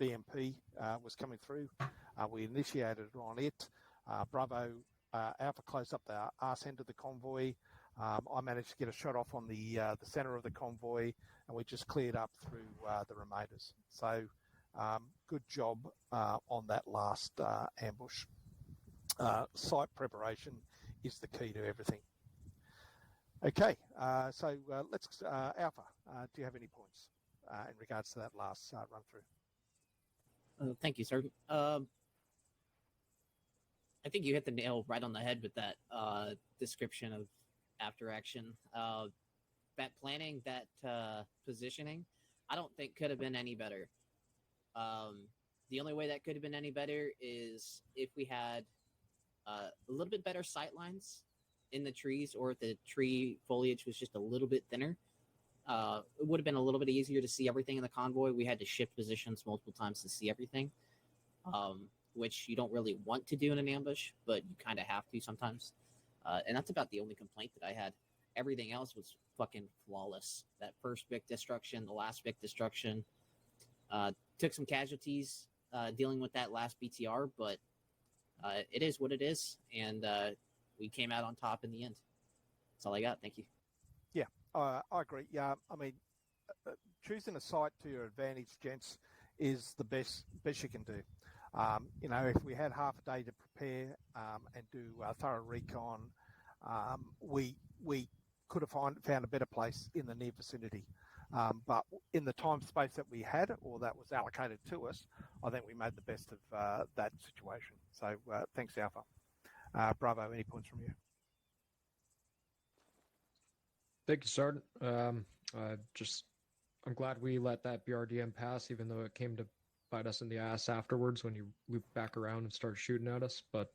BMP was coming through. We initiated on it. Bravo Alpha closed up the arse end of the convoy. I managed to get a shot off on the center of the convoy, and we just cleared up through the remainders. So good job on that last ambush. Site preparation is the key to everything. Okay, so let's Alpha. Do you have any points in regards to that last run through? Thank you, sir. I think you hit the nail right on the head with that description of after action. That planning, that positioning, I don't think could have been any better. The only way that could have been any better is if we had a little bit better sight lines in the trees, or if the tree foliage was just a little bit thinner. It would have been a little bit easier to see everything in the convoy. We had to shift positions multiple times to see everything, which you don't really want to do in an ambush, but you kind of have to sometimes. And that's about the only complaint that I had. Everything else was fucking flawless. That first Vic destruction, the last Vic destruction, took some casualties dealing with that last BTR, but it is what it is, and we came out on top in the end. That's all I got. Thank you. Yeah, I agree. Yeah, I mean, choosing a site to your advantage, gents, is the best you can do. You know, if we had half a day to prepare and do thorough recon, we could have found a better place in the near vicinity. But in the time space that we had, or that was allocated to us, I think we made the best of that situation. So thanks, Alpha. Bravo, any points from you? Thank you, Sergeant. I'm glad we let that BRDM pass, even though it came to bite us in the ass afterwards when you looped back around and started shooting at us. But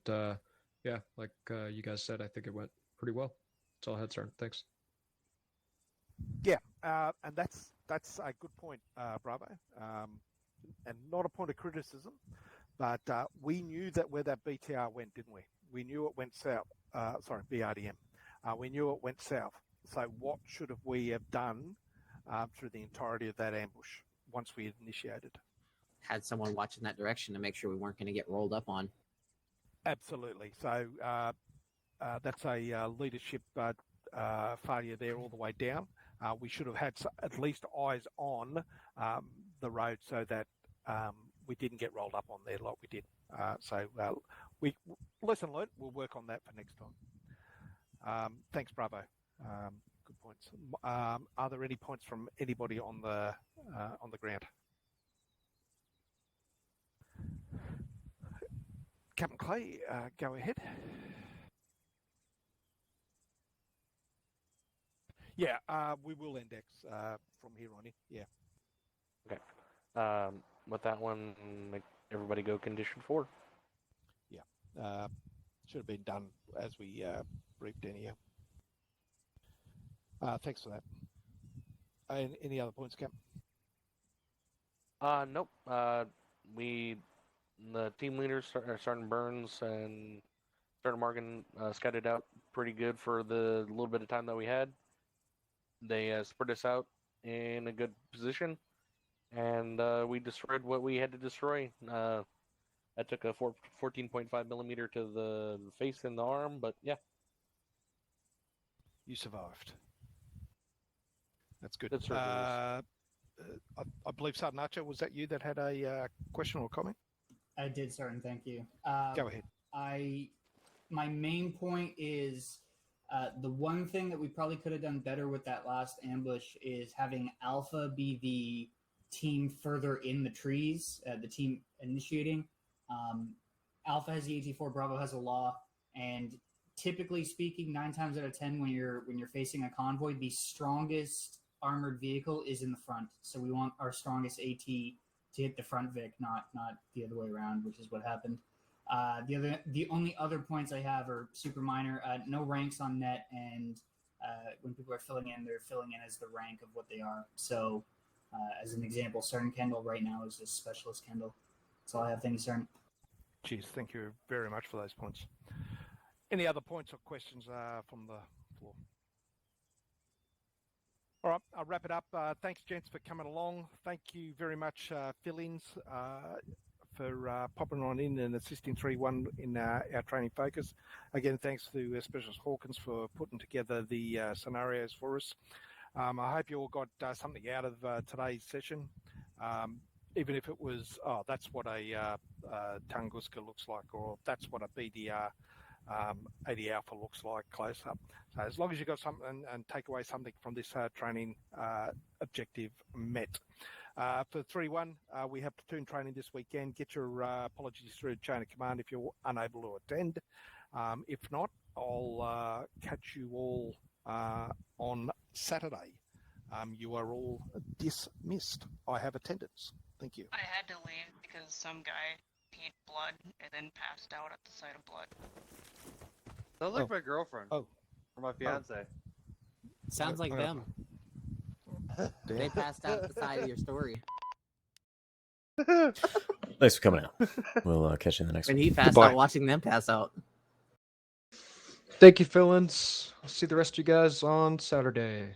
yeah, like you guys said, I think it went pretty well. That's all I had, Sergeant. Thanks. Yeah, and that's a good point, Bravo, and not a point of criticism, but we knew that where that BTR went, didn't we? We knew it went south. Sorry, BRDM. We knew it went south. So what should have we have done through the entirety of that ambush once we had initiated? Had someone watching that direction to make sure we weren't going to get rolled up on. Absolutely. So that's a leadership failure there all the way down. We should have had at least eyes on the road so that we didn't get rolled up on there like we did. So we lesson learned. We'll work on that for next time. Thanks, Bravo. Good points. Are there any points from anybody on the ground? Captain Clay, go ahead. Yeah, we will EndEx from here on in. Yeah. Okay. With that one, make everybody go condition 4. Yeah. Should have been done as we briefed anyhow. Thanks for that. Any other points, Cap? Nope. The team leaders, Sergeant Burns and Sergeant Morgan, scouted out pretty good for the little bit of time that we had. They spread us out in a good position, and we destroyed what we had to destroy. I took a 14.5 millimeter to the face and the arm, but yeah. You survived. That's good. Good surgeries. I believe Sarnacha, was that you that had a question or comment? I did, sir, and thank you. Go ahead. My main point is the one thing that we probably could have done better with that last ambush is having Alpha be the team further in the trees, the team initiating. Alpha has the AT4, Bravo has a law, and typically speaking, 9 times out of 10, when you're facing a convoy, the strongest armored vehicle is in the front. So we want our strongest AT to hit the front Vic, not the other way around, which is what happened. The only other points I have are super minor. No ranks on net, and when people are filling in, they're filling in as the rank of what they are. So, as an example, Cern Kendall right now is just Specialist Kendall. That's all I have. Thank you, Cern. Cheers. Thank you very much for those points. Any other points or questions from the floor? All right, I'll wrap it up. Thanks, gents, for coming along. Thank you very much, fill-ins, for popping on in and assisting 3-1 in our training focus. Again, thanks to Specialist Hawkins for putting together the scenarios for us. I hope you all got something out of today's session. Even if it was, that's what a Tunguska looks like, or that's what a BDR 80 Alpha looks like close up. So as long as you got something and take away something from this training objective met. For 3-1, we have platoon training this weekend. Get your apologies through chain of command if you're unable to attend. If not, I'll catch you all on Saturday. You are all dismissed. I have attendance. Thank you. I had to leave because some guy peed blood and then passed out at the sight of blood. Sounds like my girlfriend. Or my fiance. Sounds like them. They passed out at the side of your story. Thanks for coming out. We'll catch you in the next one. And he passed out watching them pass out. Thank you, fill-ins. I'll see the rest of you guys on Saturday.